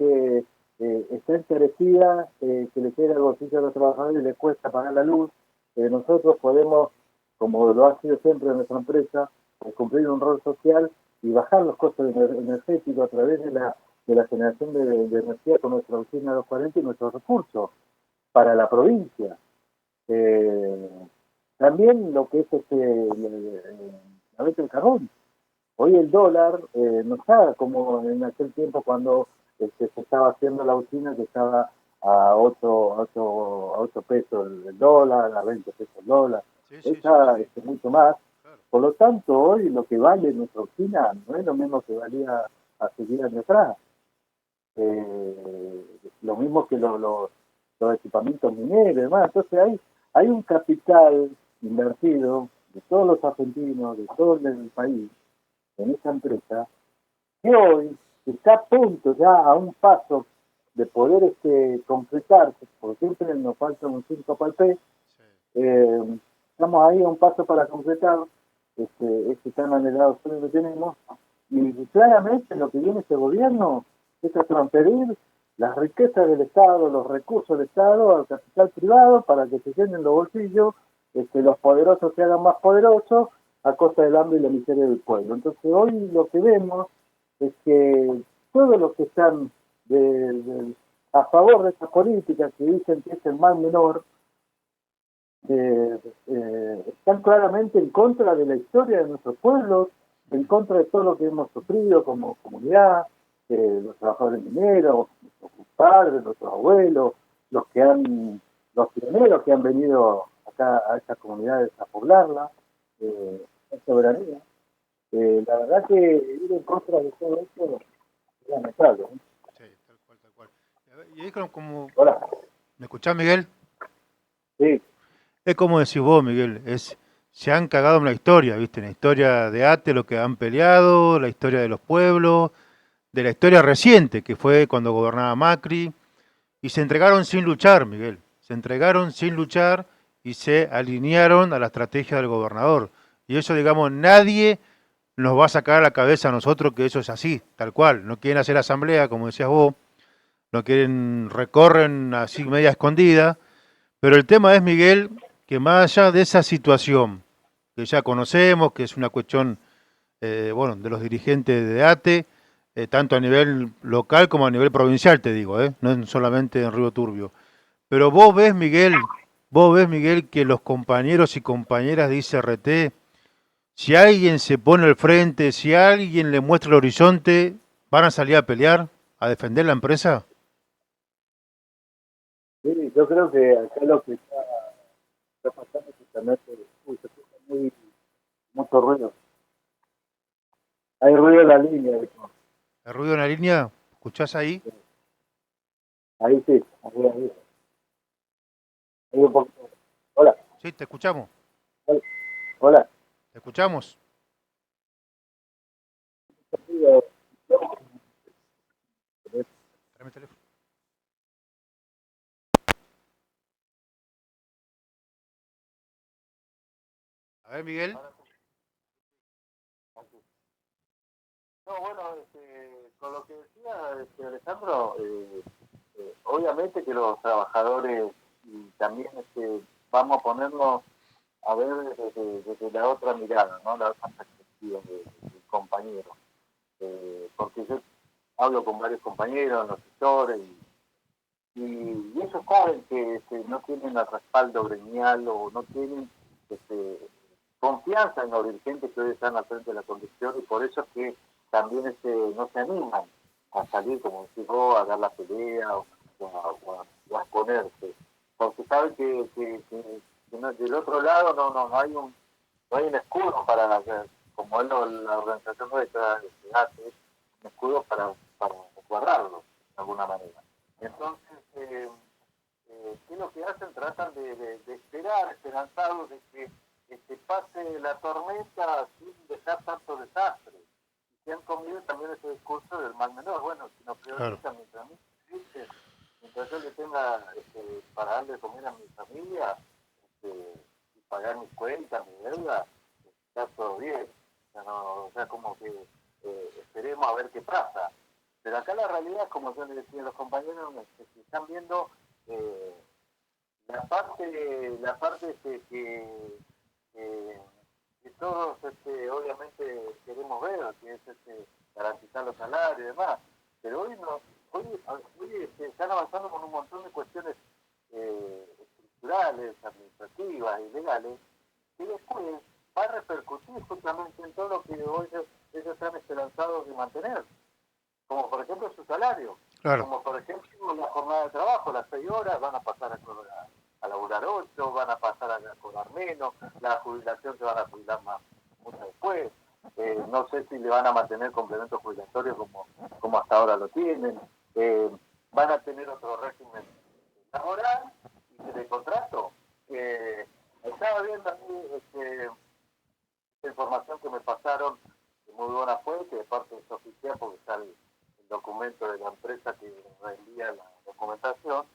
está encarecida, que le queda al bolsillo a los trabajadores y les cuesta pagar la luz. Nosotros podemos, como lo ha sido siempre en nuestra empresa, cumplir un rol social y bajar los costos energéticos a través de la generación de energía con nuestra usina 240 y nuestros recursos para la provincia. También lo que es la venta del carbón. Hoy el dólar no está como en aquel tiempo cuando se estaba haciendo la usina, que estaba a 8 pesos el dólar, a 20 pesos el dólar. Está mucho más. Claro. Por lo tanto, hoy lo que vale nuestra usina no es lo mismo que valía hace 10 años atrás. Lo mismo que los equipamientos mineros y demás. Entonces hay un capital invertido de todos los argentinos, de todo el país, en esa empresa, que hoy está a punto, ya a un paso de poder concretarse, porque siempre nos falta un 5 para el P. Estamos ahí a un paso para concretar este tan anhelado sueño que tenemos, y claramente lo que viene este gobierno es a transferir las riquezas del Estado, los recursos del Estado al capital privado para que se llenen los bolsillos, los poderosos se hagan más poderosos a costa del hambre y la miseria del pueblo. Entonces hoy lo que vemos es que todos los que están a favor de estas políticas que dicen que es el mal menor, están claramente en contra de la historia de nuestros pueblos, en contra de todo lo que hemos sufrido como comunidad, los trabajadores mineros, nuestros padres, nuestros abuelos, los pioneros que han venido acá a estas comunidades a poblarla, en soberanía. La verdad que ir en contra de todo esto es lamentable. Sí, tal cual, tal cual. Y es como... Hola. ¿Me escuchás, Miguel? Sí. Es como decís vos, Miguel, se han cagado en la historia, ¿viste? En la historia de ATE, lo que han peleado, la historia de los pueblos, de la historia reciente, que fue cuando gobernaba Macri, y se entregaron sin luchar, Miguel. Se entregaron sin luchar y se alinearon a la estrategia del gobernador. Y eso, digamos, nadie nos va a sacar a la cabeza a nosotros que eso es así, tal cual. No quieren hacer asamblea, como decías vos, no quieren, recorren así media escondida. Pero el tema es, Miguel, que más allá de esa situación que ya conocemos, que es una cuestión, bueno, de los dirigentes de ATE, tanto a nivel local como a nivel provincial, te digo, no es solamente en Río Turbio. Pero vos ves, Miguel, que los compañeros y compañeras de ICRT, si alguien se pone al frente, si alguien le muestra el horizonte, ¿van a salir a pelear, a defender la empresa? Sí, yo creo que acá lo que está pasando es que también se escucha mucho ruido. Hay ruido en la línea. ¿El ruido en la línea? ¿Escuchás ahí? Ahí sí, ahí. Ahí un poquito. Hola. Sí, te escuchamos. Hola. ¿Te escuchamos? Tráeme el teléfono. A ver, Miguel. No, bueno, con lo que decía Alejandro, obviamente que los trabajadores y también vamos a ponernos a ver desde la otra mirada, ¿no? La otra perspectiva del compañero. Porque yo hablo con varios compañeros en los sectores y ellos saben que no tienen el respaldo gremial o no tienen confianza en los dirigentes que hoy están al frente de la conducción y por eso es que también no se animan a salir, como decís vos, a dar la pelea o a exponerse, porque saben que del otro lado no hay un escudo para, como es la organización nuestra que hace, un escudo para guardarlo de alguna manera. Entonces, ¿qué es lo que hacen? Tratan de esperar, esperanzados de que pase la tormenta sin dejar tanto desastre. Y se han comido también ese discurso del mal menor. Bueno, si nos priorizan mientras yo le tenga para darle de comer a mi familia y pagar mis cuentas, mi deuda, está todo bien. O sea, como que esperemos a ver qué pasa. Pero acá la realidad, como yo les decía a los compañeros, que están viendo la parte que todos obviamente queremos ver, que es garantizar los salarios y demás. Pero hoy están avanzando con un montón de cuestiones estructurales, administrativas y legales, que después va a repercutir justamente en todo lo que hoy ellos están esperanzados de mantener, como por ejemplo su salario, claro. Como por ejemplo la jornada de trabajo, las 6 horas van a pasar a laburar 8, van a pasar a cobrar menos, la jubilación se van a jubilar mucho después, no sé si le van a mantener complementos jubilatorios como hasta ahora lo tienen, van a tener otro régimen laboral y de contrato. Estaba viendo esta información que me pasaron de muy buena fuente de parte de oficial, porque está el documento de la empresa que reenvía la documentación,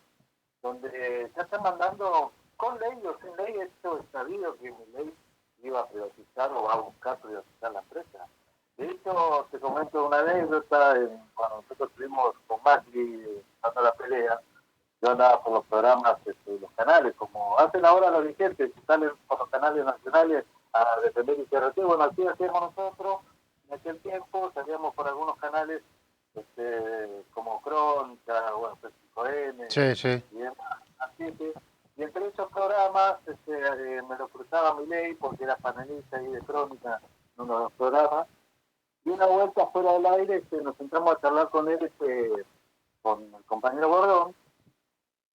donde ya están mandando con ley o sin ley. Esto es sabido que mi ley iba a privatizar o va a buscar privatizar la empresa. De hecho, te comento una anécdota. Cuando nosotros estuvimos con Macri dando la pelea, yo andaba por los programas, los canales, como hacen ahora los dirigentes, que salen por los canales nacionales a defender el ICRT. Bueno, así hacíamos nosotros. En aquel tiempo salíamos por algunos canales como Crónica, bueno, 5N, Sí. y demás. Así que, y entre esos programas me lo cruzaba Milei porque era panelista ahí de crónica en uno de los programas. Y una vuelta fuera del aire nos sentamos a charlar con él, con el compañero Bordón,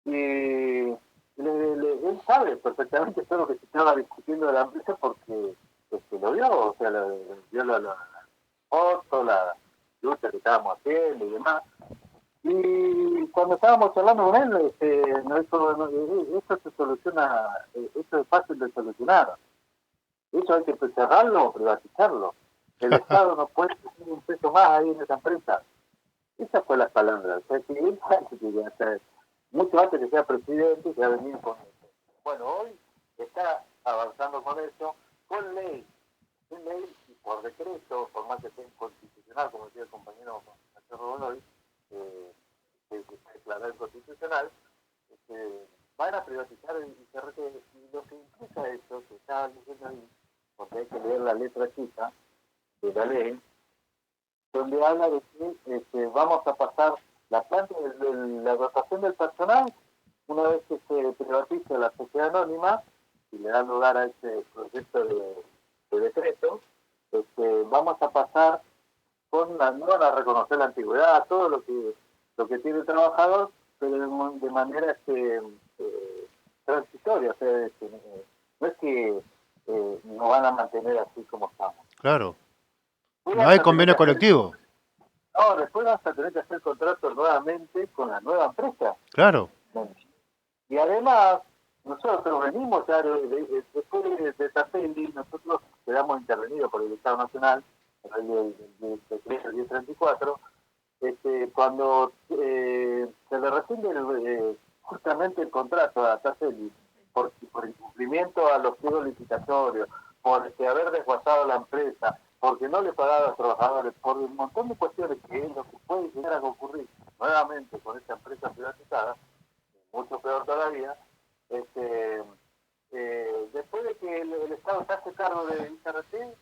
y él sabe perfectamente todo lo que se estaba discutiendo de la empresa porque lo vio, o sea, vio la foto, la lucha que estábamos haciendo y demás. Y cuando estábamos charlando con él, nos dijo, esto se soluciona, esto es fácil de solucionar. Eso hay que cerrarlo o privatizarlo. El Estado no puede tener un peso más ahí en esa empresa. Esa fue la palabra. O sea, que él quería hacer, mucho antes que sea presidente, se ha venido con eso. Bueno, hoy está avanzando con eso, con ley, y por decreto, por más que sea inconstitucional, como decía el compañero Marcelo Godoy, que se declaró inconstitucional, van a privatizar el ICRT, y lo que implica eso, que estaba diciendo ahí, porque hay que leer la letra chica de la ley, donde habla de que vamos a pasar la planta de la rotación del personal, una vez que se privatice la sociedad anónima, y le da lugar a ese proyecto de decreto, vamos a pasar no a reconocer la antigüedad, todo lo que tiene el trabajador, pero de manera transitoria, o sea, no es que nos van a mantener así como estamos. Claro. No hay convenio colectivo. No, después vas a tener que hacer contratos nuevamente con la nueva empresa. Claro. Y además, nosotros venimos ya después de Tafelli, nosotros quedamos intervenidos por el Estado Nacional, el decreto 1034, cuando se le rescinde justamente el contrato a Tafelli por incumplimiento a los pliegos licitatorios, por haber desguazado la empresa, porque no le pagaba a los trabajadores, por un montón de cuestiones que es lo que puede llegar a ocurrir nuevamente con esta empresa privatizada, mucho peor todavía, después de que el Estado se hace cargo de ICRT,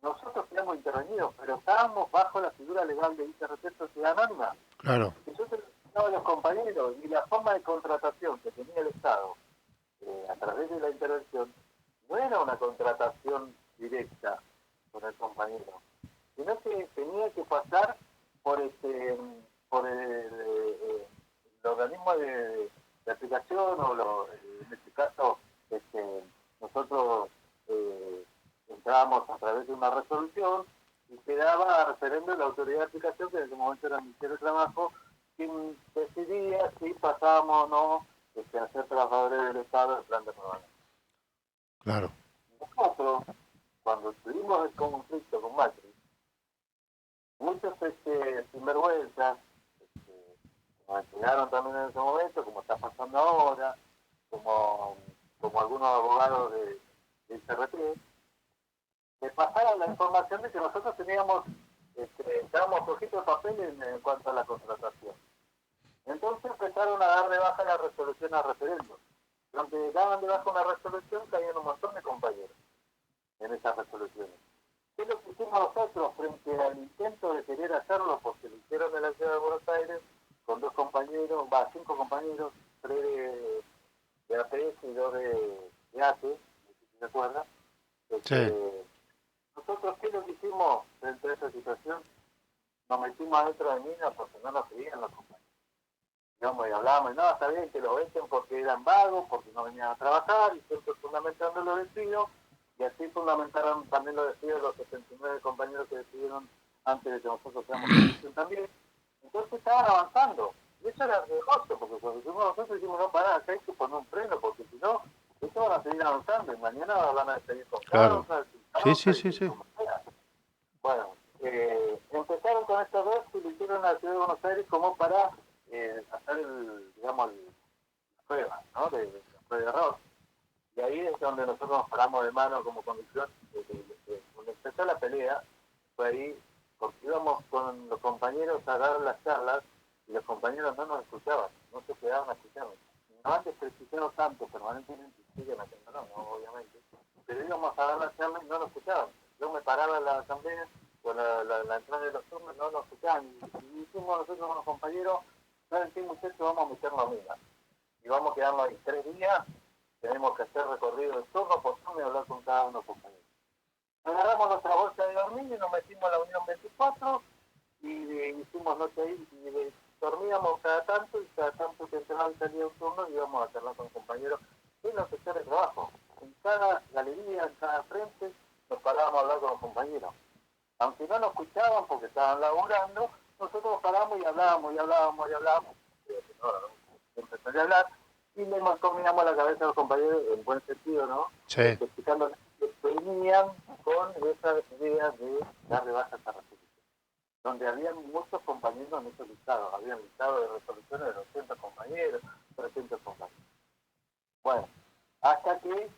nosotros quedamos intervenidos, pero estábamos bajo la figura legal de ICRT Sociedad Anónima. Claro. Yo se lo explicaba a los compañeros, y la forma de contratación que tenía el Estado a través de la intervención no era una contratación directa con el compañero, sino que tenía que pasar por el organismo de aplicación, en este caso nosotros entrábamos a través de una resolución y quedaba a referendo de la autoridad de aplicación, que en ese momento era el Ministerio de Trabajo, quien decidía si pasábamos o no a ser trabajadores del Estado del plan de programa. Claro. Nosotros, cuando tuvimos el conflicto con Macri, muchos sinvergüenzas nos enseñaron también en ese momento, como está pasando ahora, como algunos abogados de ICRT, que pasaron la información de que nosotros estábamos cogidos de papel en cuanto a la contratación. Entonces empezaron a dar de baja la resolución a referéndum. Donde daban de baja una resolución, caían un montón de compañeros en esas resoluciones. ¿Qué es lo que hicimos nosotros frente al intento de querer hacerlo? Porque lo hicieron en la ciudad de Buenos Aires con 5 compañeros, 3 de APS y 2 de ATE, no sé si se acuerdan. Nosotros, ¿qué es lo que hicimos frente a esa situación? Nos metimos adentro de minas porque no nos seguían los compañeros. Y hablábamos, y no, está bien que los echen porque eran vagos, porque no venían a trabajar, y siempre fundamentando los despidos, y así fundamentaron también los despidos de los 79 compañeros que decidieron antes de que nosotros seamos comisión también. Entonces estaban avanzando, y eso era riesgoso, porque cuando nosotros dijimos, no, pará, acá hay que poner un freno, porque si no, esto van a seguir avanzando, y mañana van a despedir con Claro. Sí. Bueno, empezaron con estos dos y lo hicieron en la ciudad de Buenos Aires como para hacer la prueba, ¿no? De prueba de error. Y ahí es donde nosotros nos paramos de mano como conducción. Cuando empezó la pelea, fue ahí, porque íbamos con los compañeros a dar las charlas y los compañeros no nos escuchaban, no se quedaban a escucharnos. No han desprestigiado tanto permanentemente, siguen haciéndolo, ¿no? Obviamente, pero íbamos a dar las charlas y no nos escuchaban. Yo me paraba en la asamblea, con la entrada de los turnos, no nos escuchaban. Y hicimos nosotros con los compañeros, ¿saben qué, muchachos? Vamos a meternos a minas. Y vamos a quedarnos ahí 3 días tenemos que hacer recorrido de turno por turno y hablar con cada uno de los compañeros. Agarramos nuestra bolsa de dormir y nos metimos a la Unión 24 y hicimos noche ahí y dormíamos cada tanto y cada tanto que entraba y salía un turno y íbamos a charlar con compañeros en los sectores de trabajo. En cada galería, en cada frente, nos parábamos a hablar con los compañeros. Aunque no nos escuchaban porque estaban laburando, nosotros paramos y hablábamos. Empezó a hablar y le combinamos la cabeza a los compañeros en buen sentido, ¿no? Sí. Explicando que venían con esa idea de dar de baja esta resolución. Donde habían muchos compañeros en esos listados, habían listado de resoluciones de 200 compañeros, 300 compañeros. Bueno, hasta que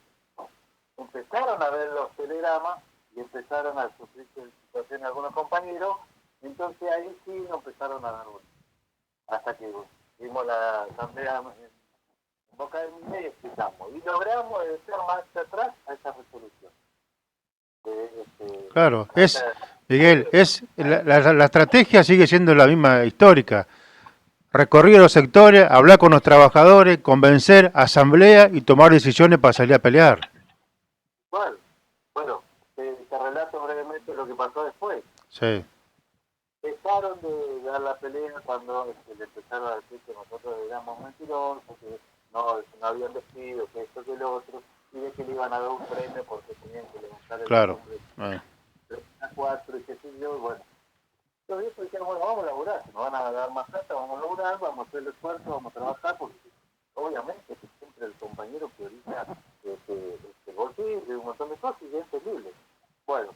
empezaron a ver los telegramas y empezaron a sufrir situaciones algunos compañeros, entonces ahí sí nos empezaron a dar vuelta. Hasta que vimos la asamblea en Boca del Minas y explicamos. Y logramos hacer marcha atrás a esa resolución. Claro, Miguel, la estrategia sigue siendo la misma histórica. Recorrer los sectores, hablar con los trabajadores, convencer, asamblea y tomar decisiones para salir a pelear. Bueno, te relato brevemente lo que pasó después. Sí. Dejaron de dar la pelea cuando le empezaron a decir que nosotros éramos mentirosos, que no habían despido, que esto, que lo otro, y de que le iban a dar un premio porque tenían que levantar el Claro. nombre 3 a 4 y qué sé yo, y bueno. Los viejos dijeron, bueno, vamos a laburar, si nos van a dar más plata, vamos a laburar, vamos a hacer el esfuerzo, vamos a trabajar, porque obviamente que siempre el compañero prioriza el bolsillo y un montón de cosas y es entendible. Bueno,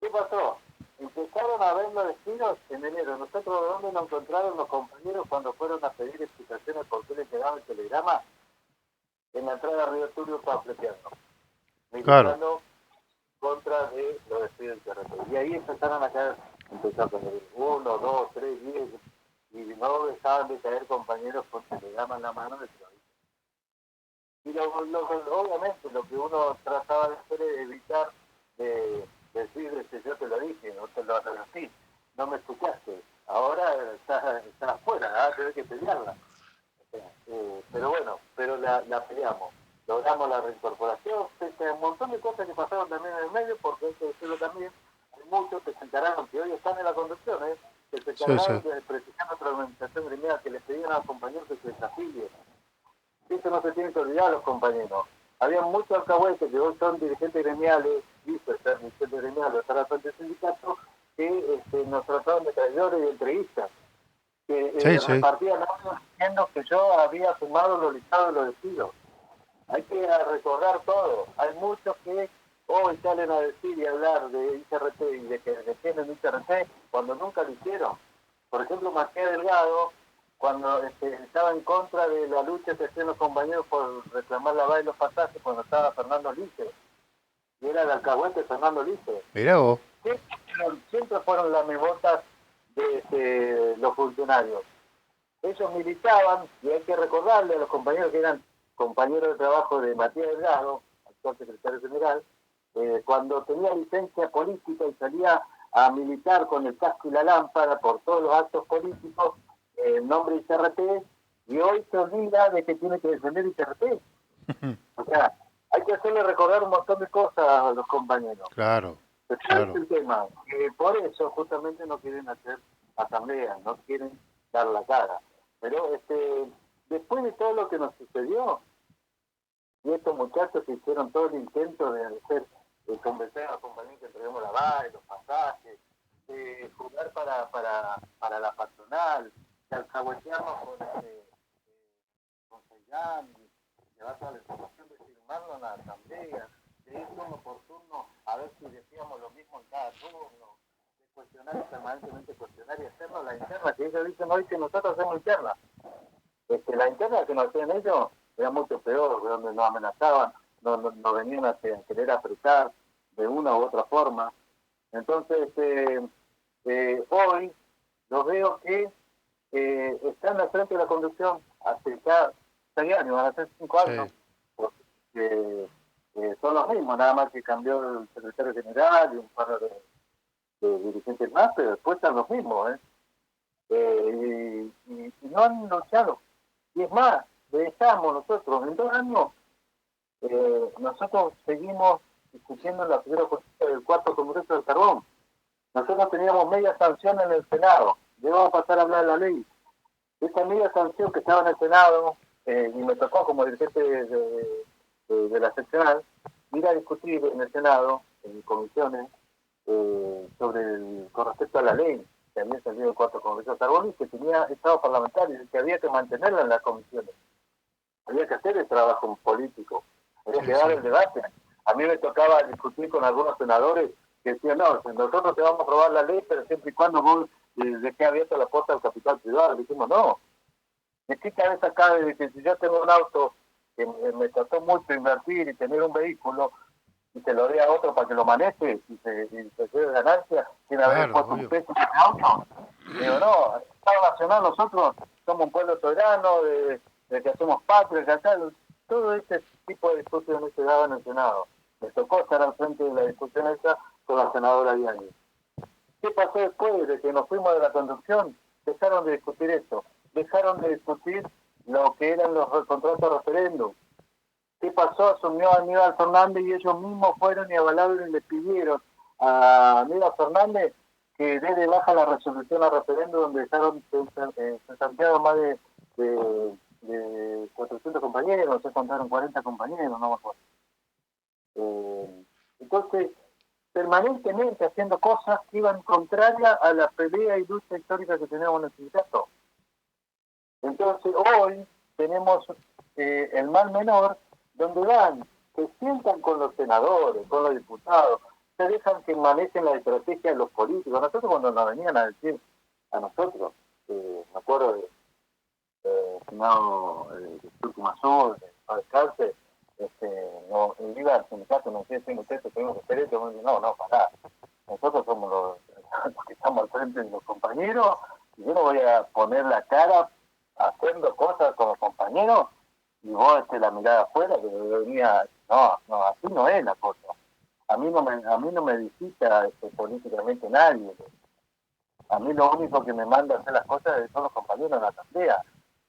¿qué pasó? Empezaron a ver los despidos en enero. Nosotros, ¿de dónde nos encontraron los compañeros cuando fueron a pedir explicaciones por qué les llegaba el telegrama? En la entrada de Río Turbio para Pleteando. Militando contra de los despidos del terreno. Y ahí empezaron a caer, empezaron a caer 1, 2, 3, 10, y no dejaban de caer compañeros con telegrama en la mano de trabajo. Y obviamente lo que uno trataba de hacer es evitar de decir, yo te lo dije, no te lo repetí, no me escuchaste, ahora estás afuera, tenés que pelearla. Pero bueno, la peleamos, logramos la reincorporación, un montón de cosas que pasaron también en el medio, porque hay que decirlo también, hay muchos que se encargaron, que hoy están en la conducción, que se encargaron de precisar nuestra organización gremial, que les pedían a los compañeros que se desafilien. Eso no se tiene que olvidar los compañeros. Había muchos alcahuetes que hoy son dirigentes gremiales, dirigentes gremiales, estar al frente del sindicato, que nos trataban de traidores y entreguistas, que repartían audios diciendo que yo había sumado los listados de los despidos. Hay que recordar todo. Hay muchos que hoy salen a decir y hablar de ICRT y de que defienden ICRT cuando nunca lo hicieron. Por ejemplo, Marqués Delgado, cuando estaba en contra de la lucha que hacían los compañeros por reclamar la base y los pasajes cuando estaba Fernando Lice. Y era el alcahuete Fernando Lice. Mirá vos. Siempre fueron las mebotas de los funcionarios. Ellos militaban, y hay que recordarle a los compañeros que eran compañeros de trabajo de Matías Delgado, actual secretario general, cuando tenía licencia política y salía a militar con el casco y la lámpara por todos los actos políticos, en nombre de ICRT, y hoy se olvida de que tiene que defender ICRT. O sea, hay que hacerle recordar un montón de cosas a los compañeros. Claro. Pero es el tema. Por eso justamente no quieren hacer asambleas, no quieren dar la cara. Pero después de todo lo que nos sucedió, y estos muchachos que hicieron todo el intento de hacer, convencer a los compañeros que entreguemos la base, los pasajes, de jugar para la patronal, de alcahuetearnos con Seillán, llevar toda la información, de firmarlo en la asamblea, de ir turno por turno a ver si decíamos lo mismo en cada turno, de cuestionar permanentemente, cuestionar y hacernos la interna, que ellos dicen hoy que nosotros hacemos interna. La interna que nos hacían ellos era mucho peor, donde nos amenazaban, nos venían a querer apretar de una u otra forma. Entonces, hoy los veo que están al frente de la conducción hace ya 6 años, van a ser 5 años, porque son los mismos, nada más que cambió el secretario general y un par de dirigentes más, pero después están los mismos, y no han luchado. Y es más, le dejamos nosotros, en 2 años nosotros seguimos discutiendo la primera justicia del cuarto Congreso del Carbón. Nosotros teníamos media sanción en el Senado, llegamos a pasar a hablar de la ley. Esa media sanción que estaba en el Senado, y me tocó como dirigente de la seccional, ir a discutir en el Senado, en comisiones, con respecto a la ley que había salido el cuarto Congreso del Carbón y que tenía estado parlamentario y que había que mantenerla en las comisiones. Había que hacer el trabajo político, había que dar el debate. A mí me tocaba discutir con algunos senadores que decían, no, nosotros te vamos a aprobar la ley, pero siempre y cuando vos dejes abierta la puerta al capital privado. Le dijimos, no, ¿de qué cabeza cabe de que si yo tengo un auto que me costó mucho invertir y tener un vehículo y se lo dé a otro para que lo maneje y se lleve ganancia, sin haber puesto un peso en ese auto? Digo, no, el Estado Nacional, nosotros somos un pueblo soberano, de que hacemos patria, que acá, todo este tipo de discusiones se daban en el Senado. Me tocó estar al frente de la discusión esa con la senadora Diani. ¿Qué pasó después de que nos fuimos de la conducción? Dejaron de discutir esto, dejaron de discutir lo que eran los contratos referéndum. ¿Qué pasó? Asumió a Aníbal Fernández y ellos mismos fueron y avalaron y le pidieron a Aníbal Fernández que dé de baja la resolución al referéndum donde dejaron sancionados más de 400 compañeros, no sé, contaron 40 compañeros, no me acuerdo. Entonces, permanentemente haciendo cosas que iban contrarias a la pelea y lucha histórica que tenemos en el sindicato. Entonces, hoy tenemos el mal menor, donde van, se sientan con los senadores, con los diputados, se dejan que manejen la estrategia de los políticos. Nosotros cuando nos venían a decir a nosotros, me acuerdo de Senado Turco Mazur, de cárcel, no, iba al sindicato, no sé si ustedes tenemos que hacer esto, no, pará. Nosotros somos los que estamos al frente de los compañeros, y yo no voy a poner la cara haciendo cosas con los compañeros, y vos la mirada afuera, que venía, no, así no es la cosa. A mí no me visita políticamente nadie. A mí lo único que me manda a hacer las cosas son los compañeros en la asamblea,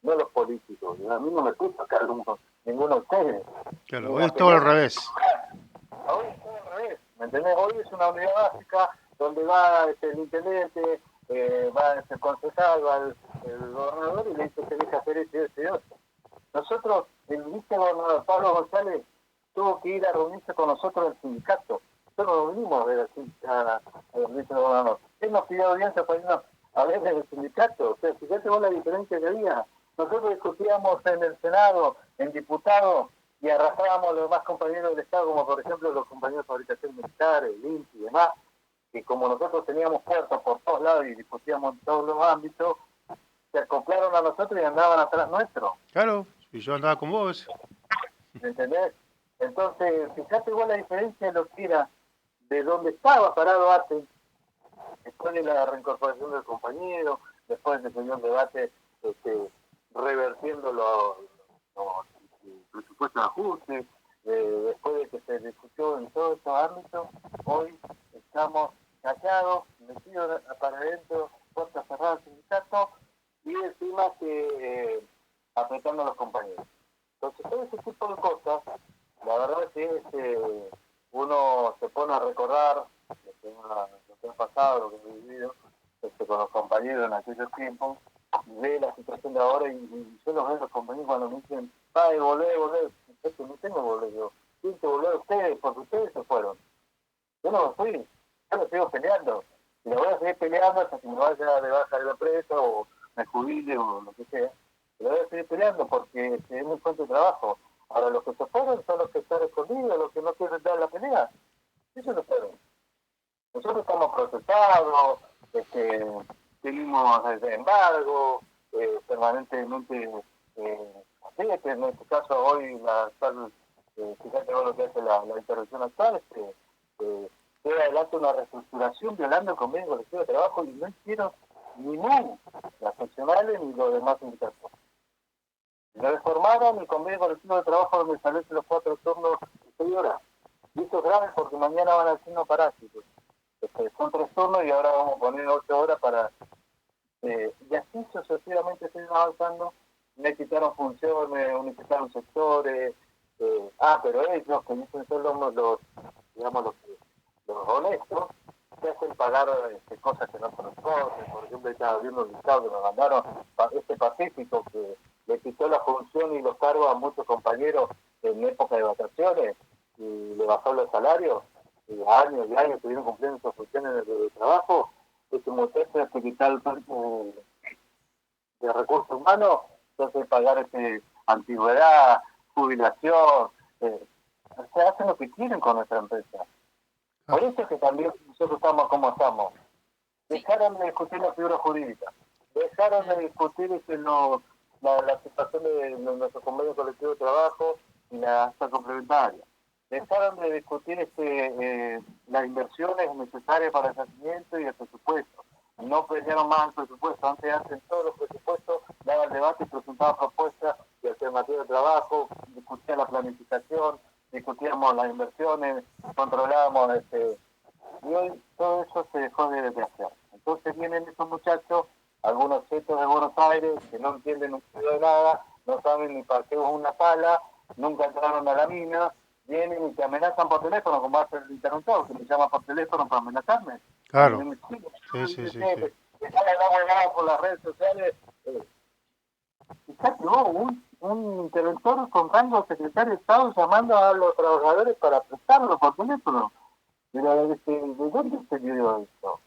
no los políticos. A mí no me gusta que ninguno de ustedes. Claro, hoy es todo al revés. Hoy es todo al revés, ¿me entendés? Hoy es una unidad básica donde va el intendente, va el concejal, va el gobernador y le dice que deja hacer esto y otro. Nosotros, el vicegobernador Pablo González tuvo que ir a reunirse con nosotros en el sindicato. Nosotros nos vinimos a ver al vicegobernador. Él nos pidió audiencia para irnos a ver en el sindicato. O sea, fíjate vos la diferencia que había. Nosotros discutíamos en el Senado, en diputados, y arrastrábamos a los demás compañeros del Estado, como por ejemplo los compañeros de fabricación militar, el INPI y demás, que como nosotros teníamos puertas por todos lados y discutíamos en todos los ámbitos, se acoplaron a nosotros y andaban atrás nuestro. Claro, y yo andaba con vos. ¿Entendés? Entonces, fíjate igual la diferencia de lo que era de donde estaba parado antes, después de la reincorporación del compañero, después de que dio un debate revertiendo los presupuestos de ajuste, después de que se discutió en todos estos ámbitos, hoy estamos callados, metidos para adentro, puertas cerradas del sindicato, y encima que apretando a los compañeros. Entonces, todo ese tipo de cosas, la verdad es que uno se pone a recordar lo que ha pasado, lo que ha vivido con los compañeros en aquellos tiempos, y ve la situación de ahora, y yo los veo a los compañeros cuando me dicen, ay, volvé, no tengo volver yo, tienen que volver ustedes, porque ustedes se fueron. Yo no me fui, yo lo sigo peleando, y lo voy a seguir peleando hasta que me vaya de baja de la empresa, o me jubile, o lo que sea. Lo voy a seguir peleando porque es mi fuente de trabajo. Ahora, los que se fueron son los que están escondidos, los que no quieren dar la pelea. Ellos no fueron. Nosotros estamos procesados, seguimos desde embargo, permanentemente, en este caso hoy, fíjate vos lo que hace la intervención actual, lleva adelante una reestructuración violando el convenio colectivo de trabajo, y no hicieron ni las seccionales ni los demás sindicatos. Le reformaron el convenio colectivo de trabajo donde establecen los 4 turnos de 6 horas. Y eso es grave porque mañana van a ser unos parásitos. Son 3 turnos y ahora vamos a poner 8 horas para... y así sucesivamente seguimos avanzando. Me quitaron funciones, unificaron sectores, pero ellos que dicen ser digamos, los honestos, se hacen pagar cosas que no corresponden. Por ejemplo, estaba viendo un listado que me mandaron, Pacífico, que le quitó la función y los cargos a muchos compañeros en época de vacaciones y le bajó los salarios, y años y años estuvieron cumpliendo sus funciones de trabajo. Este muchacho que quita el parque de recursos humanos, entonces pagar antigüedad, jubilación, se hacen lo que quieren con nuestra empresa. Por eso es que también nosotros estamos como estamos. Dejaron de discutir la figura jurídica, dejaron de discutir la situación de nuestro convenio colectivo de trabajo y la acta complementaria. Dejaron de discutir las inversiones necesarias para el crecimiento y el presupuesto. No pelearon más el presupuesto. Antes hacen todos los presupuestos, daban debate y presentaban propuestas y alternativas de trabajo, discutían la planificación, discutíamos las inversiones, controlábamos y hoy todo eso se dejó de hacer. Entonces vienen esos muchachos, algunos chetos de Buenos Aires, que no entienden un poco de nada, no saben ni para qué es una pala, nunca entraron a la mina, vienen y te amenazan por teléfono, como hace el interruptor, que me llama por teléfono para amenazarme. Claro. Sí. Están hablando por las redes sociales. Fíjate vos, un interventor con rango de secretario de Estado llamando a los trabajadores para prestarlo por teléfono. Pero, ¿de dónde se dio esto?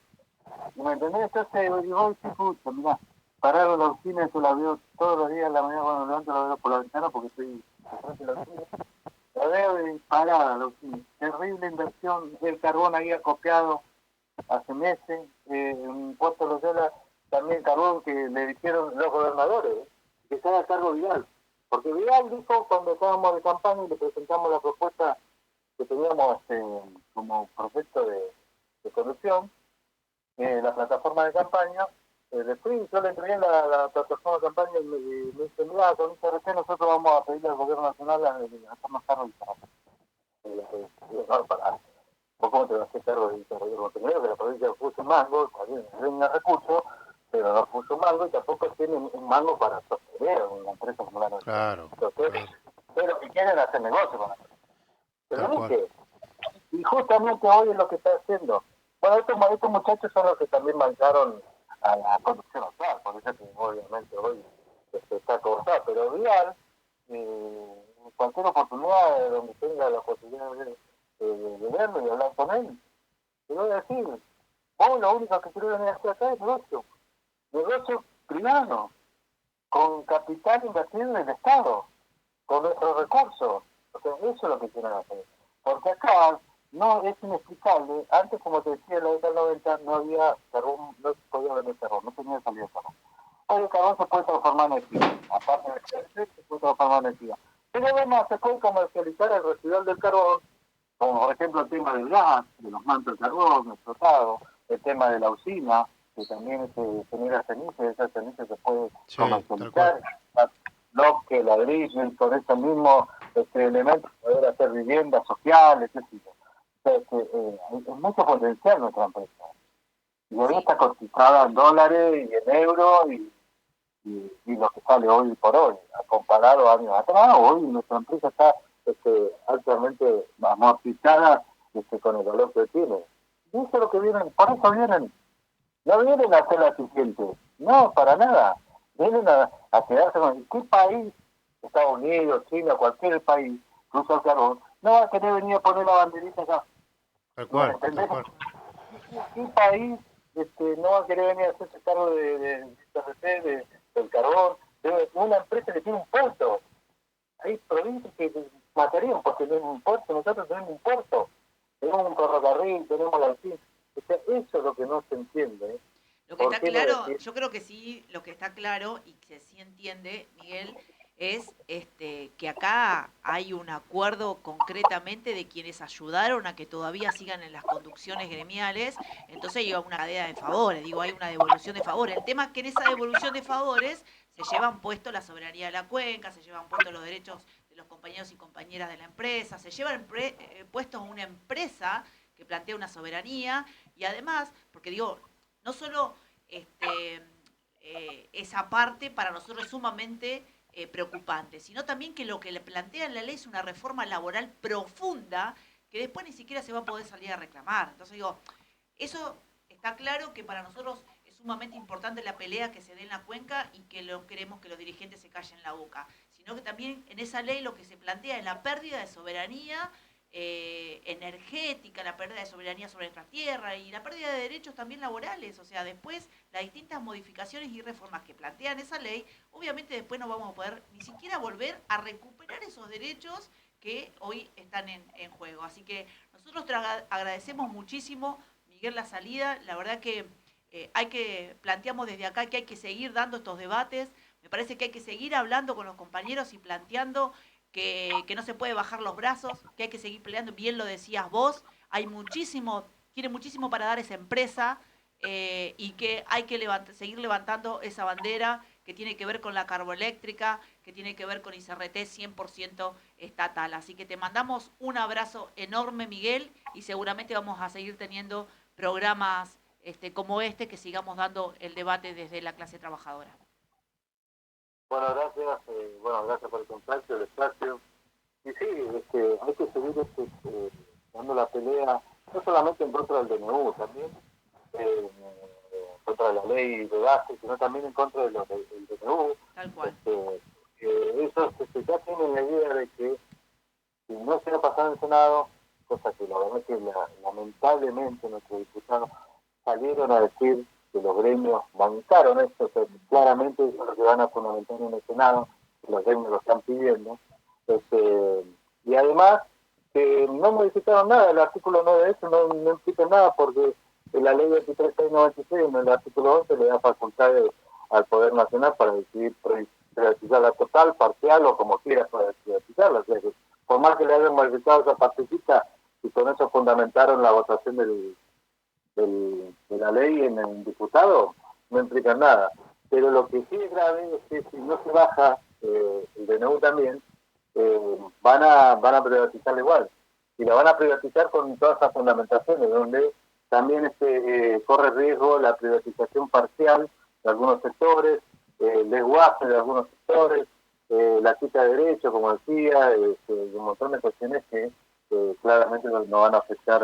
¿Me entendés? Entonces, digo, sí, puta, mirá, pararon la oficina, yo la veo todos los días en la mañana cuando me levanto, la veo por la ventana porque estoy frente de la oficina. La veo parada la oficina. Terrible inversión, el carbón ahí acopiado hace meses, en Puerto Loyola también carbón que le dijeron los gobernadores, que estaba a cargo Vidal. Porque Vidal dijo cuando estábamos de campaña y le presentamos la propuesta que teníamos como proyecto de conducción, la plataforma de campaña, después yo le entregué la plataforma de campaña y me dice, mira, con ICRT nosotros vamos a pedirle al gobierno nacional a hacernos cargo del trabajo. No, para. ¿Vos cómo te vas a hacer cargo del gobierno? Primero que la provincia puso un mango, también tiene recursos, pero no puso un mango y tampoco tiene un mango para sostener una empresa como la nuestra. Claro. Entonces, pero que quieren hacer negocio con la empresa. Pero ¿qué? Y justamente hoy es lo que está haciendo. Bueno, estos muchachos son los que también mancharon a la conducción actual, por eso que obviamente hoy está cortado, pero Vidal, en cualquier oportunidad donde tenga la posibilidad de verlo y hablar con él, te voy a decir, vos lo único que quiero venir a hacer acá es negocio privado, con capital invertido en el Estado, con nuestros recursos. O sea, eso es lo que quieren hacer. Porque acá no es inexplicable. Antes, como te decía, en la década del 90 no había carbón, no se podía vender carbón, no tenía salida de carbón. Hoy el carbón se puede transformar en energía. Aparte de crecer, se puede transformar en energía. Pero además se puede comercializar el residual del carbón, como por ejemplo el tema del gas, de los mantos de carbón explotado, el tema de la usina, que también se genera ceniza, y esa ceniza se puede comercializar, bloque, ladrillo, y con esos mismos elementos poder hacer viviendas sociales, etc. O sea, es mucho potencial nuestra empresa. Y hoy está cotizada en dólares y en euros y lo que sale hoy por hoy, comparado a años atrás, hoy nuestra empresa está altamente amortizada con el valor que tiene. Y eso es lo que vienen, por eso vienen. No vienen a ser la eficiente, no, para nada. Vienen a quedarse con qué país, Estados Unidos, China, cualquier país, incluso el carbón, no va a querer venir a poner la banderita acá. Tal cual. ¿Qué país no va a querer venir a hacerse cargo del carbón? De una empresa que tiene un puerto. Hay provincias que matarían porque tienen un puerto, nosotros tenemos un puerto, tenemos un ferrocarril, tenemos la alcina. O sea, eso es lo que no se entiende. Lo que está claro, yo creo que sí, lo que está claro y que sí entiende, Miguel, es que acá hay un acuerdo concretamente de quienes ayudaron a que todavía sigan en las conducciones gremiales, entonces hay una cadena de favores, hay una devolución de favores. El tema es que en esa devolución de favores se llevan puesto la soberanía de la cuenca, se llevan puestos los derechos de los compañeros y compañeras de la empresa, se llevan puestos una empresa que plantea una soberanía y además, porque no solo esa parte para nosotros es sumamente preocupante, sino también que lo que le plantea en la ley es una reforma laboral profunda que después ni siquiera se va a poder salir a reclamar. Entonces digo, eso está claro que para nosotros es sumamente importante la pelea que se dé en la cuenca y que no queremos que los dirigentes se callen la boca, sino que también en esa ley lo que se plantea es la pérdida de soberanía energética, la pérdida de soberanía sobre nuestra tierra y la pérdida de derechos también laborales. O sea, después las distintas modificaciones y reformas que plantean esa ley, obviamente después no vamos a poder ni siquiera volver a recuperar esos derechos que hoy están en juego. Así que nosotros te agradecemos muchísimo, Miguel, la salida. La verdad que planteamos desde acá que hay que seguir dando estos debates. Me parece que hay que seguir hablando con los compañeros y planteando que no se puede bajar los brazos, que hay que seguir peleando, bien lo decías vos, tiene muchísimo para dar esa empresa y que hay que seguir levantando esa bandera que tiene que ver con la carboeléctrica, que tiene que ver con ICRT 100% estatal. Así que te mandamos un abrazo enorme, Miguel, y seguramente vamos a seguir teniendo programas como que sigamos dando el debate desde la clase trabajadora. Bueno, gracias por el contacto, el espacio. Y sí, hay que seguir dando la pelea, no solamente en contra del DNU, también en contra de la ley de gases, sino también en contra del DNU. Tal cual. Ellos ya tienen la idea de que si no se va a pasar en el Senado, cosa que la verdad que lamentablemente nuestros diputados salieron a decir que los gremios bancaron esto, que claramente eso es lo que van a fundamentar en el Senado, que los gremios lo están pidiendo. Y además, que no modificaron nada, el artículo 9 de eso no implica nada, porque la ley 23696 en el artículo 11 le da facultades al Poder Nacional para decidir privatizarla total, parcial o como quiera privatizarla. O sea que, por más que le hayan modificado esa partecita y con eso fundamentaron la votación de la ley en el diputado, no implica nada. Pero lo que sí es grave es que si no se baja el DNU también, van a privatizarla igual. Y la van a privatizar con todas esas fundamentaciones, donde también corre riesgo la privatización parcial de algunos sectores, el desguace de algunos sectores, la quita de derechos, como decía, un montón de cuestiones que claramente no van a afectar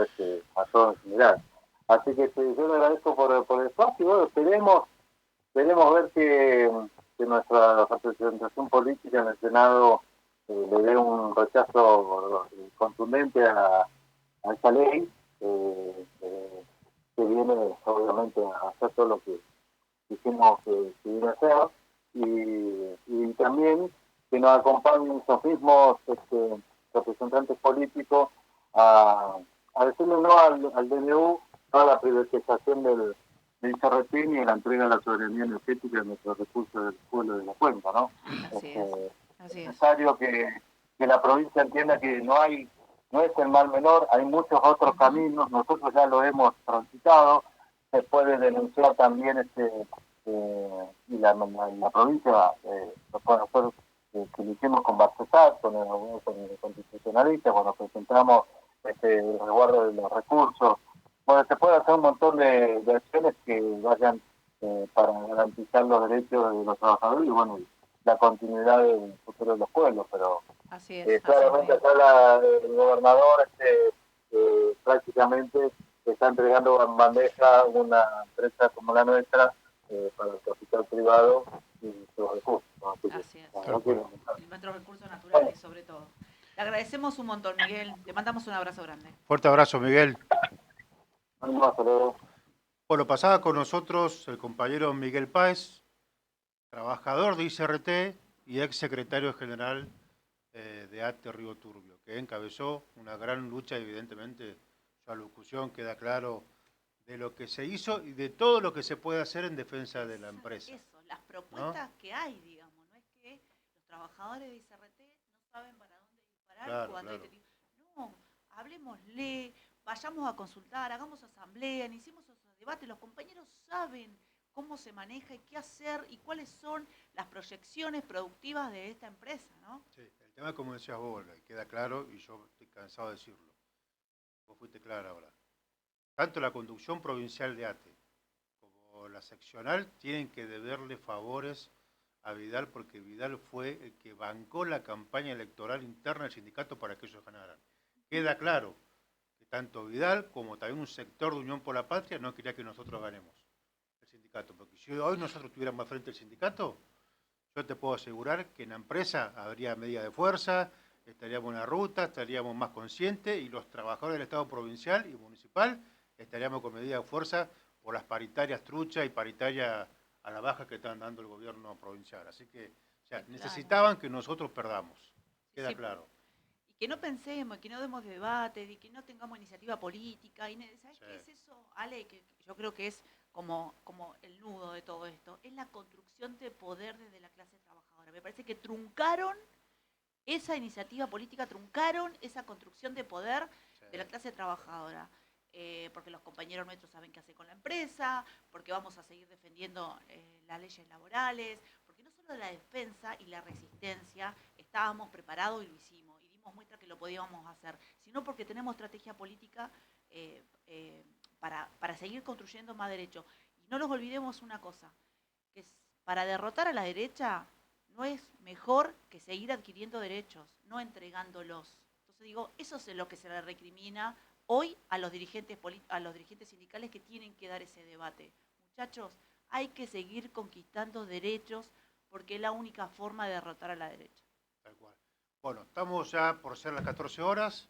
a todos en general. Así que yo le agradezco por el espacio. Bueno, esperemos ver que nuestra representación política en el Senado le dé un rechazo contundente a esta ley, que viene obviamente a hacer todo lo que dijimos que viene a hacer, y también que nos acompañen esos mismos representantes políticos a decirle no al DNU, no a la privatización del ICRT ni a la entrega de la soberanía energética de nuestros recursos del pueblo de la cuenca, ¿no? Así Es necesario que la provincia entienda que no es el mal menor, hay muchos otros caminos, nosotros ya lo hemos transitado, se puede denunciar también y la provincia lo puede hacer, que lo hicimos con Barcesat, con el constitucionalista, cuando presentamos el resguardo de los recursos. Bueno, se puede hacer un montón de acciones que vayan para garantizar los derechos de los trabajadores y bueno, la continuidad del futuro de los pueblos, pero claramente acá el gobernador prácticamente está entregando en bandeja una empresa como la nuestra para el capital privado y sus recursos, ¿no? Así es. Nuestros recursos naturales, sobre todo. Le agradecemos un montón, Miguel. Le mandamos un abrazo grande. Fuerte abrazo, Miguel. Hasta luego. Bueno, pasaba con nosotros el compañero Miguel Páez, trabajador de ICRT y ex secretario general de ATE Río Turbio, que encabezó una gran lucha, evidentemente, su alocución queda claro de lo que se hizo y de todo lo que se puede hacer en defensa de la empresa. Eso, las propuestas que hay, digamos, no es que los trabajadores de ICRT no saben para dónde disparar. Claro. No, hablemosle, vayamos a consultar, hagamos asamblea, iniciemos esos debates, los compañeros saben cómo se maneja y qué hacer y cuáles son las proyecciones productivas de esta empresa, ¿no? Sí, el tema, como decías vos, queda claro y yo estoy cansado de decirlo. Vos fuiste clara ahora. Tanto la conducción provincial de ATE como la seccional tienen que deberle favores a Vidal, porque Vidal fue el que bancó la campaña electoral interna del sindicato para que ellos ganaran. Queda claro que tanto Vidal como también un sector de Unión por la Patria no quería que nosotros ganemos el sindicato, porque si hoy nosotros tuviéramos frente al sindicato, yo te puedo asegurar que en la empresa habría medida de fuerza, estaríamos en la ruta, estaríamos más conscientes y los trabajadores del Estado provincial y municipal estaríamos con medida de fuerza por las paritarias truchas y paritarias a la baja que están dando el gobierno provincial. Así que o sea, necesitaban que nosotros perdamos, queda claro. Y que no pensemos, que no demos debate, y que no tengamos iniciativa política. Y ¿sabes qué es eso, Ale? Que yo creo que es como el nudo de todo esto. Es la construcción de poder desde la clase trabajadora. Me parece que truncaron esa iniciativa política, truncaron esa construcción de poder de la clase trabajadora. Porque los compañeros nuestros saben qué hacer con la empresa, porque vamos a seguir defendiendo las leyes laborales, porque no solo la defensa y la resistencia estábamos preparados y lo hicimos, y dimos muestra que lo podíamos hacer, sino porque tenemos estrategia política para seguir construyendo más derechos. Y no nos olvidemos una cosa, que para derrotar a la derecha no es mejor que seguir adquiriendo derechos, no entregándolos. Entonces digo, eso es lo que se le recrimina hoy a los dirigentes sindicales que tienen que dar ese debate. Muchachos, hay que seguir conquistando derechos porque es la única forma de derrotar a la derecha. Tal cual. Bueno, estamos ya por ser las 14 horas,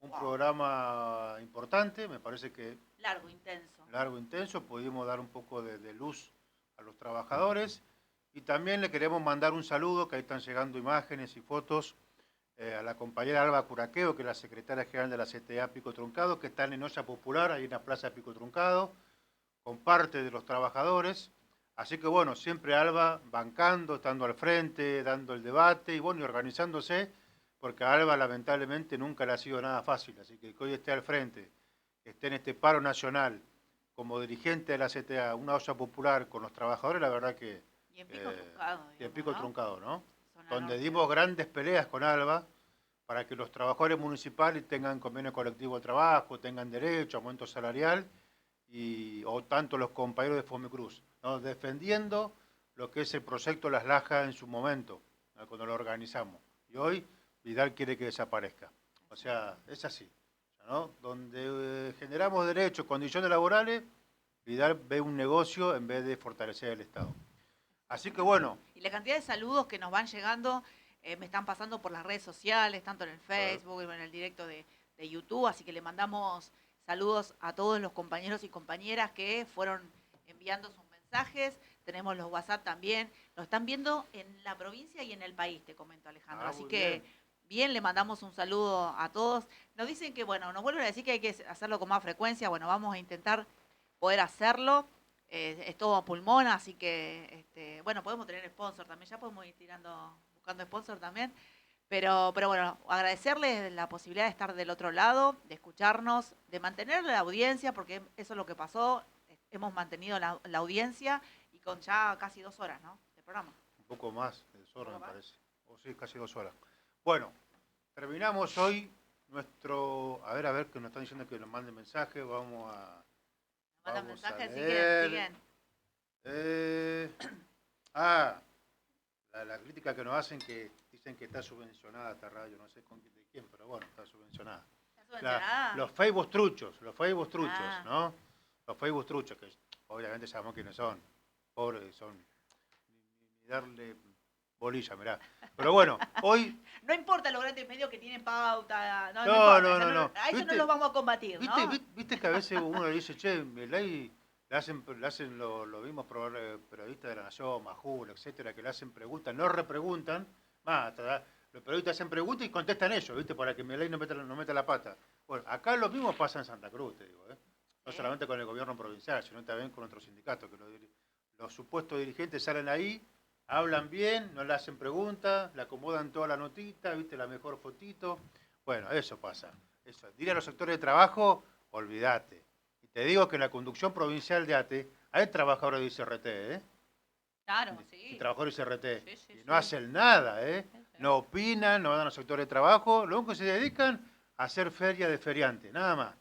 un programa importante, me parece que... Largo, intenso. Largo, intenso, pudimos dar un poco de luz a los trabajadores y también le queremos mandar un saludo, que ahí están llegando imágenes y fotos, a la compañera Alba Curaqueo, que es la secretaria general de la CTA Pico Truncado, que están en olla popular, ahí en la plaza Pico Truncado, con parte de los trabajadores. Así que bueno, siempre Alba bancando, estando al frente, dando el debate y bueno, y organizándose, porque a Alba lamentablemente nunca le ha sido nada fácil. Así que hoy esté al frente, que esté en este paro nacional, como dirigente de la CTA, una olla popular con los trabajadores, la verdad que... Y en Pico Truncado. Y en Pico Truncado, ¿no? Donde dimos grandes peleas con Alba para que los trabajadores municipales tengan convenio colectivo de trabajo, tengan derecho, aumento salarial, o tanto los compañeros de Fomecruz, ¿no? Defendiendo lo que es el proyecto Las Lajas en su momento, ¿no? Cuando lo organizamos. Y hoy Vidal quiere que desaparezca. O sea, es así, ¿no? Donde generamos derechos, condiciones laborales, Vidal ve un negocio en vez de fortalecer el Estado. Así que bueno. Y la cantidad de saludos que nos van llegando, me están pasando por las redes sociales, tanto en el Facebook, en el directo de YouTube, así que le mandamos saludos a todos los compañeros y compañeras que fueron enviando sus mensajes. Tenemos los WhatsApp también, lo están viendo en la provincia y en el país, te comento, Alejandro. Así que bien, le mandamos un saludo a todos. Nos dicen que, bueno, nos vuelven a decir que hay que hacerlo con más frecuencia. Bueno, vamos a intentar poder hacerlo. Es todo a pulmón, así que, bueno, podemos tener sponsor también, ya podemos ir buscando sponsor también, pero bueno, agradecerles la posibilidad de estar del otro lado, de escucharnos, de mantener la audiencia, porque eso es lo que pasó, hemos mantenido la audiencia y con ya casi 2 horas, ¿no?, de programa. Un poco más de 2 horas, me parece, o sí, casi 2 horas. Bueno, terminamos hoy nuestro, a ver, que nos están diciendo que nos manden mensajes, vamos a... Mandan mensajes, siguen. La crítica que nos hacen, que dicen que está subvencionada esta radio, no sé de quién, pero bueno, está subvencionada. Los Facebook truchos, ¿no? Los Facebook truchos, que obviamente sabemos quiénes son, pobres son, ni darle bolilla, mirá. Pero bueno, hoy... No importa los grandes medios que tienen pauta, no. A eso no los vamos a combatir, ¿no? ¿Viste que a veces uno le dice, che, le hacen los mismos periodistas de La Nación, Majul, etcétera, que le hacen preguntas, no repreguntan, los periodistas hacen preguntas y contestan ellos, ¿viste? Para que Milei no meta la pata. Bueno, acá lo mismo pasa en Santa Cruz, te digo, ¿eh? No solamente con el gobierno provincial, sino también con nuestro sindicato, que los supuestos dirigentes salen ahí, hablan bien, no le hacen preguntas, le acomodan toda la notita, viste, la mejor fotito. Bueno, eso pasa. Eso. Dile a los sectores de trabajo, olvídate. Y te digo que en la conducción provincial de ATE hay trabajadores de ICRT, ¿eh? Claro, sí. Y trabajadores de ICRT. Sí, y no hacen nada, ¿eh? No opinan, no van a los sectores de trabajo, lo único que se dedican a hacer feria de feriante, nada más.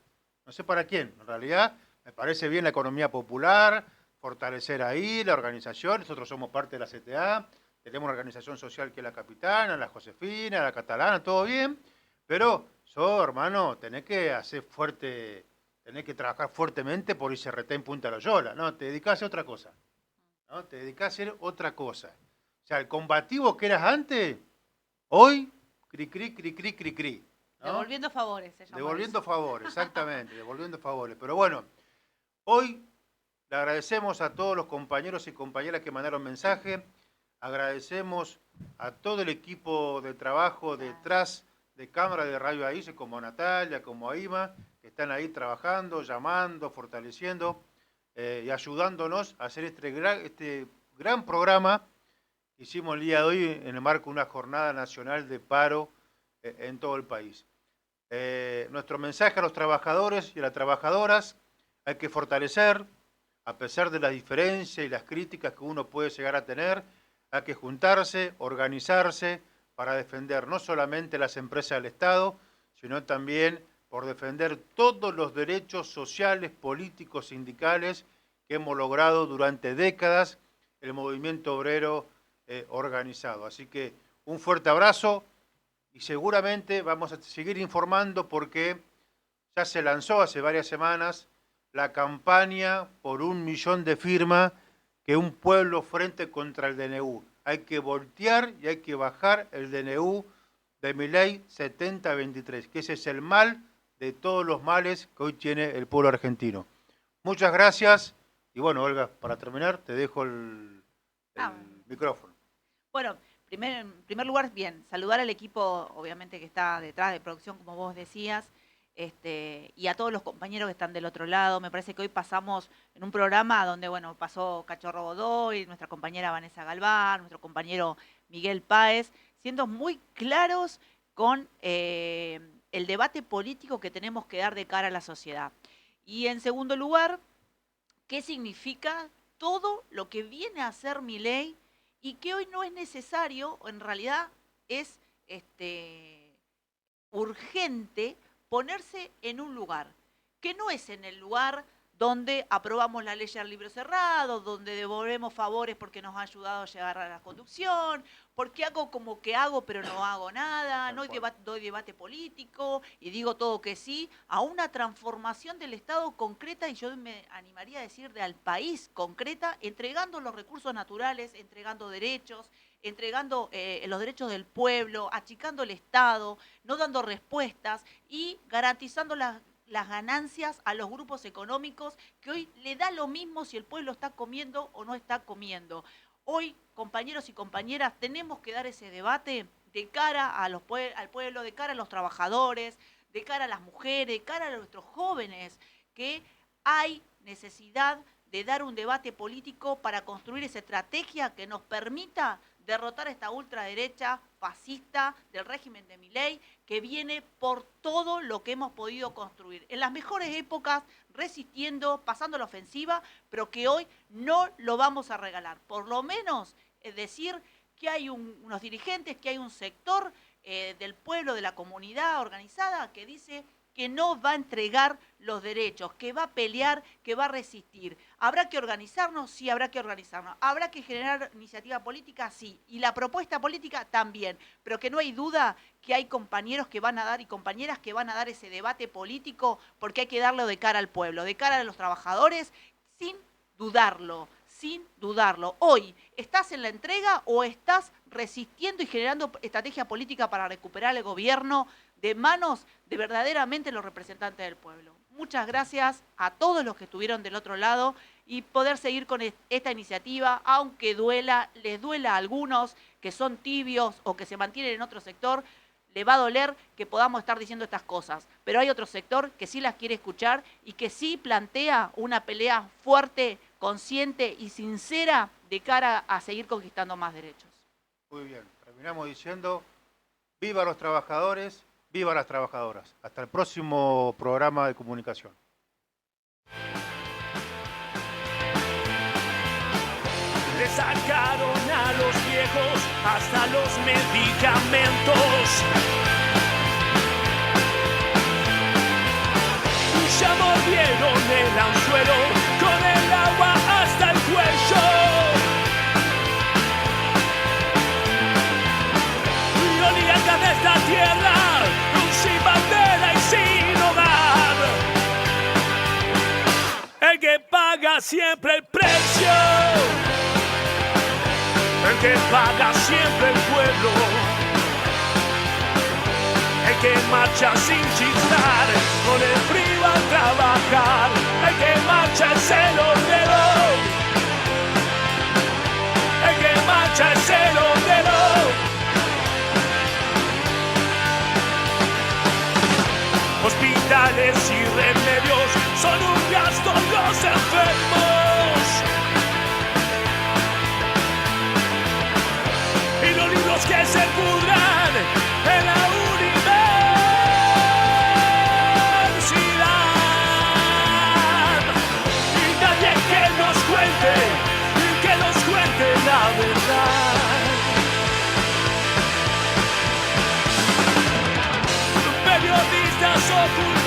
No sé para quién. En realidad, me parece bien la economía popular, fortalecer ahí la organización. Nosotros somos parte de la CTA, tenemos una organización social que es la Capitana, la Josefina, la Catalana, todo bien, pero hermano, tenés que hacer fuerte, tenés que trabajar fuertemente por ICRT en Punta Loyola, ¿no? Te dedicás a hacer otra cosa, ¿no? Te dedicás a hacer otra cosa. O sea, el combativo que eras antes, hoy, cri, ¿no? Devolviendo favores, se llama. Devolviendo favores, exactamente, devolviendo favores. Pero bueno, hoy le agradecemos a todos los compañeros y compañeras que mandaron mensaje, agradecemos a todo el equipo de trabajo detrás de cámara de Radio AICE, como Natalia, como Aima, que están ahí trabajando, llamando, fortaleciendo y ayudándonos a hacer este gran programa que hicimos el día de hoy en el marco de una jornada nacional de paro en todo el país. Nuestro mensaje a los trabajadores y a las trabajadoras: hay que fortalecer, a pesar de las diferencias y las críticas que uno puede llegar a tener, hay que juntarse, organizarse para defender no solamente las empresas del Estado, sino también por defender todos los derechos sociales, políticos, sindicales que hemos logrado durante décadas el movimiento obrero organizado. Así que un fuerte abrazo y seguramente vamos a seguir informando porque ya se lanzó hace varias semanas la campaña por 1 millón de firmas que un pueblo frente contra el DNU. Hay que voltear y hay que bajar el DNU de Milei 7023, que ese es el mal de todos los males que hoy tiene el pueblo argentino. Muchas gracias. Y bueno, Olga, para terminar, te dejo el micrófono. Bueno, en primer lugar, bien, saludar al equipo, obviamente, que está detrás de producción, como vos decías, y a todos los compañeros que están del otro lado. Me parece que hoy pasamos en un programa donde, bueno, pasó Cachorro Godoy, nuestra compañera Vanessa Galván, nuestro compañero Miguel Páez, siendo muy claros con el debate político que tenemos que dar de cara a la sociedad. Y en segundo lugar, ¿qué significa todo lo que viene a hacer Milei y que hoy no es necesario, en realidad es urgente ponerse en un lugar, que no es en el lugar donde aprobamos la ley al libro cerrado, donde devolvemos favores porque nos ha ayudado a llegar a la conducción, porque hago como que hago pero no hago nada, no doy debate político y digo todo que sí, a una transformación del Estado concreta, y yo me animaría a decir al país concreta, entregando los recursos naturales, entregando derechos, entregando los derechos del pueblo, achicando el Estado, no dando respuestas y garantizando las ganancias a los grupos económicos que hoy le da lo mismo si el pueblo está comiendo o no está comiendo. Hoy, compañeros y compañeras, tenemos que dar ese debate de cara al pueblo, de cara a los trabajadores, de cara a las mujeres, de cara a nuestros jóvenes, que hay necesidad de dar un debate político para construir esa estrategia que nos permita derrotar a esta ultraderecha fascista del régimen de Milei, que viene por todo lo que hemos podido construir. En las mejores épocas, resistiendo, pasando la ofensiva, pero que hoy no lo vamos a regalar. Por lo menos decir que hay unos dirigentes, que hay un sector del pueblo, de la comunidad organizada, que dice que no va a entregar los derechos, que va a pelear, que va a resistir. ¿Habrá que organizarnos? Sí, habrá que organizarnos. ¿Habrá que generar iniciativa política? Sí. Y la propuesta política también. Pero que no hay duda que hay compañeros que van a dar y compañeras que van a dar ese debate político, porque hay que darlo de cara al pueblo, de cara a los trabajadores, sin dudarlo. Sin dudarlo. Hoy, ¿estás en la entrega o estás resistiendo y generando estrategia política para recuperar el gobierno de manos de verdaderamente los representantes del pueblo? Muchas gracias a todos los que estuvieron del otro lado y poder seguir con esta iniciativa, aunque les duela a algunos que son tibios o que se mantienen en otro sector, le va a doler que podamos estar diciendo estas cosas. Pero hay otro sector que sí las quiere escuchar y que sí plantea una pelea fuerte, consciente y sincera de cara a seguir conquistando más derechos. Muy bien, terminamos diciendo: viva los trabajadores, viva las trabajadoras. Hasta el próximo programa de comunicación. Le sacaron a los viejos hasta los medicamentos. Ya mordieron el anzuelo con el agua hasta el paga siempre el precio, el que paga siempre el pueblo, el que marcha sin chistar, con el frío a trabajar, el que marcha es el obrero, el que marcha es el obrero. Hospitales y remedios son un gasto los enfermos, y los libros que se pudran en la universidad, y nadie que nos cuente la verdad. Periodistas ocultos